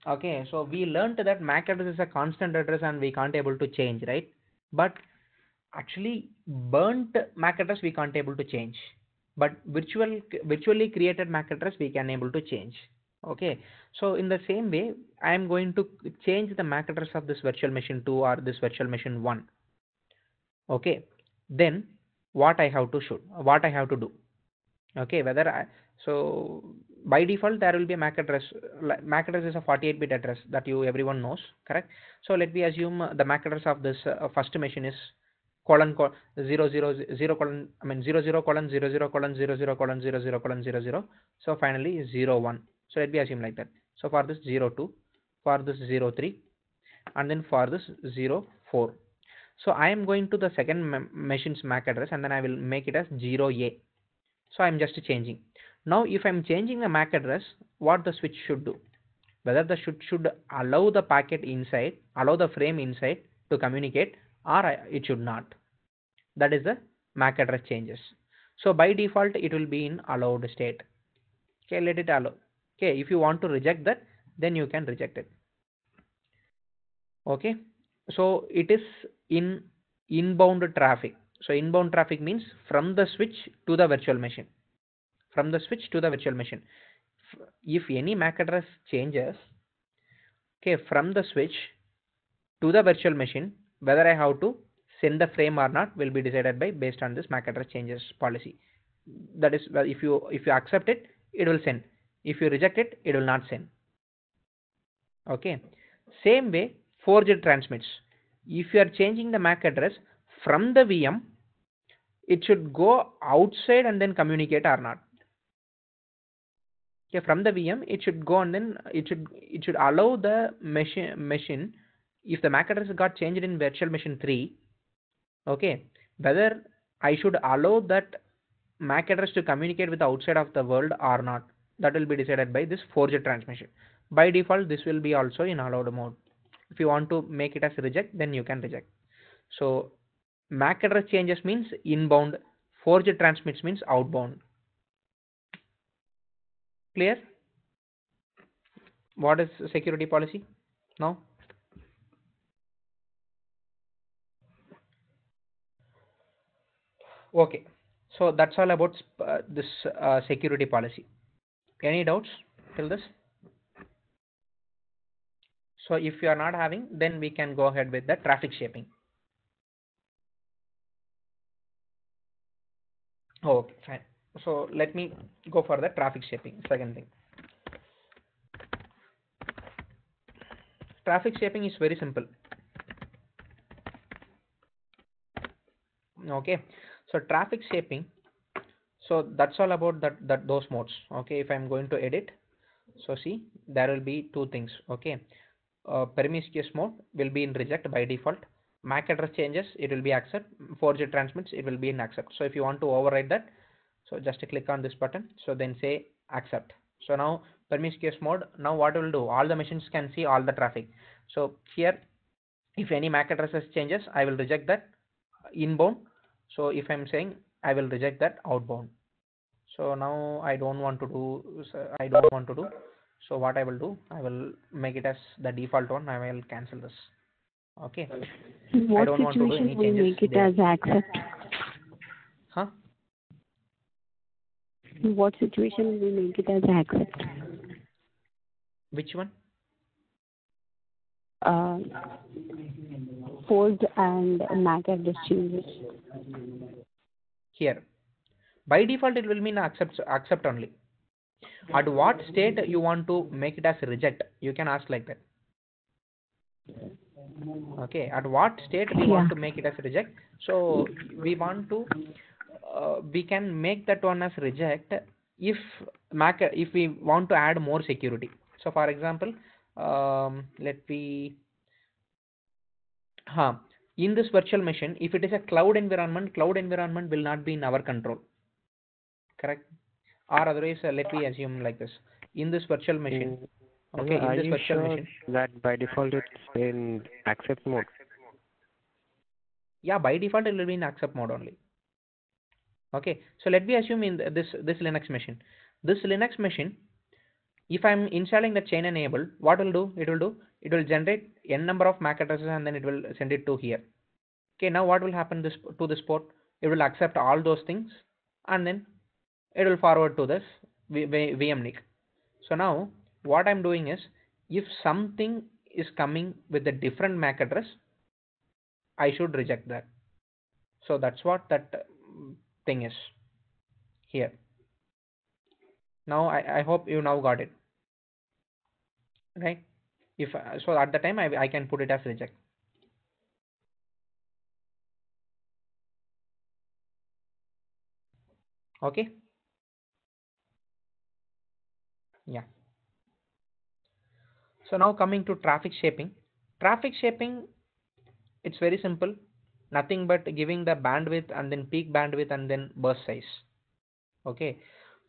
Okay, so we learned that MAC address is a constant address and we can't able to change, right? But actually burnt MAC address we can't able to change, but virtually created MAC address we can able to change. Okay, so in the same way I am going to change the MAC address of this virtual machine 2 or this virtual machine 1. Okay, then what I have to do? Okay, so by default there will be a MAC address. MAC address is a 48-bit address that you everyone knows, correct? So let me assume the MAC address of this first machine is colon 000 colon 00 colon 00 colon 00 colon 00 colon 00. So finally 01. So let me assume like that. So for this 02, for this 03, and then for this 04. So I am going to the second machine's MAC address and then I will make it as 0A. So I'm just changing. Now if I'm changing the MAC address, what the switch should do? Whether the should allow the packet inside, allow the frame inside to communicate, or it should not. That is the MAC address changes. So by default it will be in allowed state. Okay, let it allow. Okay, if you want to reject that, then you can reject it. Okay, so it is in inbound traffic. So inbound traffic means from the switch to the virtual machine. From the switch to the virtual machine. If any MAC address changes, okay, from the switch to the virtual machine, whether I have to send the frame or not will be decided by based on this MAC address changes policy. That is, well, if you accept it, it will send. If you reject it, it will not send. Okay. Same way, forged transmits. If you are changing the MAC address from the VM, it should go outside and then communicate or not. Okay, from the VM, it should go and then it should allow the machine. If the MAC address got changed in virtual machine 3, okay, whether I should allow that MAC address to communicate with the outside of the world or not, that will be decided by this forged transmission. By default, this will be also in allowed mode. If you want to make it as reject, then you can reject. So MAC address changes means inbound, forged transmits means outbound. Clear? What is security policy now? Okay, so that's all about this security policy. Any doubts till this? So if you are not having, then we can go ahead with the traffic shaping. Okay, fine. So let me go for the traffic shaping. Second thing, traffic shaping is very simple. Okay, so traffic shaping, so that's all about those modes. Okay, if I'm going to edit, so see, there will be two things. Okay, promiscuous mode will be in reject by default. MAC address changes, it will be accept. Forged transmits, it will be in accept. So if you want to override that, so just click on this button, so then say accept. So now promiscuous mode, now what will do, all the machines can see all the traffic. So here, if any MAC addresses changes, I will reject that inbound. So if I'm saying, I will reject that outbound. So now I don't want to do, so what I will do, I will make it as the default one. I will cancel this. Okay, I What don't want to do situation any will changes make it there. as accept? Huh? What situation will make it as accept? Which one? Forged and MAC address changes. Here, by default it will mean accept only. At what state you want to make it as reject, you can ask like that. Okay, at what state we want to make it as reject, so we want to we can make that one as reject if if we want to add more security. So for example, let me in this virtual machine, if it is a cloud environment will not be in our control, correct? Or otherwise, let me assume like this, in this virtual machine, okay, in Are this you virtual sure machine, that by default it's in accept mode? yeah, by default it will be in accept mode only. Okay, so let me assume in this Linux machine, if I'm installing the chain enable, what will do, it will generate n number of MAC addresses and then it will send it to here. Okay, now what will happen to this port, it will accept all those things and then it will forward to this VMNIC. So now what I'm doing is, if something is coming with a different MAC address, I should reject that. So that's what that thing is here. Now I hope you now got it, right? If so at the time I can put it as reject. Okay, yeah. So now coming to traffic shaping. Traffic shaping, it's very simple, nothing but giving the bandwidth and then peak bandwidth and then burst size. Okay,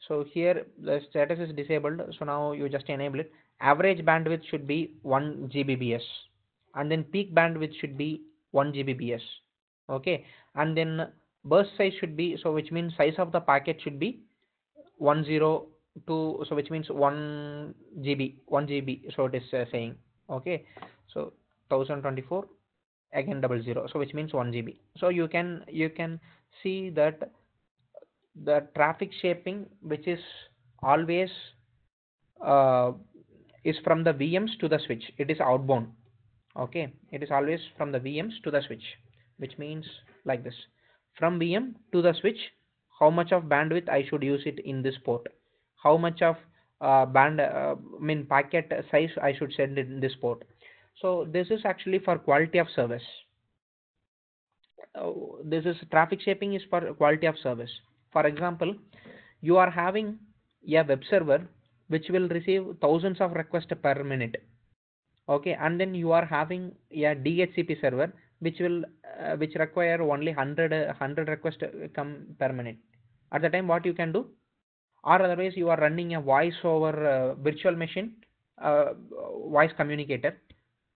so here the status is disabled, so now you just enable it. Average bandwidth should be 1 Gbps and then peak bandwidth should be 1 Gbps. Okay, and then burst size should be, so which means size of the packet should be 102, so which means 1 GB, 1 GB, so it is saying. Okay, so 1024 again 00, so which means 1 GB. So you can see that the traffic shaping, which is always uh, is from the VMs to the switch, it is outbound. Okay, it is always from the VMs to the switch, which means like this. From VM to the switch, how much of bandwidth I should use it in this port, how much of packet size I should send in this port. So this is actually for quality of service. This is traffic shaping is for quality of service. For example, you are having a web server which will receive thousands of requests per minute. Okay, and then you are having a DHCP server which require only 100 requests come per minute. At the time, what you can do, or otherwise you are running a voice over virtual machine, voice communicator.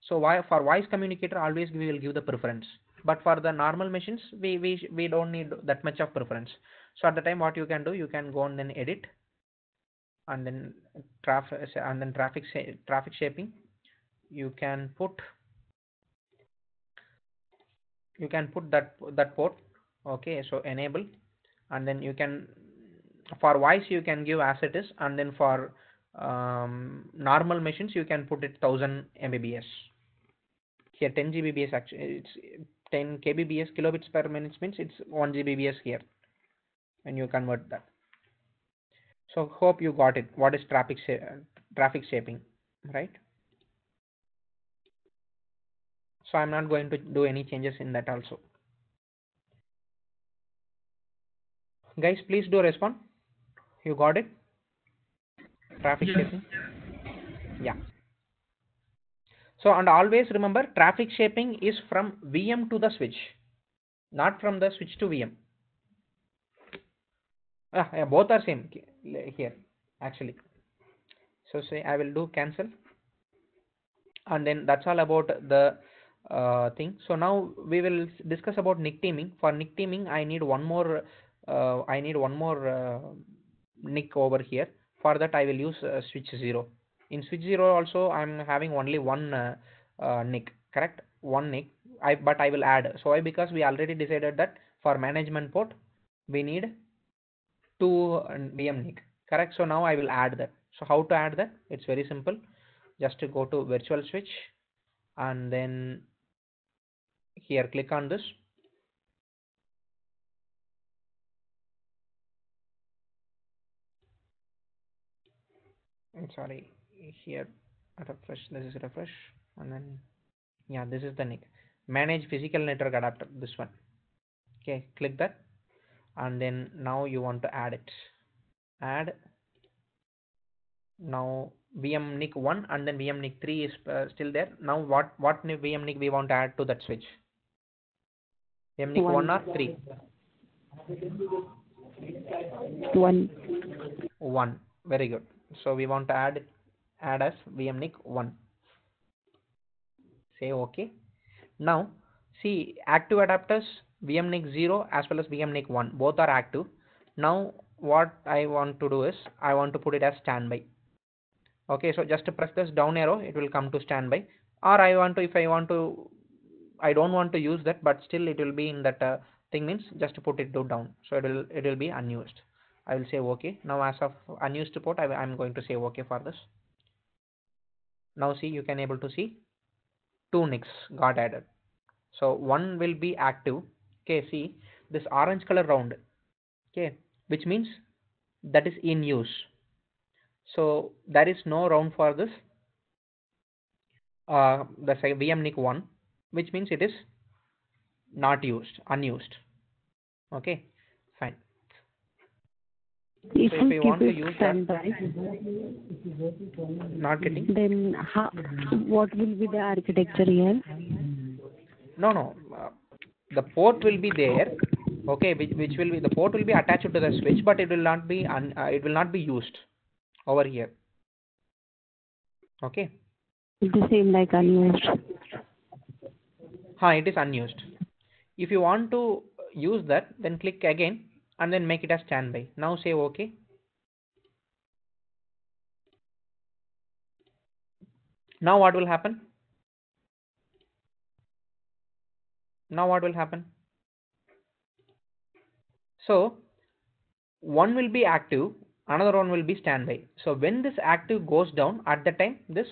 So for voice communicator, always we will give the preference, but for the normal machines, we don't need that much of preference. So at the time, what you can do, you can go and then edit, and then traffic shaping. You can put that port. Okay, so enable, and then you can, for voice you can give as it is, and then for normal machines you can put it 1000 Mbps. Here 10 Gbps, actually it's 10 kbps, kilobits per minute, means it's 1 Gbps here when you convert that. So hope you got it, what is traffic shaping, right? So I'm not going to do any changes in that also. Guys, please do respond. You got it? Traffic shaping. Yeah. So, and always remember, traffic shaping is from VM to the switch, not from the switch to VM. Yeah, both are same here actually. So say I will do cancel, and then that's all about the thing. So now we will discuss about NIC teaming. For NIC teaming, I need one more NIC over here. For that, I will use switch 0. In switch 0 also, I'm having only one NIC, correct? One NIC. But I will add. So why? Because we already decided that for management port, we need two VM NIC, correct? So now I will add that. So how to add that? It's very simple. Just to go to virtual switch, and then here click on this. Sorry, here refresh. This is refresh, and then yeah, this is the NIC. Manage physical network adapter. This one. Okay, click that, and then now you want to add it. Add. Now VM NIC 1 and then VM NIC 3 is still there. Now what VM NIC we want to add to that switch? VM NIC 1 or 3? 1. 1. Very good. So we want to add as VM NIC 1. Say OK. Now see, active adapters VM NIC 0 as well as VM NIC 1, both are active. Now what I want to do is I want to put it as standby. Okay, so just to press this down arrow, it will come to standby. Or I don't want to use that, but still it will be in that thing, means just to put it down. So it will be unused. I will say OK. Now as of unused port, I'm going to say OK for this. Now see, you can able to see two NICs got added. So one will be active. Okay, see this orange color round. Okay, which means that is in use. So there is no round for this the VM NIC 1, which means it is not used, unused. Okay, fine. If so if we want to use standby, not getting, then what will be the architecture here? No, the port will be there. Okay, which will be, the port will be attached to the switch, but it will not be used over here. Okay. The same like unused. It is unused. If you want to use that, then click again and then make it as standby. Now say OK. Now what will happen? So one will be active, another one will be standby. So when this active goes down, at the time this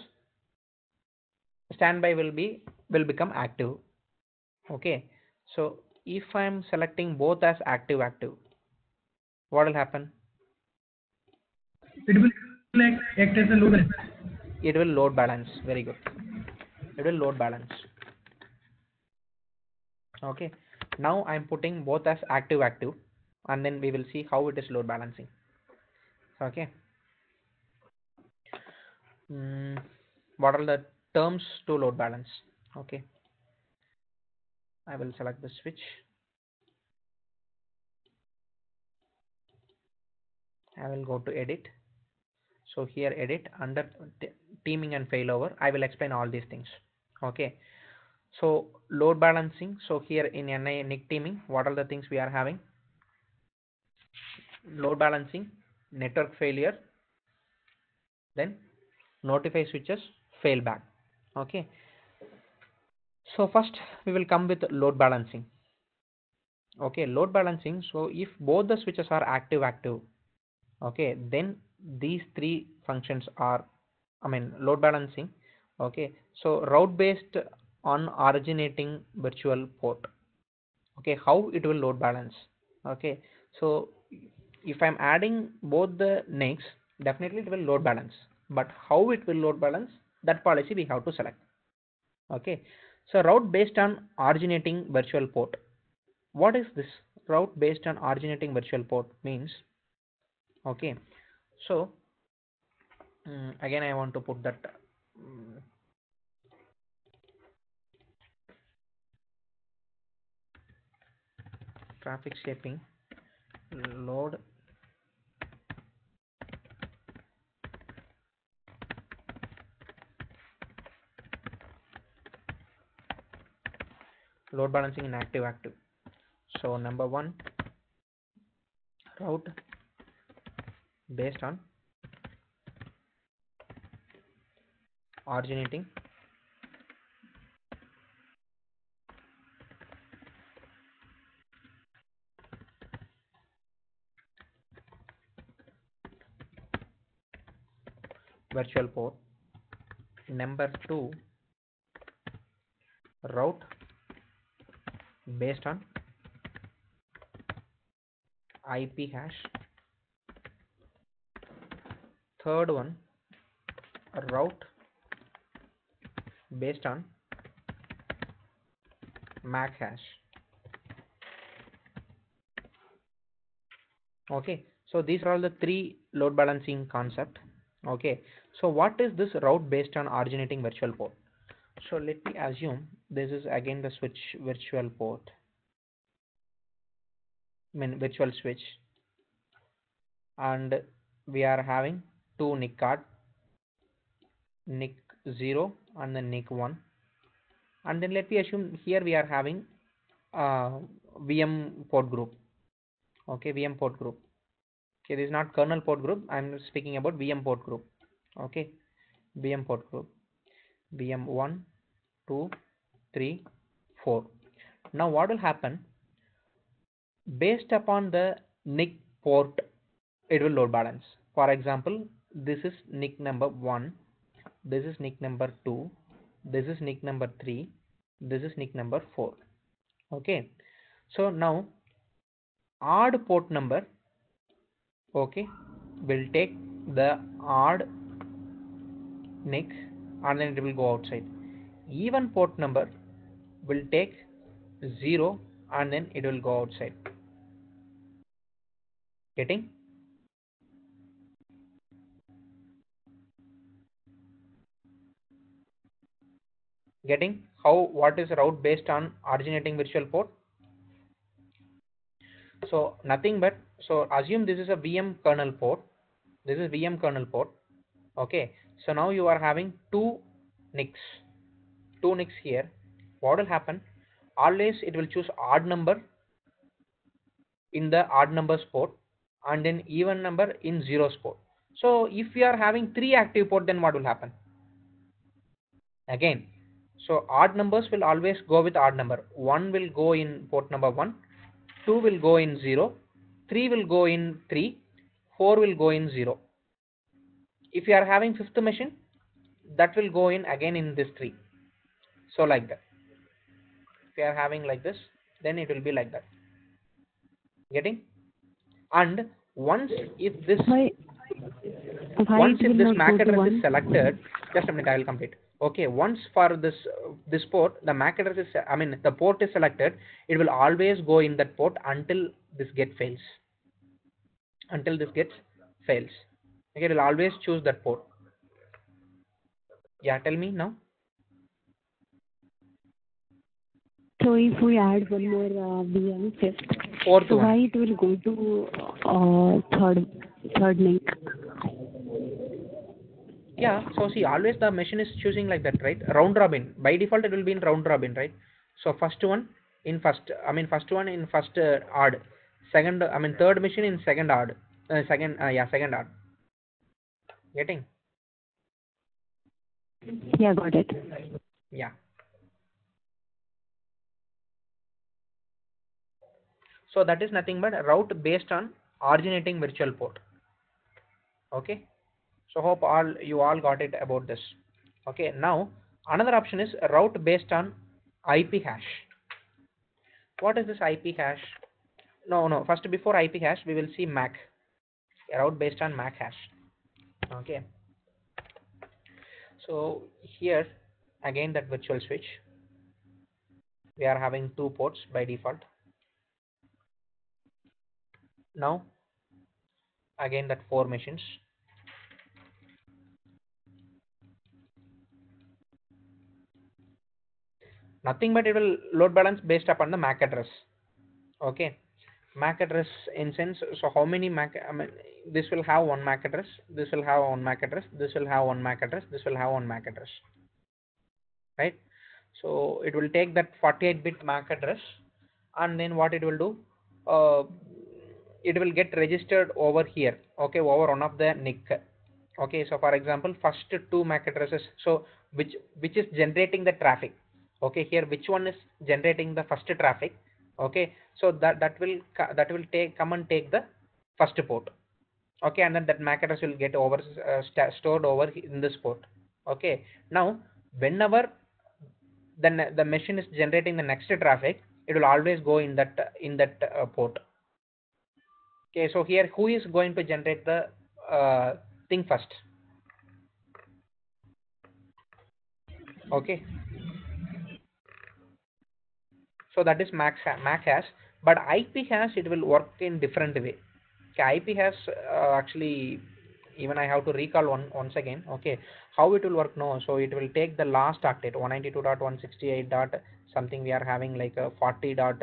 standby will become active. Okay, So if I am selecting both as active, what will happen? It will like act as a load balancer. It will load balance. Very good. It will load balance. Okay. Now I am putting both as active, and then we will see how it is load balancing. Okay. What are the terms to load balance? Okay. I will select the switch. I will go to edit. So here edit under teaming and failover. I will explain all these things. Okay. So load balancing. So here in NIC teaming, what are the things we are having? Load balancing, network failure, then notify switches, failback. Okay. So first we will come with load balancing. Okay, load balancing. So if both the switches are active, okay, then these three functions are, load balancing. Okay, so route based on originating virtual port. Okay, how it will load balance? Okay, so if I'm adding both the NICs, definitely it will load balance, but how it will load balance, that policy we have to select. Okay, so route based on originating virtual port. What is this? Route based on originating virtual port means, okay, so again I want to put that traffic shaping load balancing in active. So number one, route based on originating virtual port. Number two, route based on IP hash. Third one, route based on MAC hash. Okay, so these are all the three load balancing concept. Okay, so what is this route based on originating virtual port? So let me assume this is again the switch virtual port, virtual switch, and we are having two NIC card, NIC 0 and then NIC 1, and then let me assume here we are having VM port group. Okay, VM port group. Okay, this is not kernel port group, I'm speaking about VM port group. Okay, VM port group, VM 1, 2, 3, 4. Now what will happen? Based upon the NIC port, it will load balance. For example, this is NIC number 1, this is NIC number 2, this is NIC number 3, this is NIC number 4. Okay, so now odd port number, okay, will take the odd NIC and then it will go outside. Even port number will take 0 and then it will go outside. Getting? Getting how what is route based on originating virtual port? So nothing but, so assume this is a VM kernel port. This is VM kernel port. Okay, so now you are having two NICs, here. What will happen? Always it will choose odd number in the odd numbers port and then even number in zeros port. So if we are having three active port, then what will happen? Again, so odd numbers will always go with odd number. 1 will go in port number 1, 2 will go in 0, 3 will go in 3, 4 will go in 0. If you are having fifth machine, that will go in again in this 3. So like that. If you are having like this, then it will be like that. Getting? And once if this Why once it if will this not MAC go to address is 1? selected, just a minute, I will complete. Okay, once for this port, the MAC address is, I mean, the port is selected, it will always go in that port until this get fails. Until this gets fails. Okay, it will always choose that port. Yeah, tell me now. So if we add one more VM fifth, Fourth so one. why it will go to third link? Yeah, so see, always the machine is choosing like that, right? Round robin. By default, it will be in round robin, right? So first one in first, I mean first one in first odd, second, I mean third machine in second odd, second odd. Getting? Yeah, got it. Yeah. So that is nothing but a route based on originating virtual port. Okay. So hope you all got it about this. Okay. Now another option is a route based on IP hash. What is this IP hash? No. First, before IP hash, we will see MAC. A route based on MAC hash. Okay. So here again that virtual switch. We are having two ports by default. Now again that four machines. Nothing but it will load balance based upon the MAC address. Okay. MAC address in sense, so how many MAC, I mean, this will have one MAC address, this will have one MAC address, this will have one MAC address, this will have one MAC address, right? So it will take that 48-bit MAC address, and then what it will do, uh, it will get registered over here, okay, over one of the NIC. Okay, so for example, first two MAC addresses, so which is generating the traffic. Okay, here which one is generating the first traffic. Okay, so that will come and take the first port. Okay, and then that MAC address will get over stored over in this port. Okay, now whenever the machine is generating the next traffic, it will always go in that port. Okay, so here who is going to generate the thing first? Okay, so that is MAC hash, but IP hash it will work in different way. Okay, IP hash actually even I have to recall once again. Okay, how it will work? No, so it will take the last octet 192.168. Something we are having like a 40 dot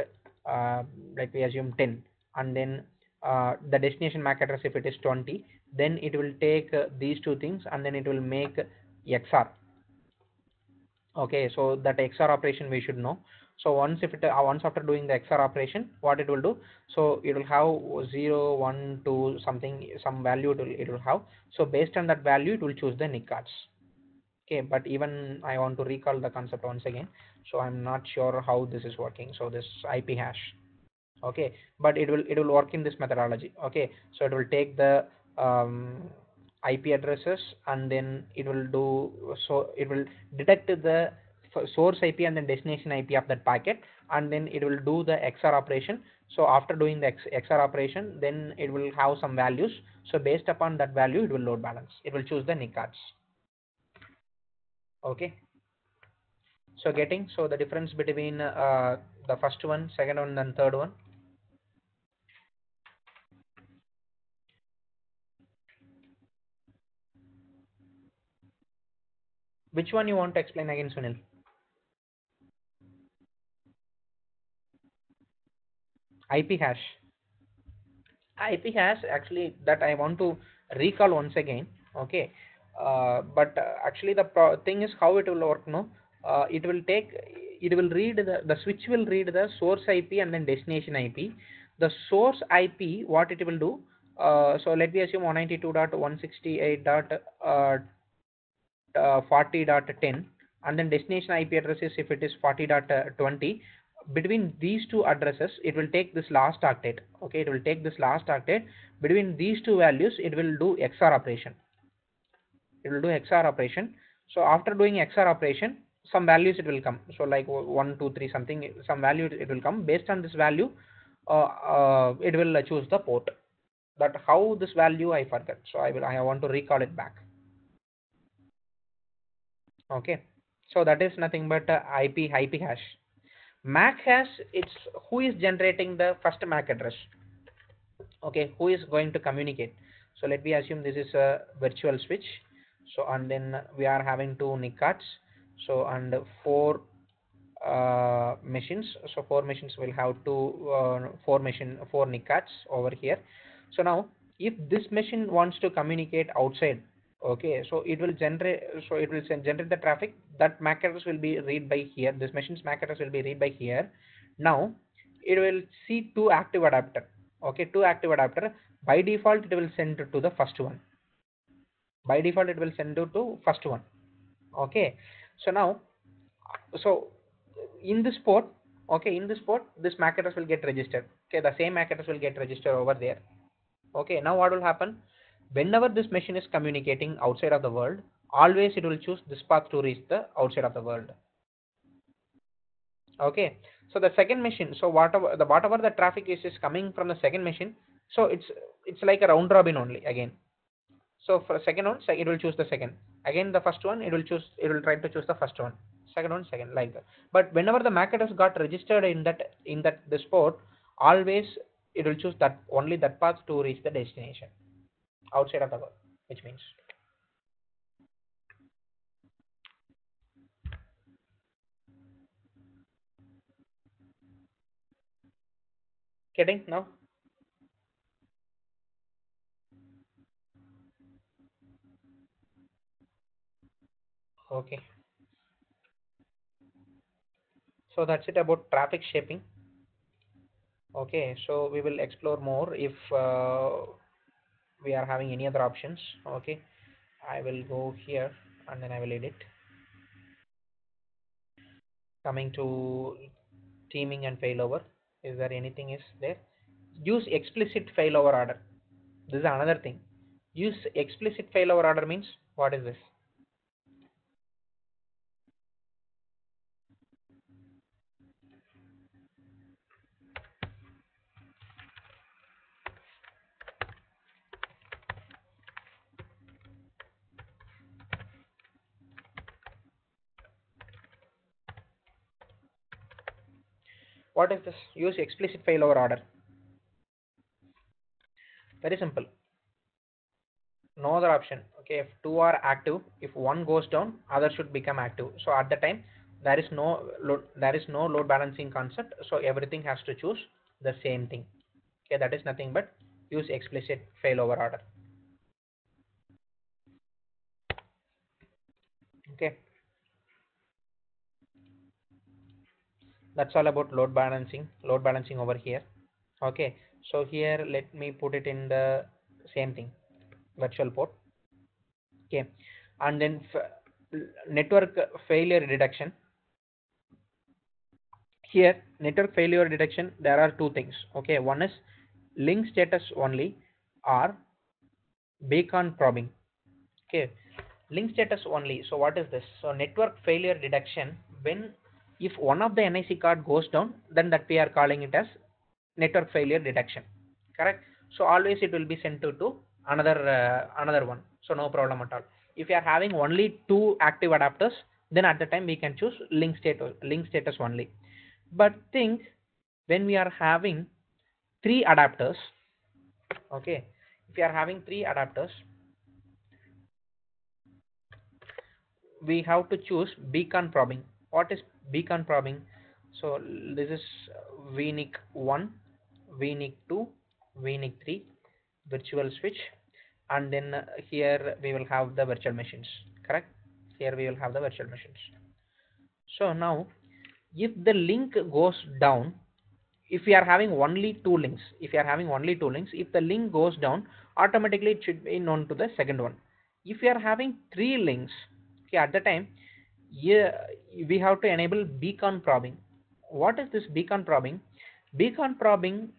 like we assume 10, and then the destination MAC address if it is 20, then it will take these two things and then it will make XR. Okay, so that XR operation we should know. So once after doing the XR operation, what it will do, so it will have 0 1 2 something, some value it will have. So based on that value it will choose the NIC cards. Okay, but even I want to recall the concept once again, so I'm not sure how this is working. So this IP hash, okay, but it will work in this methodology. Okay, so it will take the IP addresses and then it will do, so it will detect the source IP and then destination IP of that packet, and then it will do the XR operation. So after doing the XR operation, then it will have some values. So based upon that value it will load balance, it will choose the NIC cards. Okay, so getting, so the difference between the first one, second one and third one. Which one you want to explain again, Sunil? IP hash. IP hash actually that I want to recall once again. Okay, but actually the thing is how it will work. No, it will take, it will read the switch will read the source IP and then destination IP. The source IP, what it will do. So let me assume 192.168.40.10, and then destination IP address is if it is 40.20. Between these two addresses it will take this last octet. Okay, it will take this last octet. Between these two values it will do XR operation. It will do XR operation. So after doing XR operation, some values it will come. So like 1 2 3 something, some value it will come. Based on this value, it will choose the port. But how this value I forget, so I want to recall it back. Okay, so that is nothing but IP hash. MAC hash, it's who is generating the first MAC address. Okay, who is going to communicate. So let me assume this is a virtual switch. So and then we are having two NIC cards. So and four machines. So four machines will have four NIC cards over here. So now if this machine wants to communicate outside, okay, so it will generate, generate the traffic. That MAC address will be read by here. This machine's MAC address will be read by here. Now it will see two active adapter. Okay, two active adapter. By default it will send to the first one. By default it will send to first one. Okay, so now, so in this port, okay, in this port this MAC address will get registered. Okay, the same MAC address will get registered over there. Okay, now what will happen, whenever this machine is communicating outside of the world, always it will choose this path to reach the outside of the world. Okay, so the second machine, so whatever the traffic is coming from the second machine, so it's like a round robin only again. So for second one, it will choose the second. Again the first one, it will try to choose the first one. Second one, second, like that. But whenever the MAC address got registered in that this port, always it will choose that only that path to reach the destination outside of the world, which means. Getting now? Okay. So that's it about traffic shaping. Okay, so we will explore more if we are having any other options. Okay, I will go here and then I will edit. Coming to teaming and failover, is there anything is there? Use explicit failover order. This is another thing. Use explicit failover order means what is this? What is this? Use explicit failover order. Very simple. No other option. Okay, if two are active, if one goes down, other should become active. So at the time there is no load balancing concept. So everything has to choose the same thing. Okay, that is nothing but use explicit failover order. Okay, that's all about load balancing over here. Okay, so here let me put it in the same thing, virtual port. Okay, and then network failure detection. Here network failure detection, there are two things. Okay, one is link status only or beacon probing. Okay, link status only. So what is this? So network failure detection, when if one of the NIC card goes down, then that we are calling it as network failure detection. Correct. So always it will be sent to another one. So no problem at all. If you are having only two active adapters, then at the time we can choose link status only. But think, when we are having three adapters, okay, if you are having three adapters, we have to choose beacon probing. What is beacon probing? So this is vnic 1, vnic 2, vnic 3 virtual switch, and then here we will have the virtual machines. Correct, here we will have the virtual machines. So now if the link goes down, if we are having only two links, if the link goes down, automatically it should be known to the second one. If we are having three links, okay, at the time, yeah, we have to enable beacon probing. What is this beacon probing? Beacon probing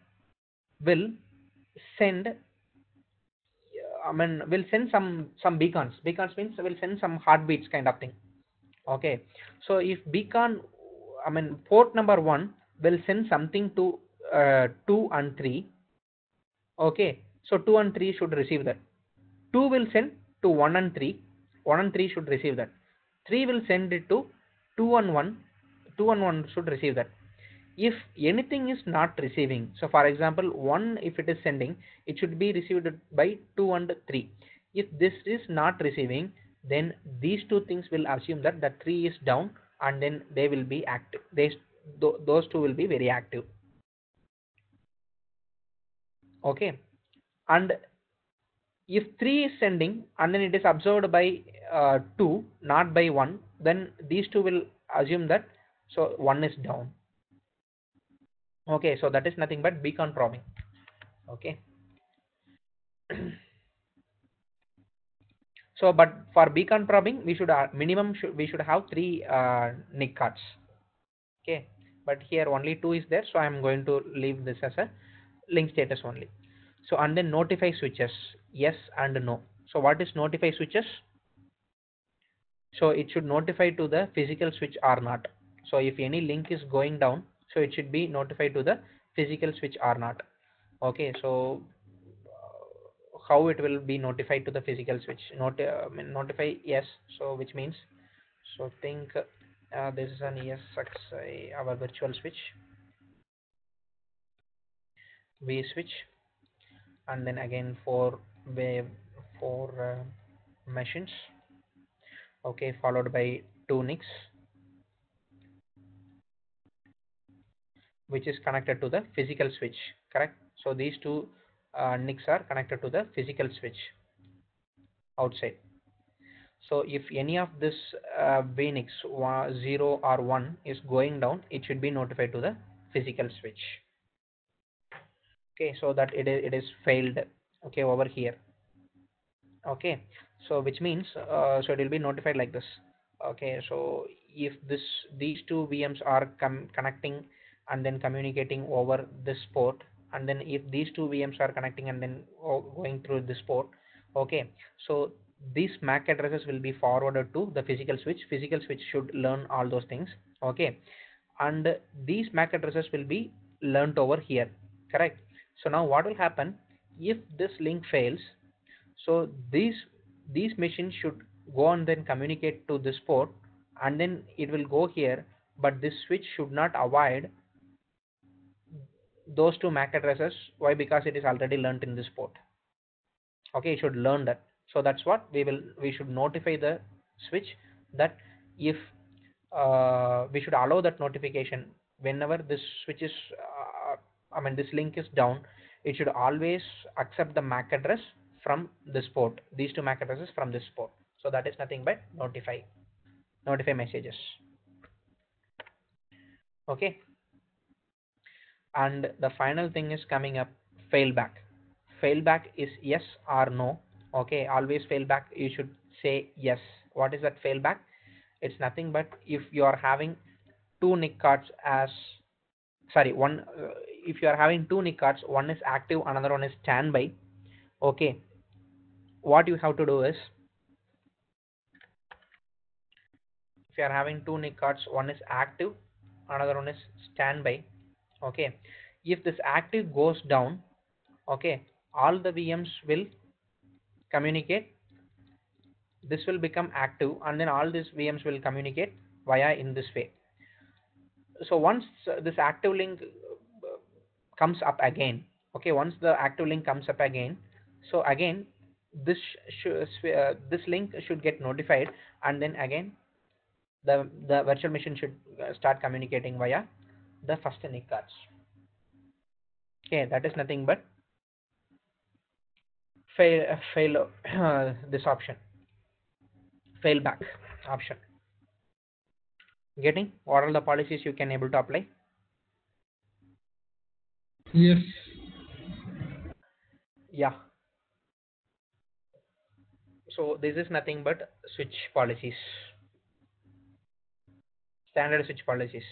will send, will send some beacons. Beacons means will send some heartbeats kind of thing. Okay, so if beacon, I mean port number 1 will send something to 2 and 3. Okay, so 2 and 3 should receive that. 2 will send to 1 and 3. 1 and 3 should receive that. 3 will send it to 2 and 1. 2 and 1 should receive that. If anything is not receiving, so for example 1, if it is sending, it should be received by 2 and 3. If this is not receiving, then these two things will assume that the 3 is down, and then they will be active. Those two will be very active. Okay, and if 3 is sending and then it is observed by 2, not by 1, then these two will assume that so 1 is down. Okay, so that is nothing but beacon probing. Okay. So but for beacon probing, we should minimum we should have 3 NIC cards. Okay, but here only 2 is there, so I am going to leave this as a link status only. So and then notify switches, yes and no. So what is notify switches? So it should notify to the physical switch or not. So if any link is going down, so it should be notified to the physical switch or not. Okay, so how it will be notified to the physical switch? Notify yes, so which means, so think this is an ESXi, our virtual switch, V switch, and then again for wave, for machines. Okay, followed by 2 NICs, which is connected to the physical switch, correct? So these two NICs are connected to the physical switch outside. So if any of this VNICs 0 or 1 is going down, it should be notified to the physical switch. Okay, so that it is failed. Okay, over here. Okay, so which means so it will be notified like this. Okay, so if these two VMs are connecting and then communicating over this port, and then if these two VMs are connecting and then going through this port, okay, so these MAC addresses will be forwarded to the physical switch. Physical switch should learn all those things. Okay, and these MAC addresses will be learnt over here, correct? So now what will happen if this link fails? So these machines should go and then communicate to this port, and then it will go here, but this switch should not avoid those two MAC addresses. Why? Because it is already learnt in this port. Okay, it should learn that. So that's what we should notify the switch that if we should allow that notification whenever this switch is this link is down, it should always accept the MAC address from this port, these two MAC addresses from this port. So that is nothing but notify messages. Okay, and the final thing is coming up, failback. Failback is yes or no. Okay, always failback you should say yes. What is that failback? It's nothing but if you are having two NIC cards as, sorry, one if you are having two NIC cards, one is active, another one is standby. Okay, what you have to do is, if you are having two NIC cards, one is active, another one is standby. Okay, if this active goes down, okay, all the VMs will communicate, this will become active, and then all these VMs will communicate via in this way. So once this active link comes up again, okay, once the active link comes up again, so again this this link should get notified, and then again the virtual machine should start communicating via the first NIC cards. Okay, that is nothing but fail this option, failback option. Getting what are the policies you can able to apply? Yes. Yeah, so this is nothing but switch policies, standard switch policies.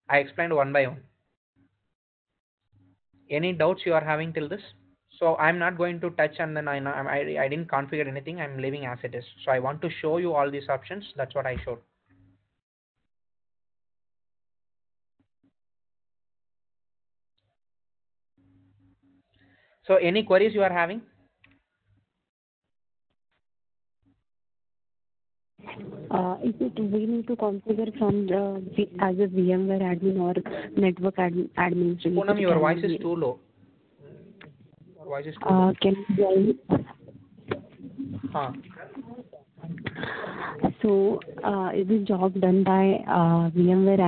I explained one by one. Any doubts you are having till this? So I'm not going to touch, and then I didn't configure anything. I'm leaving as it is. So I want to show you all these options. That's what I showed. So any queries you are having? Is it we need to configure from as a VMware admin or network admin? Poonam, your voice is too low. Your voice is too low. Can you So is the job done by VMware